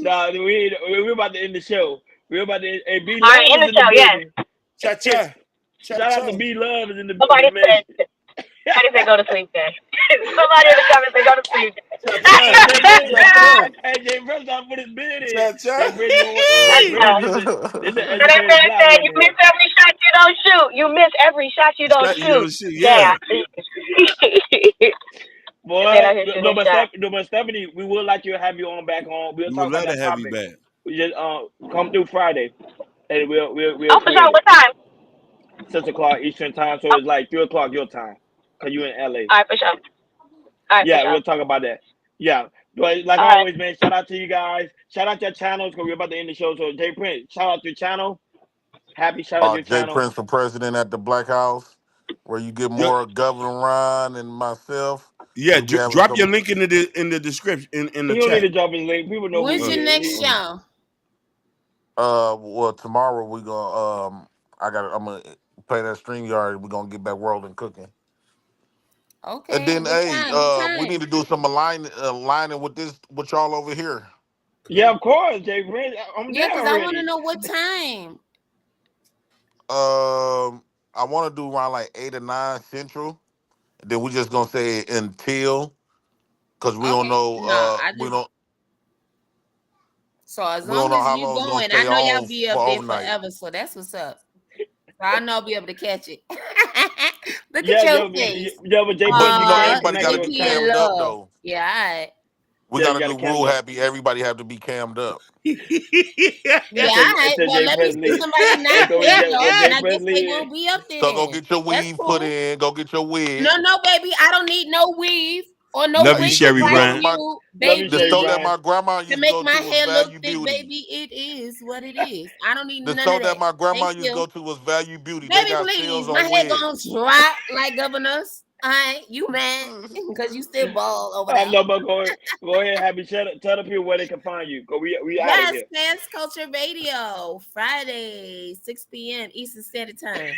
we're about to end the show. We're about to B Love is in the building. Shout out to B Love is in the building. Somebody said go to sleep then. Somebody in the comments say go to sleep. Hey, Jay Bruce, I put his bid in. You miss every shot you don't shoot. You miss every shot you don't shoot. Yeah. Boy, but Stephanie, we would like to have you on back on. We'll talk about that topic. We just come through Friday, and we'll. Oh, for sure. What time? 6 o'clock Eastern time, so it's like 3 o'clock your time, cause you in LA. All right, for sure. We'll talk about that. Yeah, but like always, man, shout out to you guys. Shout out your channels, because we're about to end the show. So Jay Prince, shout out your channel. Happy shout out your channel. Jay Prince for president at the Black House, where you get more Governor Ron and myself. Yeah, drop your link in the description in the chat. You don't need to drop his link. People know. When's your next show? Well, tomorrow we gonna I'm gonna play that StreamYard. We're gonna get back rolling cooking. Okay. And then we need to do some aligning with y'all over here. Yeah, of course, Jay Prince. Because I want to know what time. I want to do around like 8 or 9 Central. Then we just gonna say until, because we don't know. We don't. So as long as you going, I know y'all be up there forever. So that's what's up. So I know I'll be able to catch it. Look at your face. Yeah, but Jay, everybody got to be jammed up though. Yeah, all right. We Yeah, got you a got to new rule, camera. Happy. Everybody have to be cammed up. Yeah, It's all right. a Well, Jay let me see Presley. somebody not It's always cammed Jay, up, when and Jay I guess they Presley. won't be up there So go then. get your That's weave put cool. in. Go get your wig. No, baby, I don't need no weave or no Love you, wig Sherry like Brown. you, Love you, baby. The Sherry store that Brown. my grandma To used to make go my to was hair look Value thick, Beauty. baby, it is what it is. I don't need The none store of that that. my grandma Thank used to you. go to was Value Beauty. They Baby, got please, sales my on hair wigs. gonna drop like governors. All right, you mad because you still bald over I there. know, but go ahead, Happy. Tell the people where they can find you. Cause we out of Yes, here. Pants Culture Radio, Friday, 6 p.m. Eastern Standard Time.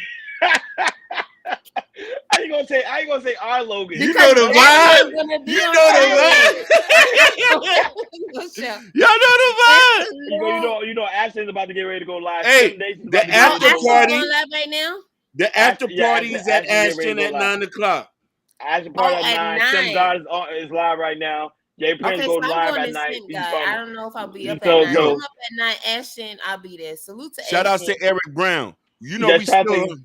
I ain't gonna say our Logan. You know the vibe. One's gonna be You on know the Friday. Y'all know the vibe. You know, Ashton's about to get ready to go live. Hey, 7 days. the after Ashton's party. going live right now. The after Yeah, party is at Ashton get ready to Ashton go at live. 9:00. Ashton party Oh, at at 9. Sim 9. God is live right now. Jay Prince Okay, goes so I'm live going at to night. Sim God. I don't know if I'll be up at So- 9. so- I'm up at 9. Ashton, I'll be there. Salute to Shout out Ashton. to Eric Brown. You know Yeah, we shout out still. to-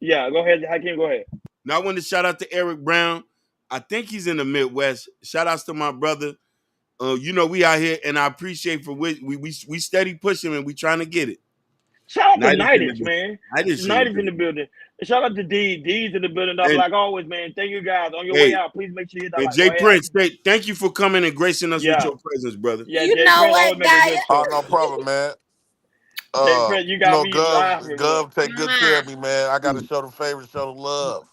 Yeah, go ahead, Hakeem. Go ahead. Now I want to shout out to Eric Brown. I think he's in the Midwest. Shout outs to my brother. You know we out here, and I appreciate for we steady pushing and we trying to get it. Shout out to Night is in Nighters, the- man. Night is in Night the is in the building. Shout out to D. D's in the building. Dog. And- Like always, man. Thank you guys. On your Hey, way out, please make sure you hit that And like. Jay Go ahead. Prince, thank you for coming and gracing us with Yeah. your presence, brother. Yeah, You Jay know Prince what, always make a guys? good Oh, story. no problem, man. Jay Prince, you got me laughing. Gov take good care of me, man. I got to show the favor, show the love.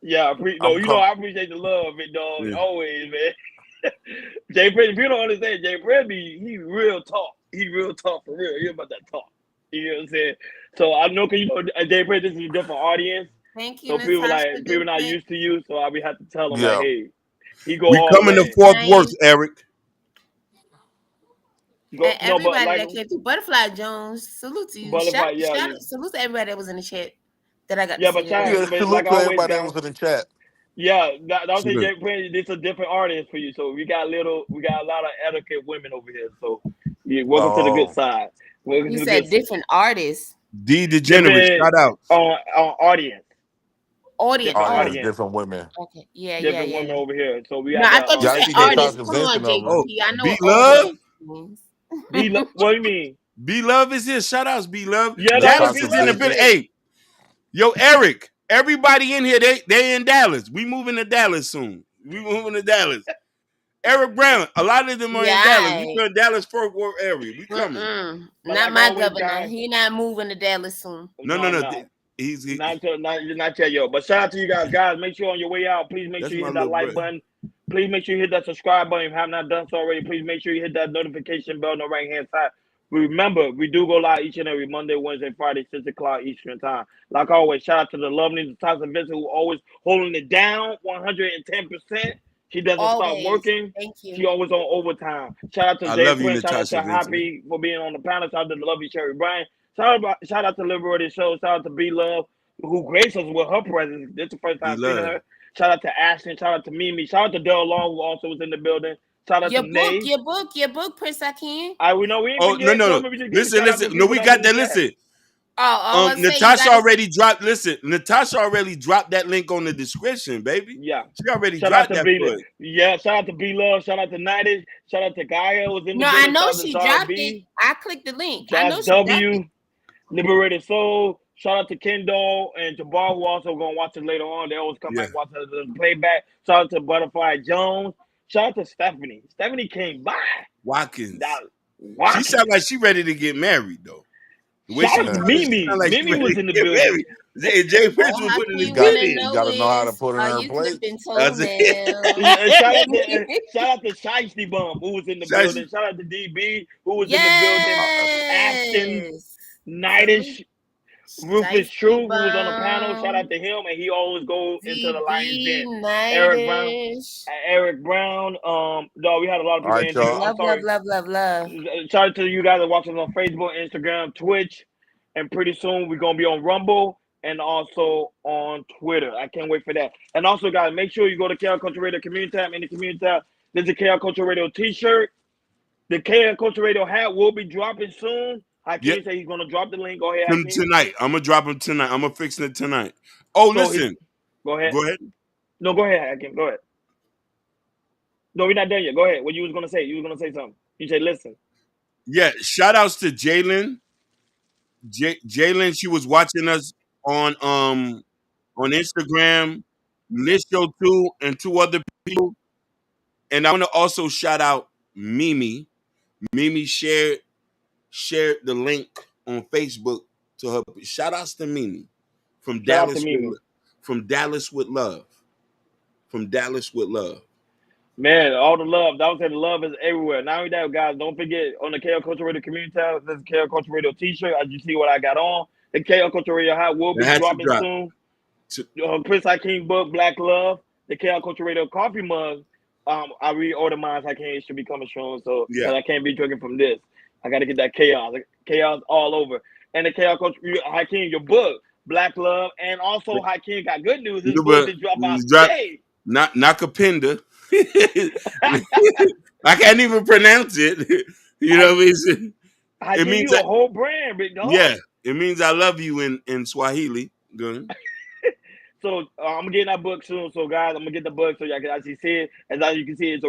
Yeah, I appreciate the love, big dog. Yeah. Always, man. Jay Prince, if you don't understand, Jay Prince, he real talk. He real talk for real. He about that talk. You know what I'm saying? So I know, cause you know, Jay Prince, this is a different audience. Thank you, So people Natasha people not Dupont. used to you. So I be have to tell them Yeah. like, hey, he go We all coming the to way. Fort Nice. Worth, Eric. And everybody like, that came through. Butterfly Jones, salute to you. Butterfly, yeah. Salute to everybody that was in the chat that I got Yeah, to but see. shout out today. Yeah, to salute like to always, everybody that guys. was in the chat. Yeah, don't say Salute. Jay Prince. It's a different audience for you. So we got a lot of etiquette women over here. So yeah, welcome to the good side. Welcome You to the said good different artists. D Degenerate, Different- shout out. on audience. Audience. Different Oh, audience. different women. Okay. Yeah, Different yeah, women yeah. over here. So we No, got I that, thought you Y'all said see artists. Natasha's Come on, Vincent JP. over. I know B what Love. artists means. What do you mean? B Love is here. Shout outs, B Love. Yeah, Dallas that's is B in the Love. building. Hey, yo, Eric. Everybody in here, they in Dallas. We moving to Dallas soon. We moving to Dallas. Eric Brown. A lot of them are in Dallas. We in Dallas Fort Worth area. We coming. But Not like my always, governor. guys- He not moving to Dallas soon. No. He's not yet, yo. But shout out to you guys. Guys, make sure on your way out, please make That's sure you my hit that little like brother. button. Please make sure you hit that subscribe button if you have not done so already. Please make sure you hit that notification bell on the right hand side. Remember, we do go live each and every Monday, Wednesday, Friday, 6 o'clock Eastern time. Like always, shout out to the lovely Natasha Vincent who always holding it down 110%. She doesn't stop Always. working. Thank you. She always on overtime. Shout out to I Jay love you, Prince. Shout out Natasha to Vincent. Happy for being on the panel. Shout out to the lovely Sherry Bryan. Shout out to Liberated Show. Shout out to B Love, who graced us with her presence. This is the first time seeing B-Love. her. Shout out to Ashton. Shout out to Mimi. Shout out to Del Long, who also was in the building. Shout out Your to book, Nay. your book, Prince Akeem. We know we ain't Oh, forget. no. We just give a shout out Listen. to No, we people got that that. was in the Listen. I was saying, you Natasha gotta- already dropped. Listen, Natasha already dropped that link on the description, baby. Yeah. She already Shout out dropped to that B. for us. Yeah, shout out to B Love. Shout out to Nightish. Shout out to Gaia was in the No, building. I know Shout out to she Zara dropped B. it. I clicked the link. I know Josh she dropped it. W. Liberated Soul. Shout out to Kendall and Jabbar, who also gonna watch it later on. They always come back and watch the playback. Shout out to Butterfly Jones. Shout out to Stephanie. Stephanie came by. Watkins. Watkins. She sound like she ready to get married though. The way Shout she out to sound, she Mimi. sound like she Mimi ready was to in the get building. married. Jay Prince was putting his good in. You gotta know how to put her in her you place. flipping That's toenails. Shout out to Shiesty Bum, who was in the Shiesty. building. Shout out to DB, who was in the building. Ashton, Nightish, Rufus True, who was on the panel. Shout out to him, and he always goes into the Lions Den. Eric Brown. No, we had a lot of people All right, in here. y'all. Love. Shout out to you guys that watching on Facebook, Instagram, Twitch, and pretty soon we're gonna be on Rumble and also on Twitter. I can't wait for that. And also, guys, make sure you go to KL Culture Radio Community tab. In the Community tab, there's a KL Culture Radio T-shirt. The KL Culture Radio hat will be dropping soon. I can't say he's gonna drop the link. Go ahead. Hakeem. Tonight. I'm gonna drop him tonight. I'm gonna fix it tonight. Oh, So listen. Go ahead. Go ahead. No, go ahead, Hakeem. Go ahead. No, we're not done yet. Go ahead. What you was gonna say? You was gonna say something. You said, listen. Yeah, shout outs to Jalen. Jalen, she was watching us on Instagram, Lisho too, and 2 other people. And I want to also shout out Mimi. Mimi shared the link on Facebook to her. Shout outs to Mimi from Shout out to Dallas Mimi. from Dallas with love. From Dallas with love. Man, all the love. I would say the love is everywhere. Not only that, guys, don't forget on the KL Culture Radio community tab, there's a KL Culture Radio t-shirt. As you see what I got on. The KL Culture Radio hat will be It has to dropping drop. soon. Prince Hakeem book, Black Love. The KL Culture Radio coffee mug. I reordered mine. Hakeem, it should be coming soon. So Yeah. I can't be drinking from this. I got to get that chaos. Chaos all over. And the KL Culture Hakeem, your book, Black Love, and also Hakeem got good news. His book is drop out today. Nakapinda. I can't even pronounce it. You know what I mean? It means a whole brand, big dog. Yeah, it means I love you in Swahili. Good. So I'm getting that book soon. So guys, I'm gonna get the book so y'all can actually see it. As you can see,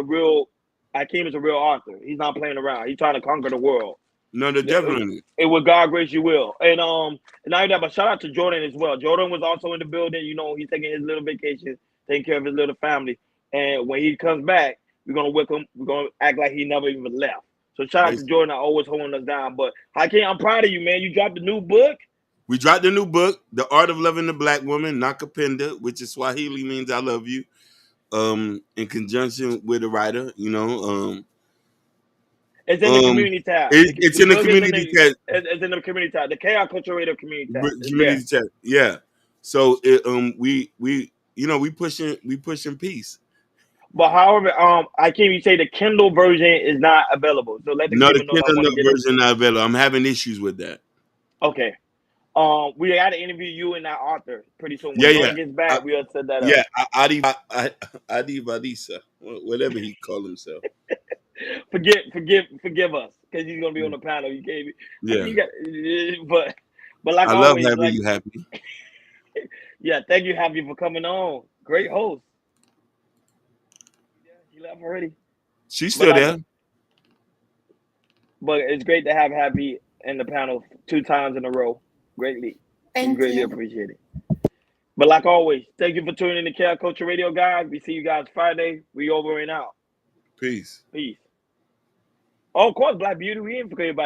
Hakeem is a real author. He's not playing around. He's trying to conquer the world. No, definitely. It with God grace you will. And not only that, but shout out to Jordan as well. Jordan was also in the building. You know, he's taking his little vacation, taking care of his little family. And when he comes back, we're gonna welcome. We're gonna act like he never even left. So shout out to Jordan, always holding us down. But Hakeem, I'm proud of you, man. You dropped a new book. We dropped a new book, The Art of Loving the Black Woman, Nakapinda, which is Swahili means I love you. In conjunction with a writer, you know. It's in the community tab. It's in the community tab. It's in the community tab. The KL Culture Radio community tab. Community tab. Yeah. So we pushing peace. But however, Hakeem, you say the Kindle version is not available. So let the Kindle version not available. I'm having issues with that. Okay. We got to interview you and that author pretty soon. When Jordan gets back, we'll set that up. Adi Vadisa, whatever he called himself. Forgive us, because he's gonna be on the panel. You can't. But like I always, love having you happy. Yeah, thank you, Happy, for coming on. Great host. She left already. She's still there. But it's great to have Happy in the panel 2 times in a row. Greatly appreciate it. But like always, thank you for tuning in to KL Culture Radio, guys. We see you guys Friday. We over and out. Peace. Oh, of course, Black Beauty. We ain't forget about